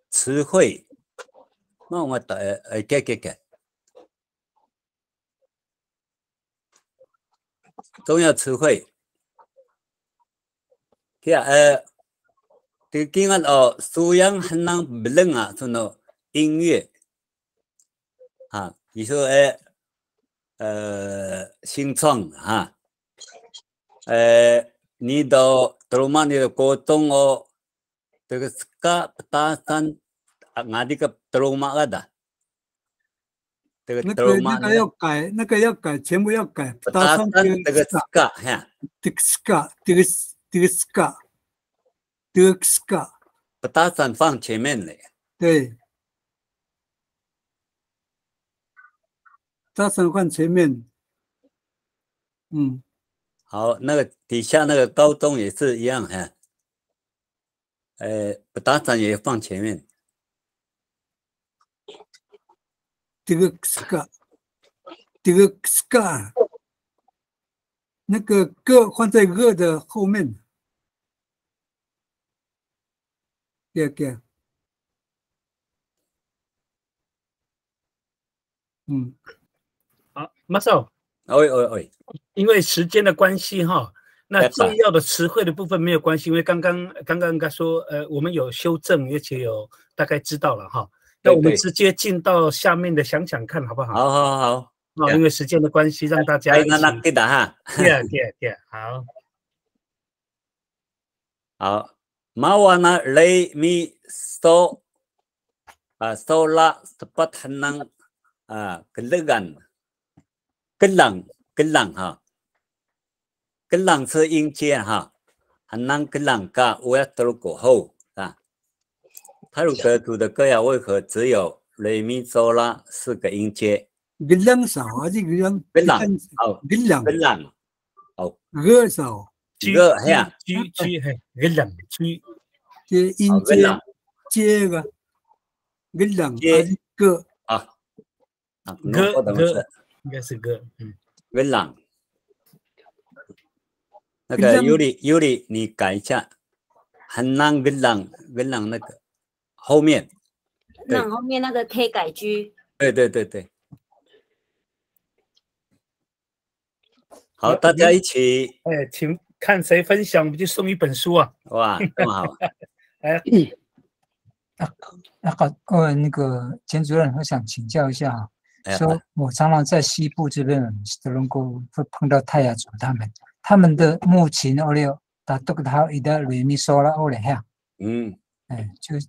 词汇，那我给。重要词汇，最近苏阳很难不冷啊，这种音乐啊，比如说新创啊，你到rumah你的国中哦，这个ska petasan ngaji ke rumah ada。这个那个要改，全部要改。搭上这个 ska 哈，这个 ska，不搭上放前面的。对，搭上放前面。好，那个底下那个高中也是一样哈，不搭上也放前面。这个 ska， 那个个放在个的后面。对。好，马少。喂。因为时间的关系哈，那重要的词汇的部分没有关系，因为刚刚说我们有修正，而且有大概知道了哈。那我们直接进到下面的想想看好不好？好。因为时间的关系，让大家一起。对，好。Mawana lay mi so la tepat henang gelang哈，gelang是音阶哈，henang gelang 噶我要走过后啊。泰鲁格族的歌谣为何只有雷咪嗦拉4个音阶？ gelang 少啊，这个 gelang 好 gelang 好歌少 歌呀 gelang 这音阶接个 gelang 歌啊歌应该是歌gelang 那个尤里你改一下 henang gelang 那个。 后面，那后面那个 K 改居，对，好，大家一起，请看谁分享，我们就送一本书啊！哇，这么好，那个钱主任，我想请教一下，说我常常在西部这边的能够会碰到泰雅族他们的木琴打都他一的瑞咪嗦啦呀，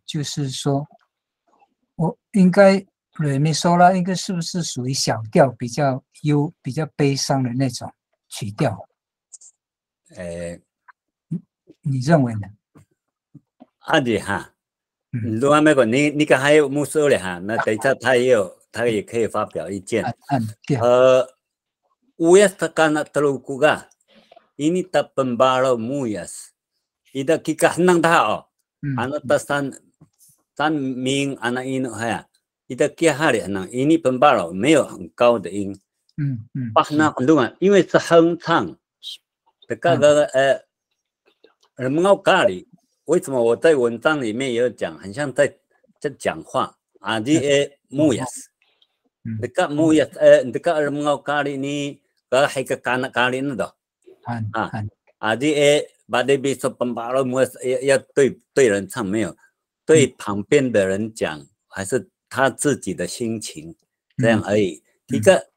就是说，我应该瑞咪嗦啦应该是不是属于小调比较悲伤的那种曲调？你认为呢？对哈，如果那个你刚还有牧师了哈，那等一下他也可以发表意见。Uyas takana telukuga ini tak pembalo muyas. Ida kikah nang tao. Anak tasan tan ming anak inu haya. Ida kia hari nang ini pembalo 没有很高的音。巴那dungan，因为是哼唱。这个人们咖喱。为什么我在文章里面也有讲，很像在讲话啊？这muyas，这个muyas，这个人们咖喱你还个kanak咖喱那的啊，这把这边说pembalo muyas要对人唱，没有对旁边的人讲，还是他自己的心情这样而已。这个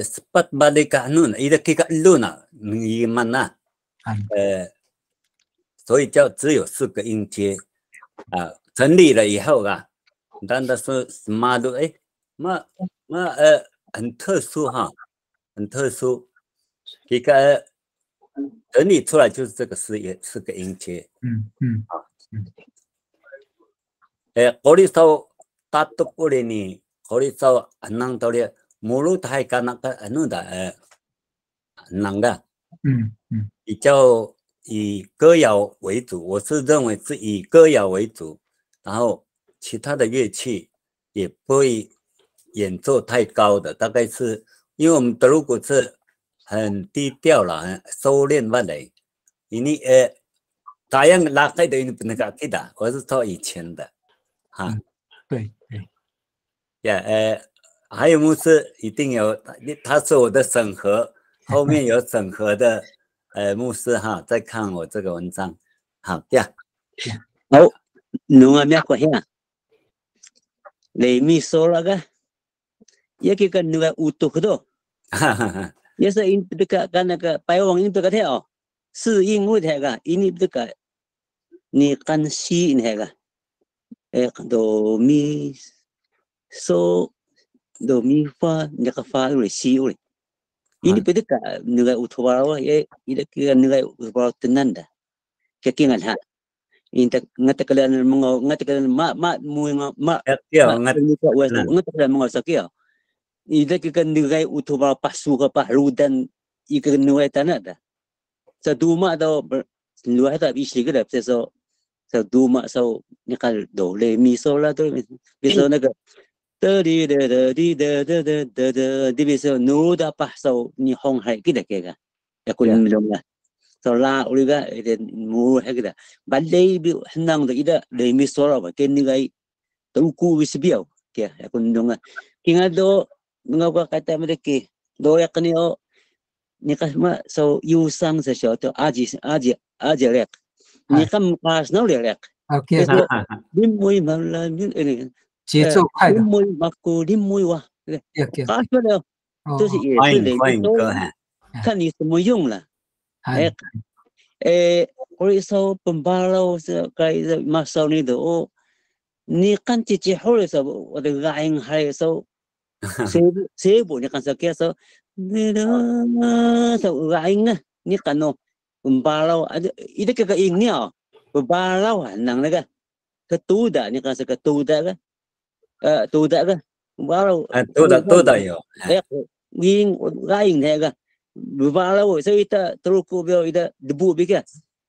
sepat balik kanun，伊的这个 luna 你们呐，所以只有4个音阶啊，成立了以后啊，但他说什么都很特殊哈，很特殊，这个整理出来就是这个4个音阶。我哋so tatuk uli ni，我哋so anang tau dia mulut hai kanak anu da anang da，比较。以歌谣为主，我是认为是以歌谣为主，然后其他的乐器也不会演奏太高的，大概是因为我们德鲁古是很低调了，很收敛下来。你大样拉开的那个记得，我是说以前的，哈，对，还有牧师一定有，他是我的审核，后面有审核的。牧师哈，在看我这个文章，好呀。好，侬阿咩个呀？你咪说了个，也给个那个乌托克多，也是因这个跟那个白王因这个跳，是因为那个因这个你看西那个，哆咪嗦哆咪发那个发有西有嘞。Ini pada nilai utara ya, ini kira nilai utara tenan dah. Kekingan ha. Ini ngatakan ngatakan mak ngatakan mengo sakia. Ini kira nilai utara pasu ke paru dan ikan nilai tanah dah. Satu mak atau luar tak isi ke dah. Satu mak so nikal do le mi so lah tu. Bisa nak di bisa nuda pasau ni hong hai kita kega ya kuliah belum lah sola uliga mu hai kita balai bi henang ida le mi sora ba ken ni gai tuku bisbiau ya kun dong kinga do ngapa kata mereka do ya kani o ni kasma so yu sang sa sho to aji lek ni kam pas no lek okay lim mui mal ini 节奏快的，发出来，这是也是雷歌，看你怎么用了。我一首pembalo是该马上你的哦，你看自己好的时候，我的爱还首，谁不你看这个首，你的首爱呢？你看哦，pembalo ada itu ke ini oh, pembalo nang naga ketuda ni kan ketuda kan. Tuda kan, baru tuda yo. Ging lain ni kan, baru saya kita terus kubur kita debu begitu,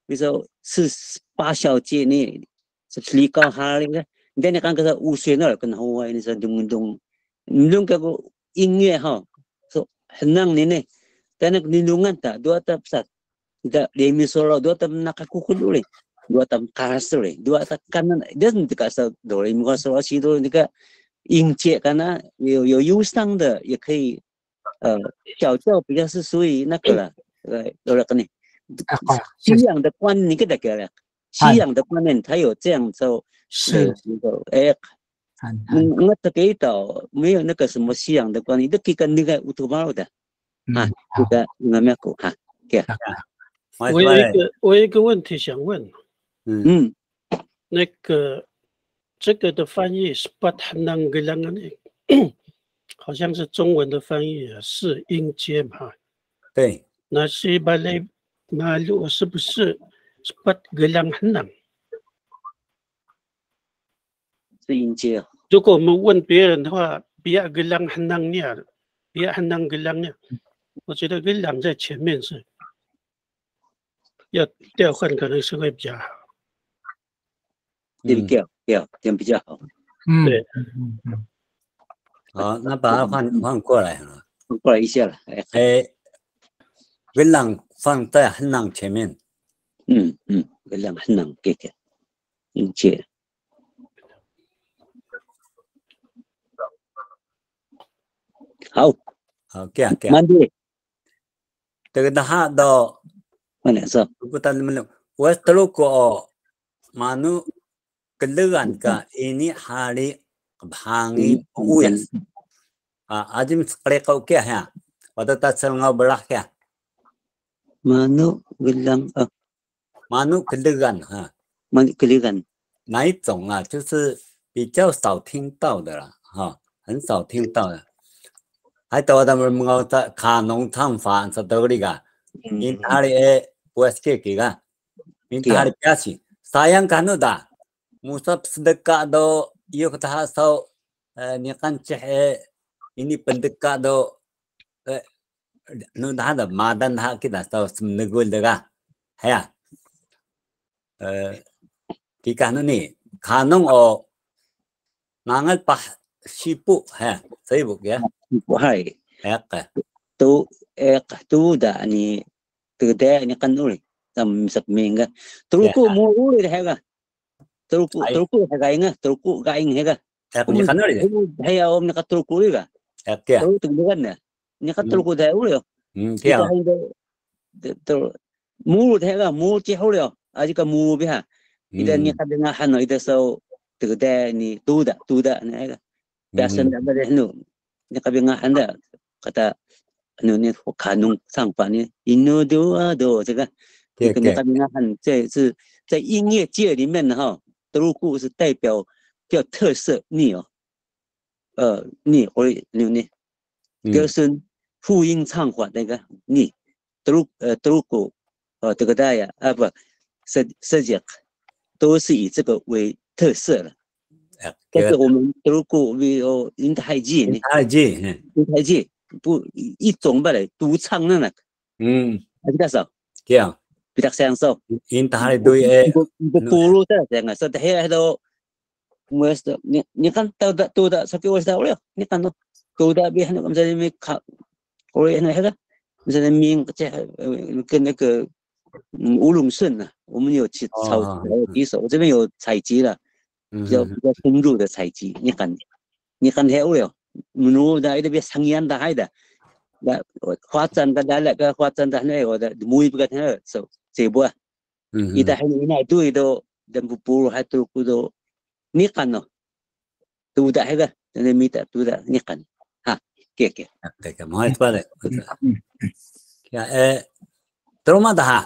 bisa 8小节ni, 12hari kan, dan kan kita usia ni kan Hawaii ni sedung kalau 音乐哈，so henang ni, dan lindungan tak, dua tak besar, tidak demi solo, dua tak nak aku dulu. Dua tam kasar dua tak kanan dia nanti kasar do mi fa sol si do 那个音阶kana有忧伤的也可以小调比较是属于那个了有了跟你西洋的观念你给他给了西洋的观念它有这样走是我这个岛没有那个什么信仰的关系，都跟那个乌托邦的啊，这个我们讲哈，对。我有一个问题想问，那个这个的翻译是不太能个两个那，好像是中文的翻译啊，是音阶嘛？对。那是把那马路是不是不个两很难？是音阶啊。如果我们问别人的话，比亚个两很难念，比亚很难个两念，我觉得个两在前面是。要调换可能是会比较好，调比较好。对，好，那把它换过来了，换过来一下了。文朗放在很朗前面。文朗很朗给音阶。好，给。慢点。这个dah do。Mana so? Bukan belum. Was terus ko manu keluhan ka ini hari hangi uyas. Ajim sekali kau kia ya. Waktu tak selengau belah kia. Manu gelang manu keluhan哈。manu keluhan。哪一种啊？就是比较少听到的啦，哈，很少听到的。还多他们我在卡农唱法是多的个，因他的USK kita, minta hari kasih. Sayang kan udah, musab sedekah do, iyo kata hasau, ni kan ceh ini pendekah do, nu dah ada madan dah kita tahu semnegul dah, ya. Kita ni kanong o, nangal pah sibuk, ya, sibuk ya. Hai. Ek. Tu dah ni. Từ đây anh căn nuôi tầm sập mình cái tôi cũng mua uống đi hay cái tôi cũng hay cái tôi cũng cái anh hay cái hay ông cái tôi cũng đi cái tôi từng cái này những cái tôi cũng thấy uống được tôi mua hay cái mua chỉ hậu được à chỉ có mua biết ha 이제 những cái dengan hắn nói 이제 sau từ đây ni tu đã này cái biasa đã bây giờ nu những cái dengan hắn đã kata那kanong 唱法呢 ，inodo 这个，这个你看，这是在音乐界里面哈，德鲁固是代表叫特色逆哦，逆或者呢，就是复音唱法那个逆，德鲁固这个大呀不，设计都是以这个为特色的。但是我们德鲁固为音太极呢，音太极。不一种不来独唱那比较少，这样比较享受。因他的对不如的这样，所以还都我是你看到的，所以我知道了，你看到的别那个在那边看，我也那个，在那边这跟那个乌龙顺呢，我们有去炒几手，我这边有采集了，比较深入的采集，你看还有了。menurut dah itu biasa sangian dah ada, dah khuatan dah ada ke khuatan dah ni, ada mui begitu so sebuah, kita ini itu dan pupur itu kudo ni kan no, tu dah ada, dan minta tu dah ni kan, ha, kek, mau itu pada, ya terus mana dah,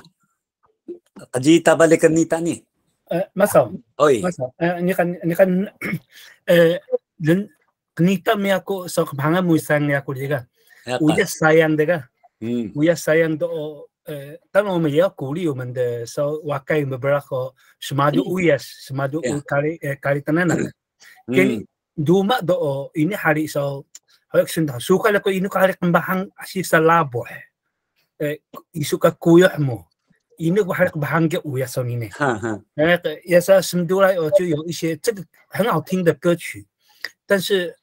kaji tabalik ni tani, masa, masa, ni kan, Nita me ako sa kapangan mo isang niya ko diga. Uya sayang diga. Uya sayang do tanong mo ya kuli o man de so wakay mabrako sumado uyas sumado kali tanan. Ken duma do ini hari so hayok sinda suka la ko inu kali kambahang asi sa labo. Isuka kuya mo. Inu ko hari kambahang ge uyas so ni ne. Ya sa simdulai o就有一些这个很好听的歌曲，但是。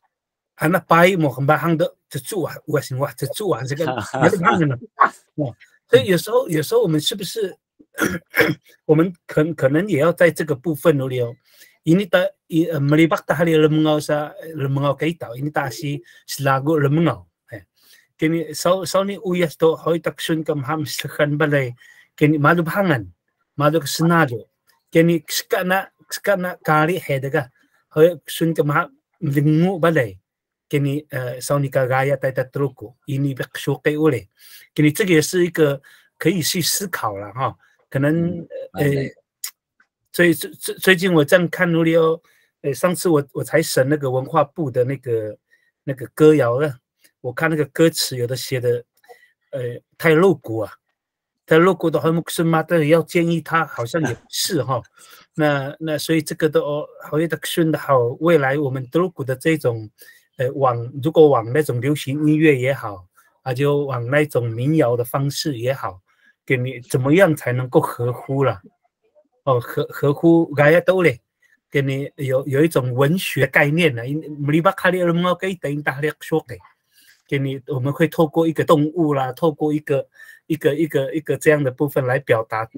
那白mo很棒的，这住啊，我行哇，这住啊，这个没得办的呢。所以有时候我们是不是，我们可能也要在这个部分里哦，ini melibatkan hal lemengau kita, ini tasi selagu lemengau. Kini sau ni uyas to hoi taksun kam ham sekan balai, kini malu bangan, malu kesenado, kini skana kari hedaga, hoi sun kam lingu balay kini Sonika Gaya带的 Drugo 印尼的说给我嘞，给你这个也是一个可以去思考了哈。可能最近我这样看努力哦，上次我才审那个文化部的那个歌谣了，我看那个歌词有的写的太露骨啊，太露骨的话，是妈的要建议他好像也不是哈。那所以这个都好像的顺的好，未来我们露骨的这种。如果往那种流行音乐也好啊，就往那种民谣的方式也好，给你怎么样才能够合乎了？哦，合乎大家都嘞，给你有一种文学概念呢。给你我们会透过一个动物啦，透过一个这样的部分来表达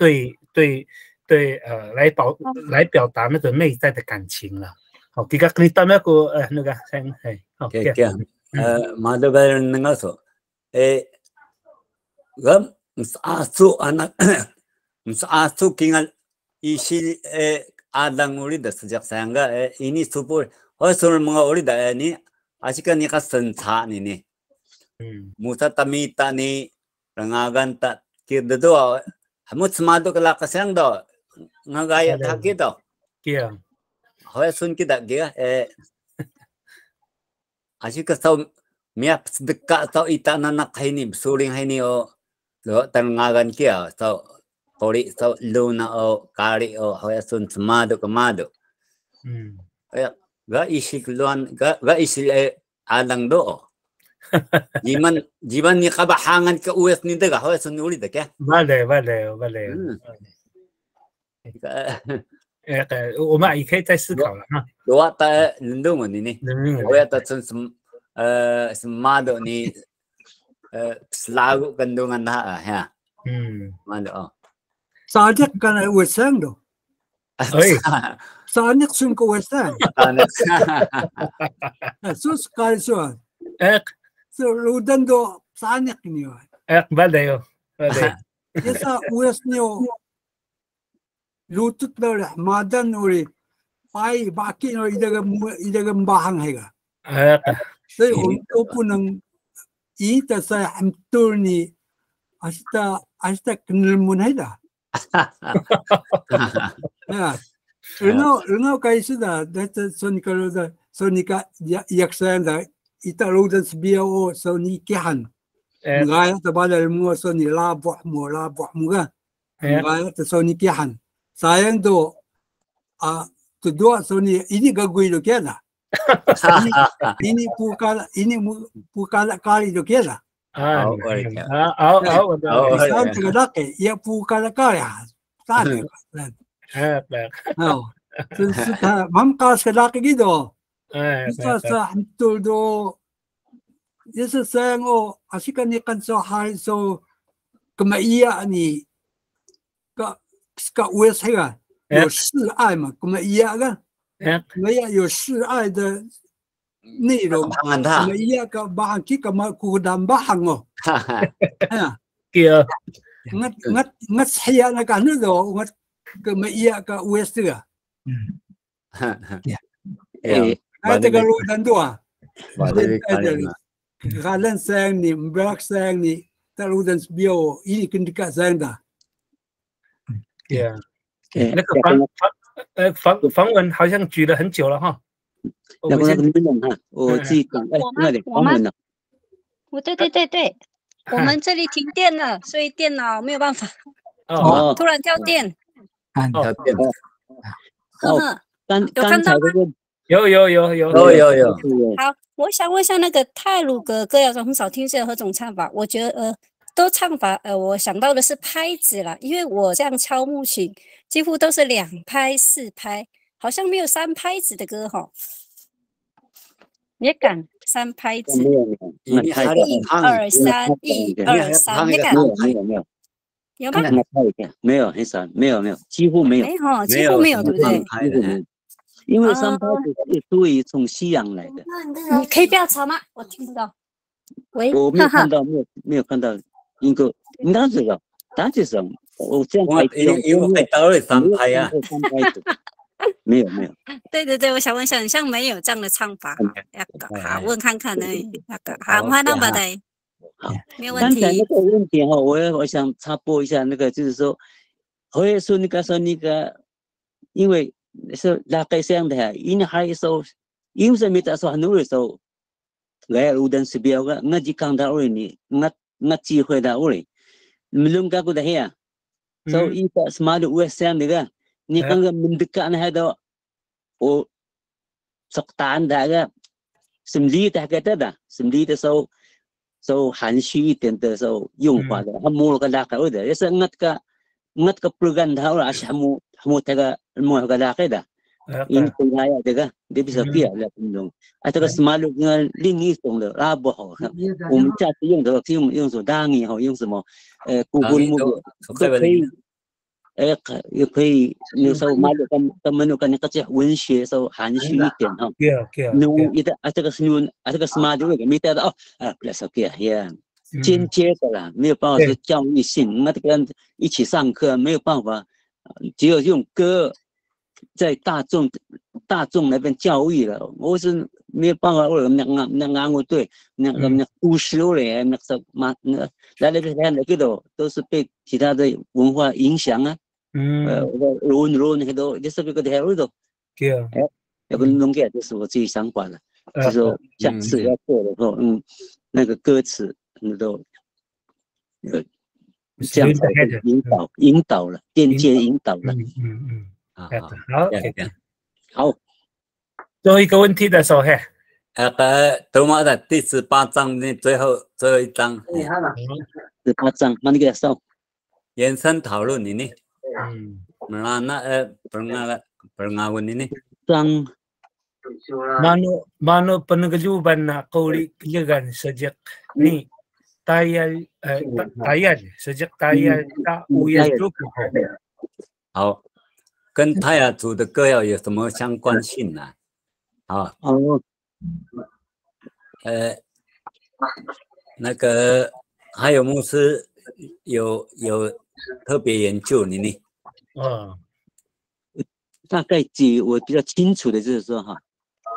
来表达那个内在的感情了。好，kita kita aku naga sayang hai. Okay. Madabaran nga so. Gam msaasu anak msaasu kingal isil adang ulida sejak sayangga ini supur hosul mga ulida ni asika ni kasenca ni. Musa tamita ni rangaganta kirdo hamut smado kala kasang do ngagaya takito. Kia. Hoy sun kita dia asika sau miap sedekah sau itana nak haini suling haini o lo tangagan kia sau pori sau luna o kari o hoy sun semado kemado ga isik luan ga isil alang do jiman ni kabahangan ke ues ni daga hoy sun uli dak ya vale 我们也可以再思考了哈。我在伦敦问你，我要到从什么的你selalu kandungan dah ya. Mana oh. Sadik kan urusan tu. Sadik sun ko urusan. Sus kali so. So ludan do sadik ni. Baldayo. Esa urusan ni. Lutut dah madan ori, pai baki ori idaga bahang hega. Saya untuk punang ita saya hamtur ni asta kenal mun hega. Ya, renau kai sudah. That's sonika yak saya dah ita ludan sebiao sonikihan. Gaya terbalik semua soni labuh muka. Gaya tersonikihan. Sayang tu, tu dua Sony ini gagui lo kena. Ini bukan kali lo kena. Sam terletak, ia bukan kali. Sana. Sudah mamkas kelak gitu. Sudah hantul do. Yesus sayang asikan ikan so hari so kemaiya ni. Ska West 有示爱嘛，咁么一样个，没有示爱的内容，咁么一样个bahang kita嘛kudam bahang哦，kia，ngat saya nak kan tu, ngat咁么一样个 West 个，ada kalau dan tu kalian sayang ni, berak sayang ni, terlalu dan bio ini kendika sayang dah。那个访问好像举了很久了哈。我自己讲，那里访问了。对，我们这里停电了，所以电脑没有办法。突然掉电。跳电。有看到吗？有。好，我想问一下，那个太鲁阁歌谣中很少听见何种唱法，我觉得都唱法，我想到的是拍子啦，因为我这样敲木琴，几乎都是2拍4拍，好像没有3拍子的歌哈。也敢3拍子？1 2 3，1 2 3，也敢？有吗？没有，很少，没有，几乎没有。几乎没有，对不对？因为3拍子是属于从西洋来的。你可以不要吵吗？我听不到。喂，我没有看到，没有看到。应该是的，大致上我这样拍，因为到了3拍啊。没有没有。对对对，我想问一下，很像没有这样的唱法，好问看看呢，好，我那么的，好，没有问题。刚才那个问题哈，我想插播一下，那个就是说，我也说那个，因为是大概这样的，因还说，因为没得说很多的时候，来无论是别个，我只看到你，我机会到你，belum kaku dah ya. So ita semadu western dia. Ni kan mendekat nah ada, oh, soktan dah个，semli dah kata dah, semli dah so 含蓄一点的时候用法的，他摸了个大概的，也是ngat ka program dah lah, ashamu taga mo ka dah keda. Ini pengaya dia dia bisa kia lah pendung. Atau semalu dengan lingi song的拉不好，我们下次用的用什么当以后用什么古文木都可以，也可以有时候马路他们那个那些文学时候含蓄一点哈。弄一个这个是弄这个 smart 这个没得的哦不要说kia呀，间接的啦，没有办法是教育性，那这个一起上课没有办法，只有用歌。在大众那边教育了，我是没有办法，我那我对那故事嘞，那什么那来那边都是被其他的文化影响啊。论那都就是这个的很多。要不弄个就是我自己想法了，就是说下次要做的时候，那个歌词那都这样子引导了，间接引导了。好，最后一个问题的时候，多么的第18章的最后一章，18章，那你给说，延伸讨论你呢？pernah ini章mano penagajuban na kauligan sejak ni tayal sejak tayal ta uyal dulu。好。跟泰雅族的歌谣有什么相关性呢？那个还有牧师有特别研究你呢？大概我比较清楚的就是说哈，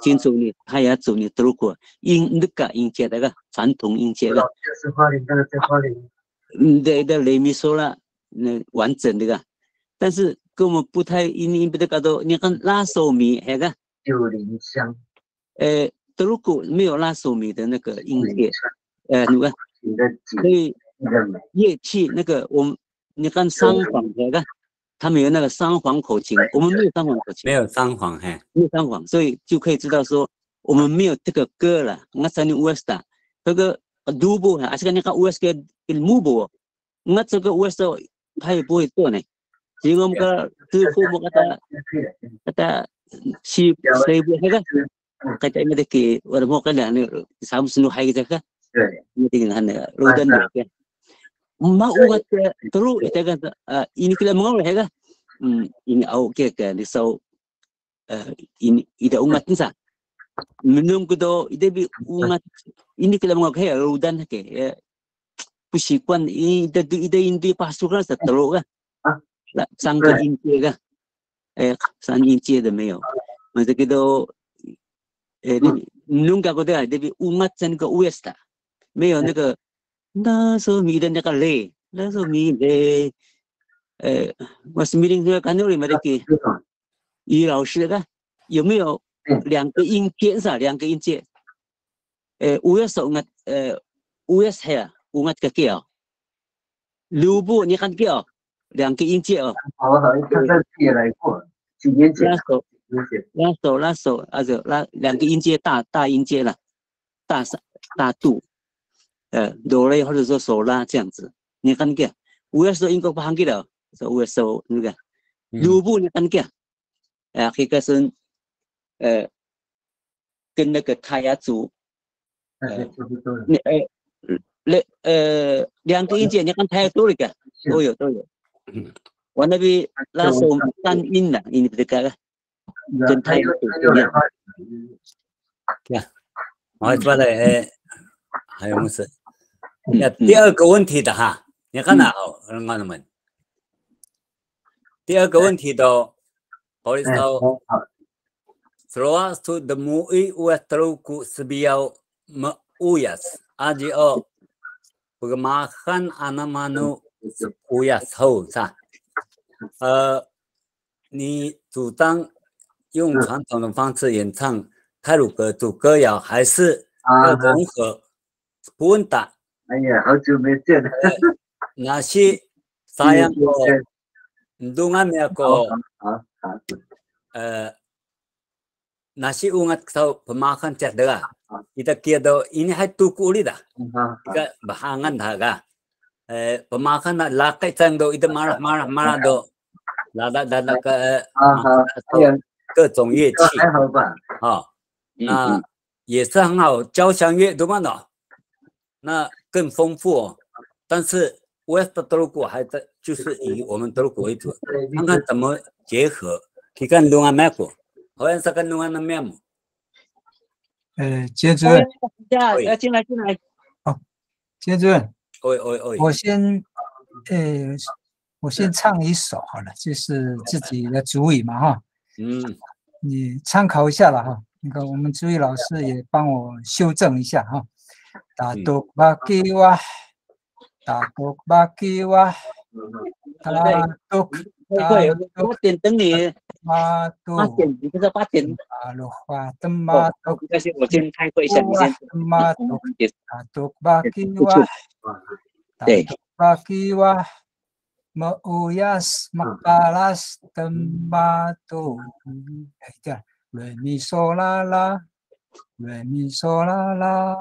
清楚你泰雅族你读过那个音阶那个传统音阶的，的雷米索拉那完整的个，但是。跟我们不太因不得搞到，你看拉手米那个九龄香，如果没有拉手米的那个音乐，那个所以乐器那个你看三簧那个，他们有那个三簧口琴，我们没有三簧口琴，没有三簧，没有三簧，所以就可以知道说我们没有这个歌了。我在你 West 这个 Dubo 还是那个 West 跟 Mubo， 我这个 West 他也不会做呢。Jika muka tufu muka kata si saya kan kata ini dek orang muka dah ni sama senu hai kita kan ini tinggal hanya rodan dia kan mau ugat terus kita kan ini kita mengawal kan ini awak kan risau ini ida umat ni sah minum kudo ida bi umat ini kita mengawal kan rodan kan pusikan ida indi pasukan terus kan。3个音阶个，3音阶的没有，我这个都，弄个的这边umat那个 West 没有那个那时候米的那个嘞，那时候米嘞，我是米的那个看到你们的给于老师个有没有2个音阶是2个音阶，West West 系啊，umat 个叫，卢布你看叫。2个音阶哦，他在也来过，几年前拉手，啊就拉2个音阶大音阶了，大度，哆来或者说手拉这样子，你看个，我要说英国不行的，说我说那个，卢布你看个，这个是跟那个泰雅族，2个音阶你看泰雅族那个都有。我那边拉手3音了，你这个跟泰语一样。我说的还有么事？第2个问题的哈，你看哪好，人家们。第2个问题的， Polisau Seluas tu demui uas teruku sebiau meuyas ajio permakan anamanu uyas ho sa 你主张用传统的方式演唱泰鲁格主歌谣，还是要融合？不问答。哎呀，好久没见了。nasi sayang ko ndungan ya ko nasi ungat sa pemakan cek dah kita kira ini hai tuku li dah kita bahangan dah ga pemakan nak lakai cang do itu marah do lada ke 各种乐器还好吧？那也是很好，交响乐对吧呢？那更丰富哦。但是 West 德鲁古还在，就是以我们德鲁古为主，看看怎么结合。你看龙安麦古，好像是跟龙安的面目。杰主任，要进来。好，杰主任，喂，我先唱一首好了，就是自己的主语嘛哈。你参考一下了哈。那个我们主语老师也帮我修正一下哈。大多巴基哇。 Takuk baki wah, takuk patin tengni, matu, kita patin. Aloha tematuk, kasih我先开会一下，你先。tematuk, takuk baki wah, takuk baki wah, meuyas makalas tematuk. Re mi so la la, re mi so la la,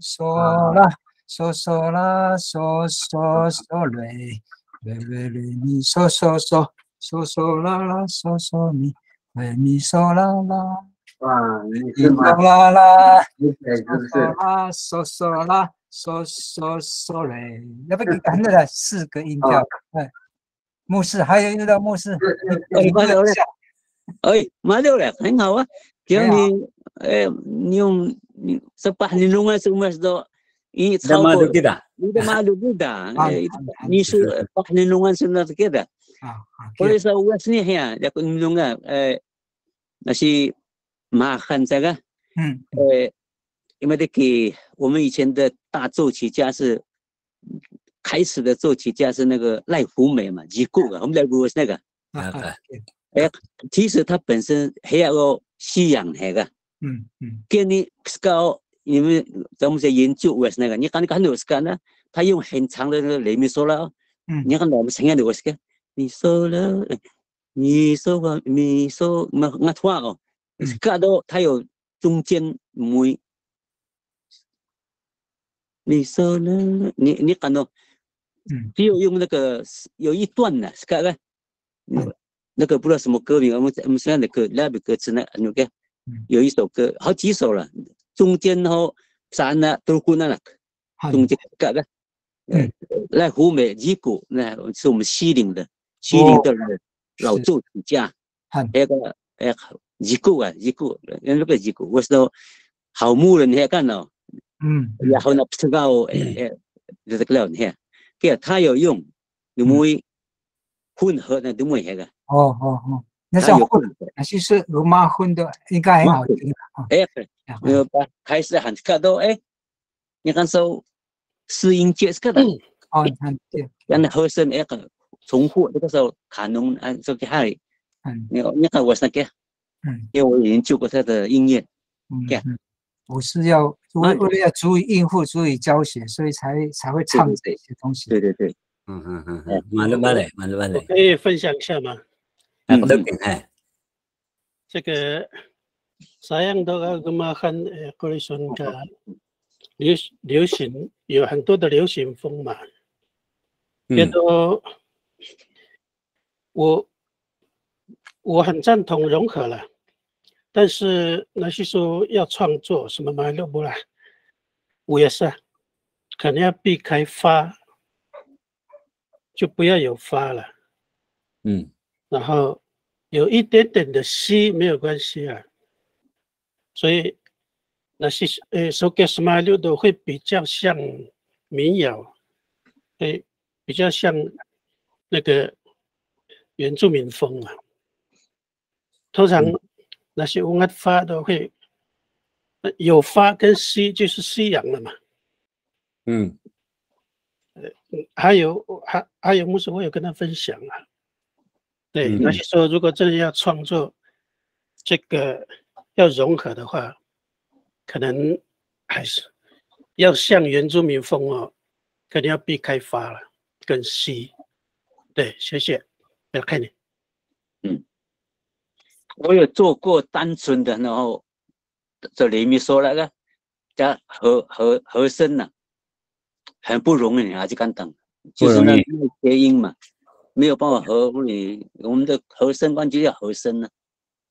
so la. So la so re mi so la la so mi re mi so la la 哇，你是吗？啦啦，嗦啦嗦嘞，要不赶着了4个音调。牧师还有一个牧师，马六了，很好啊。只要你用18年中啊，semua itu ini malu kita. Udah malu kita. Ini pahnenungan sunnah kita. Oleh sebab ni ya, dia kunjungan nasi makan saja. 因为我们以前的大奏曲家是开始的奏曲家是那个赖福美嘛，吉固啊，我们赖福是那个。其实他本身还要西洋那个。给你搞。 你们咱们在研究为什么那个？你看那个呢？他用很长的那个雷米嗦拉，你看我们成样的我是个，你嗦了，你嗦啊，你嗦，我错哦，搞到他有中间没，你嗦了，你看到，只有用那个有一段呢，是个，那个不知道什么歌名，我们现在的歌那边歌词呢，那个有一首歌，好几首了。 中间后sana turku那中间个个，来湖美吉古那是我们西岭的老奏曲家，那个吉古啊吉古，那个吉古，我说好牧人那干了，然后呢这个就是个了呢，给他有用，你们混合的都没那个。那像混，那就是罗马混的，应该很好听的。开始喊看到你看说四音阶是个的，然后和声个重复那个时候卡农这个还，你看我是那个，因为我研究过他的音乐，我是为了要足以应付、足以教学，所以才会唱这些东西。对，慢了，可以分享一下吗？ 这个sayang doa gemakan Kristen的流行有很多的流行风嘛，觉得我很赞同融合了，但是那些说要创作什么嘛都不啦，我也是，可能要避开发，就不要有发了，然后有一点点的西没有关系啊，所以那些手给什么六的会比较像民谣，比较像那个原住民风啊。通常那些文案发都会有发跟西就是西洋了嘛。还有牧师，我有跟他分享啊。对，那些说如果真的要创作这个要融合的话，可能还是要像原住民风哦，可能要避开发了跟西。对，谢谢，不要看你。我有做过单纯的，然后这里面说那个加和声呐，很不容易啊，就简单，就是那谐音嘛，没有办法和你我们的和声关就要和声呢，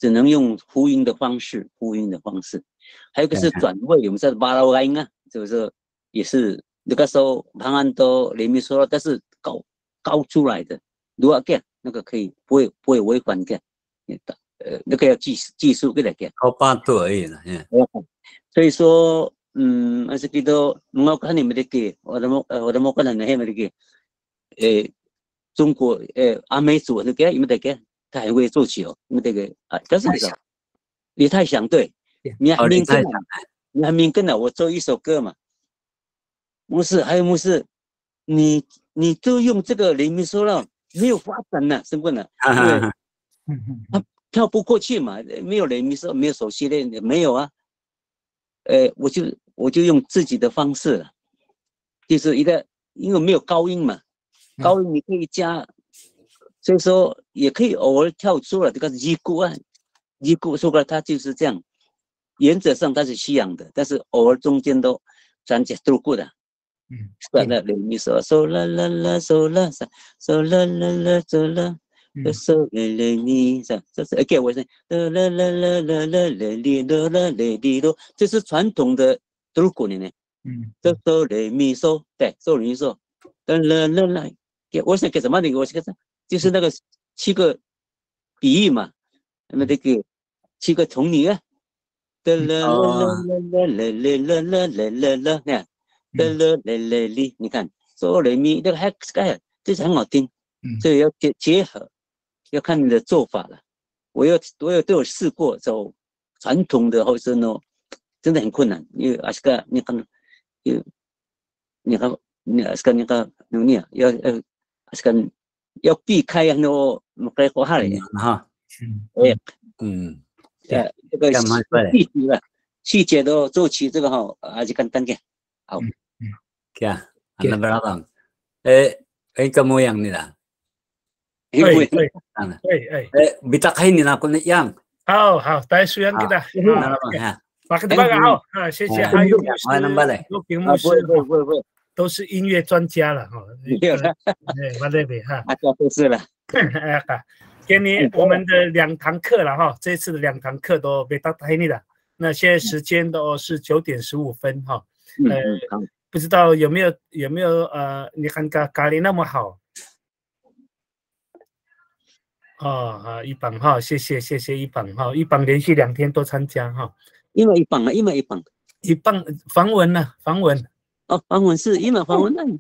只能用呼音的方式，还有一个是转位，我们在巴拉瓦音啊，就是也是那个时候旁安都里面说，但是高出来的，如果给那个可以不会违反的。那个要技术给他给，高8度而已了，所以说，还是kita mengakukan ni mereka, orang melakukan ni mereka, 中国阿美族那个，因为那个他还会做球，因为那个但是李泰祥对，你还明跟了，我做一首歌嘛，牧师还有牧师，你就用这个里面说了没有发展了，是不是呢？他跳不过去嘛，没有人，没有手系列，没有啊。我就用自己的方式，就是因为没有高音嘛，高音你可以加，所以说也可以偶尔跳出了这个一鼓啊，一鼓说过它就是这样，原则上它是西洋的，但是偶尔中间都转接都过的。算了，你说嗦啦啦啦嗦啦嗦嗦啦啦啦嗦啦。嗦啦啦咪这是给我声啦啦啦啦啦啦哩啦啦哩咯，这是传统的德国人呢。这嗦啦咪嗦，对，嗦啦咪嗦，啦啦啦啦，我想给什么那个？我想就是那个7个比喻嘛，那么这个7个童女啊，啦啦啦啦啦啦啦啦啦啦，看，啦啦啦啦哩，你看嗦啦咪那个还这是很好听，所以要结合。要看你的做法了，我都有试过走传统的和声哦，真的很困难。因为阿斯卡你看，你阿斯卡你看你啊，阿斯卡要避开那个麦克哈里哈，这个细节都做起这个哈，阿斯卡单个好，呀，anak berabang, kamu yang ni lah. Bitakahin nila ako na yang. 好，大家虽然给他，马克德巴好啊，谢谢，还有陆平牧师，都是音乐专家了哈。马德比哈，都是了。给你我们的2堂课了哈，这次的2堂课都被打开了。那现在时间都是9点15分哈。不知道有没有你看咖喱那么好。一榜哈，谢谢一榜哈，一榜连续2天都参加哈。因为一榜防文呢？防文哦，防文是因为防文那你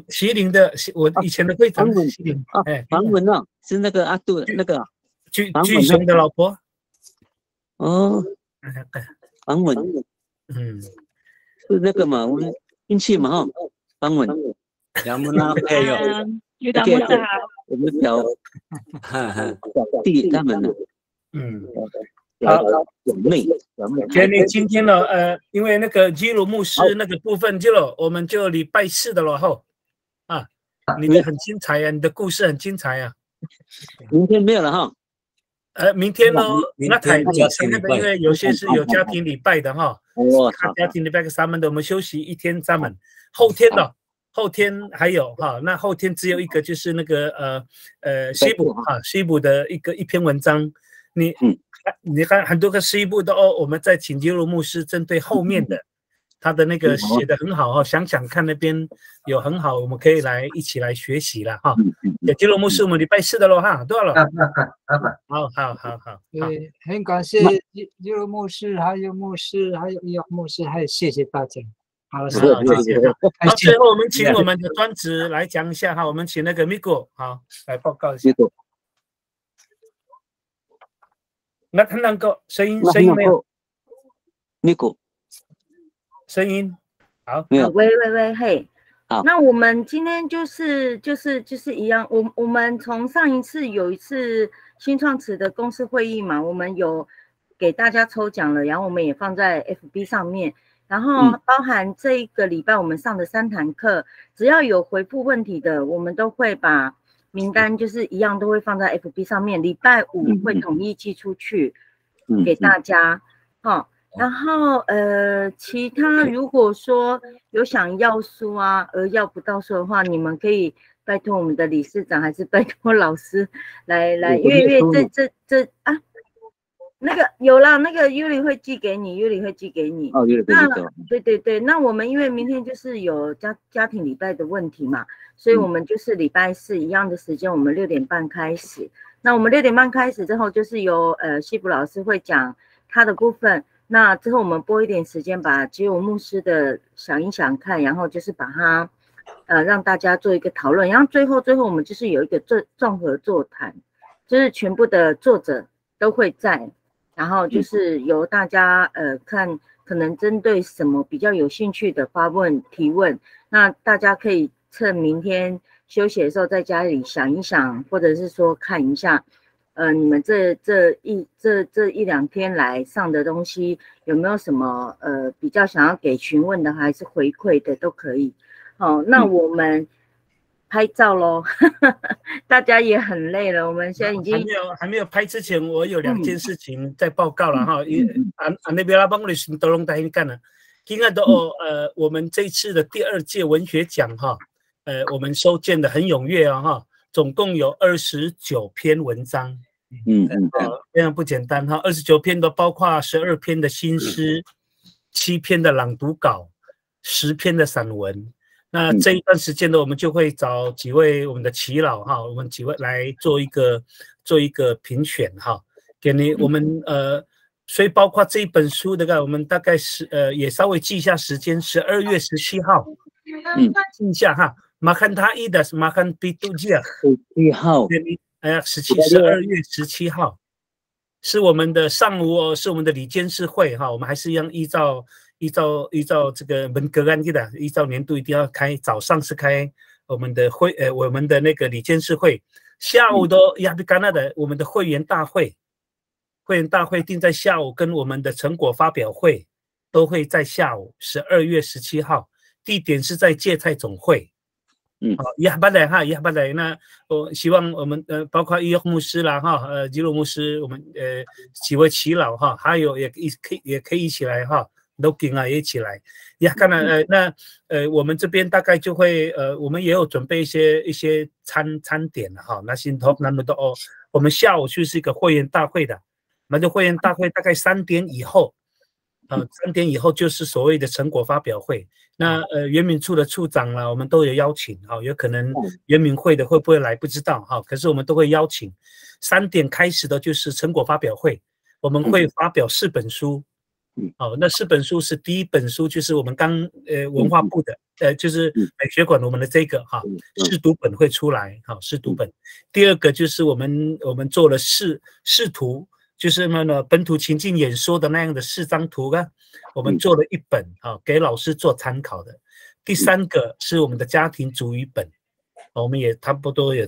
麒麟的，我以前的会长麒麟防文啊，是那个阿杜那个巨熊的老婆哦，防文是那个嘛，我们运气嘛哈，防文yang mana kayo我们小弟他们呢，给你今天的因为那个基鲁牧师那个部分我们就礼拜4的了后啊，你的很精彩啊，你的故事很精彩啊。明天没有了哈。明天呢？那台因为有些是有家庭礼拜的哈，家庭礼拜3门的，我们休息1天3门，后天还有哈，那后天只有一个，就是那个西部的一篇文章，你看很多个西部的我们在请基鲁牧师针对后面的他的那个写的很好哈，想想看那边有很好，我们可以一起来学习了哈。基鲁牧师，我们礼拜4的咯哈，多少了？好，很感谢基鲁牧师，还有牧师，还有伊奥牧师，还有谢谢大家。好，谢谢。好，最后我们请我们的专职来讲一下哈，我们请那个 Miko 好来报告一下。那他能够声音没有？尼古，声音好。喂，嘿。那我们今天就是一样，我们从上一次有一次新创词的公司会议嘛，我们有给大家抽奖了，然后我们也放在 FB 上面，然后包含这一个礼拜我们上的3堂课，只要有回复问题的，我们都会把名单就是一样都会放在 FB 上面，礼拜5会统一寄出去给大家，然后其他如果说有想要书啊，而要不到书的话，你们可以拜托我们的理事长，还是拜托老师来，因为这啊，那个有啦，那个 Yuli 会寄给你，Yuli 会寄给你。哦，Yuli 对对对，那我们因为明天就是有家庭礼拜的问题嘛，所以我们就是礼拜4一样的时间，我们6点半开始。那我们6点半开始之后，就是由西卜老师会讲他的部分。那之后我们拨一点时间把吉姆牧师的想一想看，然后就是把它让大家做一个讨论，然后最后我们就是有一个综合座谈，就是全部的作者都会在，然后就是由大家看可能针对什么比较有兴趣的提问，那大家可以趁明天休息的时候在家里想一想，或者是说看一下。你们这一两天来上的东西有没有什么比较想要给询问的还是回馈的都可以。好，那我们拍照咯，大家也很累了，我们现在已经还没有拍之前，我有2件事情在报告了哈。那边拉邦的行都弄大干了，今天都我们这一次的第2届文学奖哈，我们收件的很踊跃啊哈，总共有29篇文章。非常不简单哈，29篇都包括12篇的新诗，7篇的朗读稿，10篇的散文。那这一段时间呢，我们就会找几位我们的耆老哈，我们几位来做一个评选哈，给你我们所以包括这一本书的我们大概是也稍微记一下时间，12月17号，记一下哈，马看他伊的马看比杜吉尔17号。12月17号是我们的上午，是我们的理监事会哈，我们还是一样依照这个门格案例的，依照年度一定要开，早上是开我们的我们的那个理监事会，下午都亚比干纳的我们的会员大会定在下午，跟我们的成果发表会都会在下午，12月17号，地点是在芥菜总会。也不来哈，也不来。那我希望我们包括伊约牧师啦哈，基鲁牧师，我们几位耆老哈，还有也可以一起来哈，都跟啊也一起来。也看了那我们这边大概就会我们也有准备一些餐点了哈。那新头那么多我们下午就是一个会员大会的，那就会员大会大概3点以后。3点以后就是所谓的成果发表会。那原民处的处长啦，我们都有邀请哈，有可能原民会的会不会来不知道哈，可是我们都会邀请。3点开始的就是成果发表会，我们会发表4本书。那4本书是第1本书就是我们文化部的就是美学馆我们的这个哈试读本会出来哈，试读本。第2个就是我们做了视图。就是本土情境演说的那样的4张图啊，我们做了1本给老师做参考的。第3个是我们的家庭主语本，我们也差不多也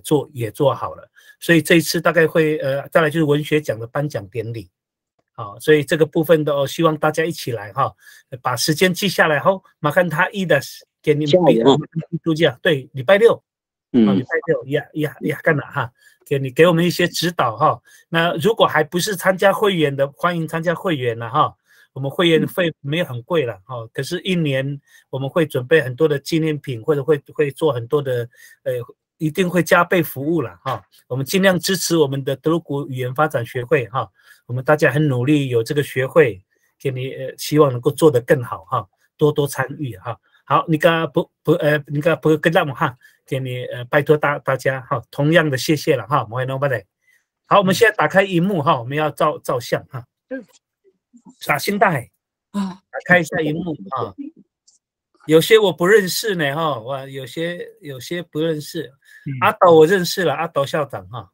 做好了。所以这一次大概会再来就是文学奖的颁奖典礼，所以这个部分的希望大家一起来哈，把时间记下来后，马看他的给你们度假，对，礼拜6，礼拜6也干了哈。给我们一些指导哈，那如果还不是参加会员的，欢迎参加会员了哈。我们会员费没有很贵了哈，可是1年我们会准备很多的纪念品，或者会做很多的一定会加倍服务了哈。我们尽量支持我们的德鲁古语言发展学会哈，我们大家很努力有这个学会，给你希望能够做得更好哈，多参与哈。好，你刚不跟他们哈。给你拜托大家哈，同样的谢谢了哈，好，我们现在打开荧幕哈，我们要照相哈。傻星大海打开一下荧幕啊，有些我不认识呢哈，有些不认识。阿斗我认识了，阿斗校长哈，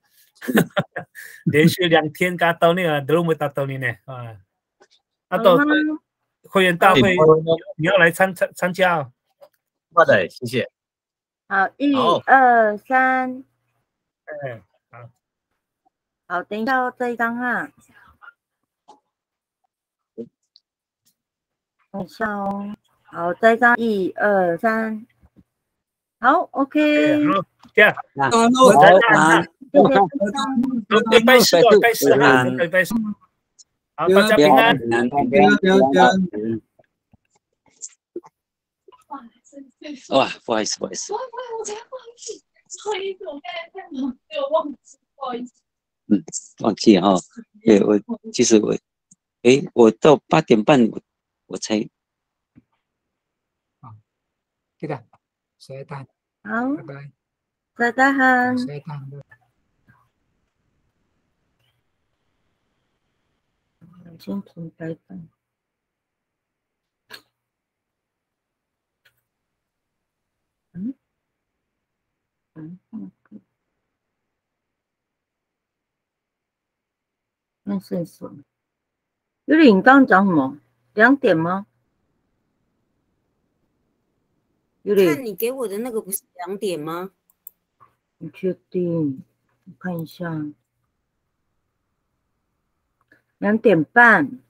连续2天加到那个都没达到你呢啊！到会员大会你要来参加哦。好的，谢谢。好，1、2、3。好。好，等一下哦，这一张哈。等一下哦。好，这一张1、2、3。好 ，OK。好，这样。拜师哦，拜师哈，拜师。好，大家平安。哇，不好意思。忘记了哈。对，其实我到8点半我才。这个谁单？好，拜拜。再见。谁单？先从拜拜。那是什么？尤里，你刚刚讲什么？2点吗？尤里，看你给我的那个不是2点吗？你确定？我看一下，2点半。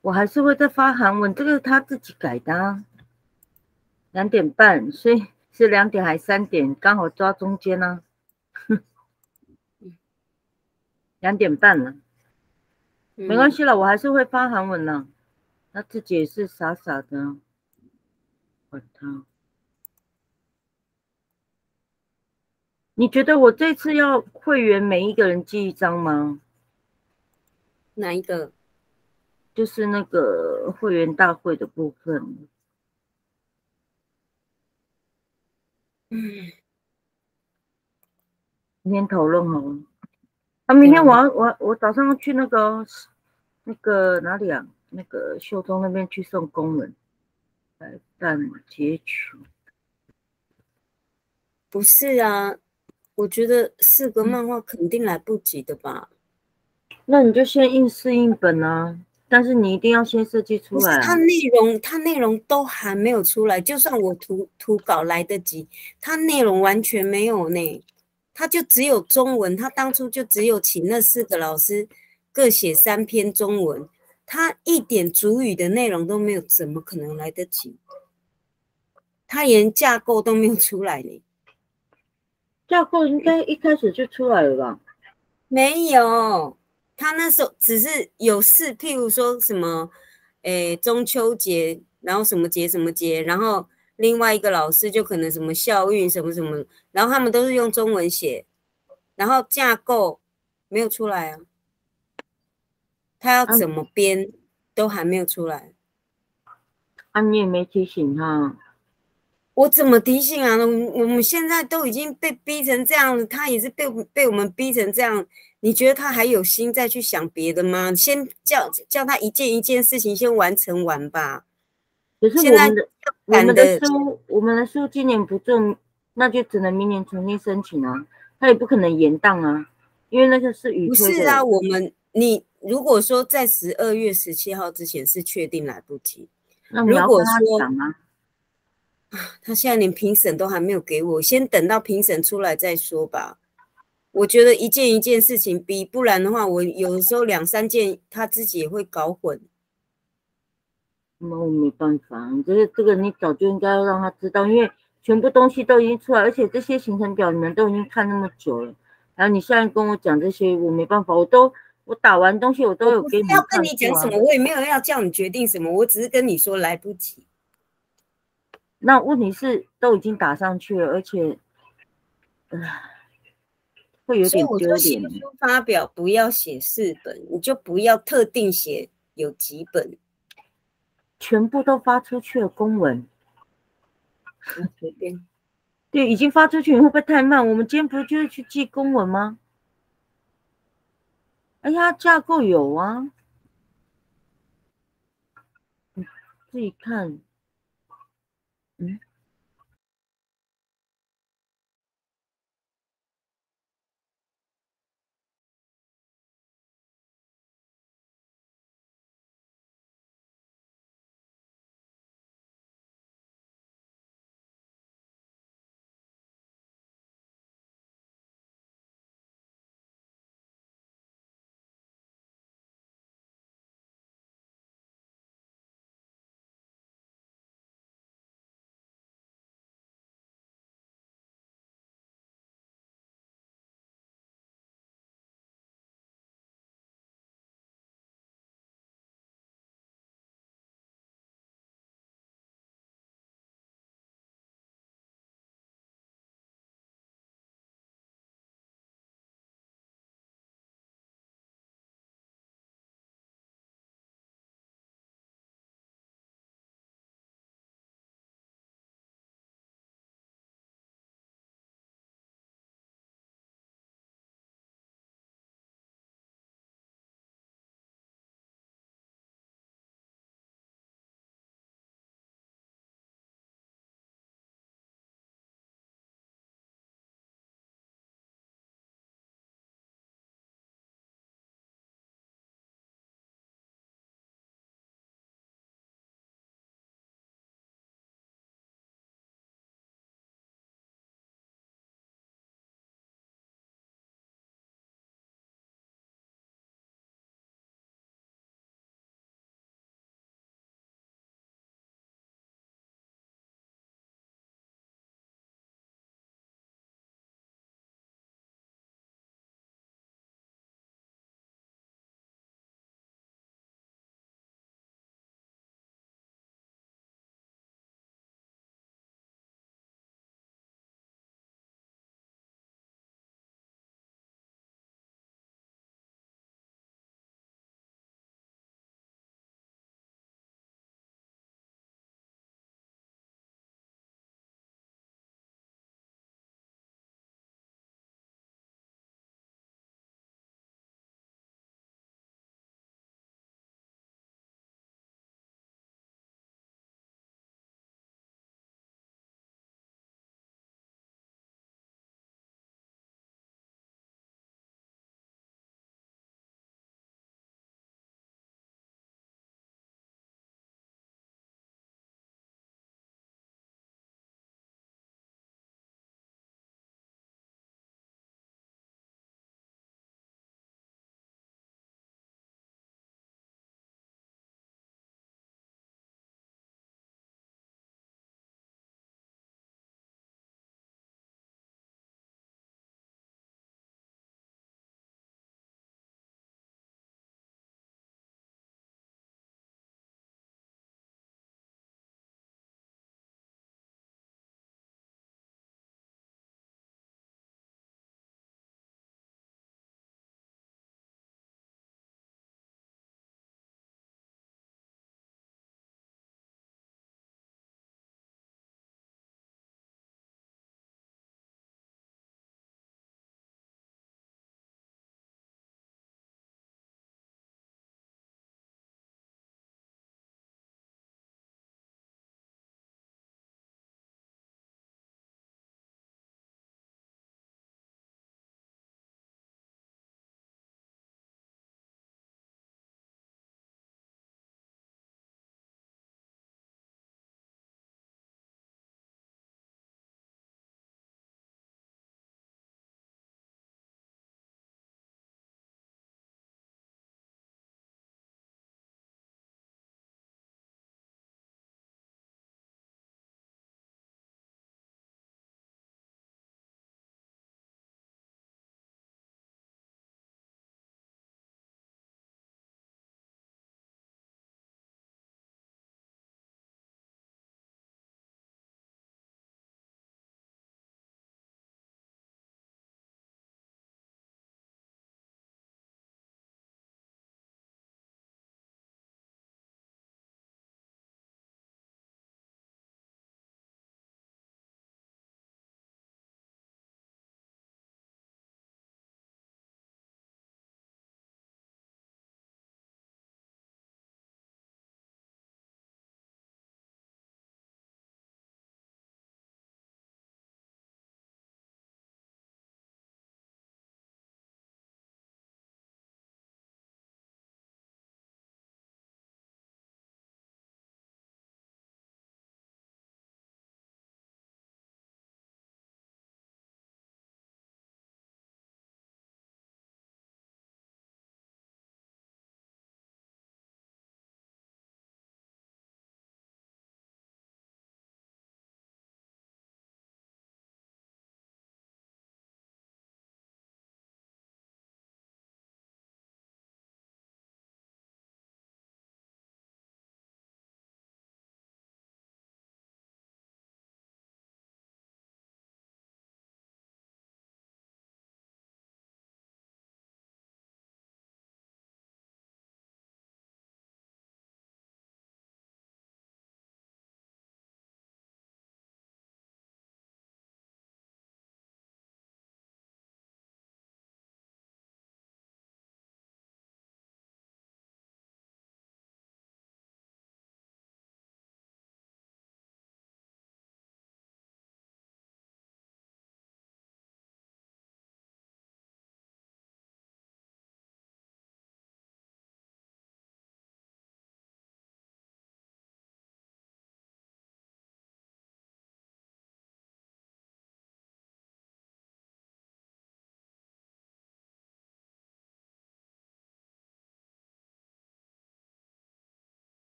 我还是会再发韩文，这个他自己改的啊。2点半，所以是2点还3点，刚好抓中间啊。2点半了，没关系了，我还是会发韩文了。他自己也是傻傻的，管他。你觉得我这次要会员每一个人寄1张吗？哪一个？就是那个会员大会的部分。明天讨论好了。明天我早上要去那个哪里啊？那个秀中那边去送公文，来办截取。不是啊，我觉得4个漫画肯定来不及的吧？那你就先印4印本啊，但是你一定要先设计出来啊。它内容都还没有出来，就算我图稿来得及，它内容完全没有呢。他就只有中文，他当初就只有请那4个老师各写3篇中文，他一点主语的内容都没有，怎么可能来得及？他连架构都没有出来呢。架构应该一开始就出来了吧？没有，他那时候只是有譬如说什么，中秋节，然后什么节什么节，然后另外一个老师就可能什么校运什么什么，然后他们都是用中文写，然后架构没有出来啊，他要怎么编都还没有出来。你也没提醒他？我怎么提醒啊？我们现在都已经被逼成这样了，他也是被我们逼成这样。你觉得他还有心再去想别的吗？先叫他一件一件事情先完成完吧。可是我们的书今年不中，那就只能明年重新申请啊。他也不可能延档啊，因为那个是预推的。不是啊，你如果说在12月17号之前是确定来不及，那你要跟他讲啊。他现在连评审都还没有给我，先等到评审出来再说吧。我觉得一件一件事情比，不然的话，我有的时候2、3件他自己也会搞混。那我没办法，这个你早就应该让他知道，因为全部东西都已经出来，而且这些行程表你们都已经看那么久了，然后你现在跟我讲这些，我没办法，我打完东西我都有给你看过啊。要跟你讲什么，我也没有要叫你决定什么，我只是跟你说来不及。那问题是都已经打上去了，而且，会有点丢脸。所以我说新书发表不要写4本，你就不要特定写有几本，全部都发出去了公文。随便。对，已经发出去，你会不会太慢？我们今天不是就是去寄公文吗？哎呀，架构有啊，你自己看。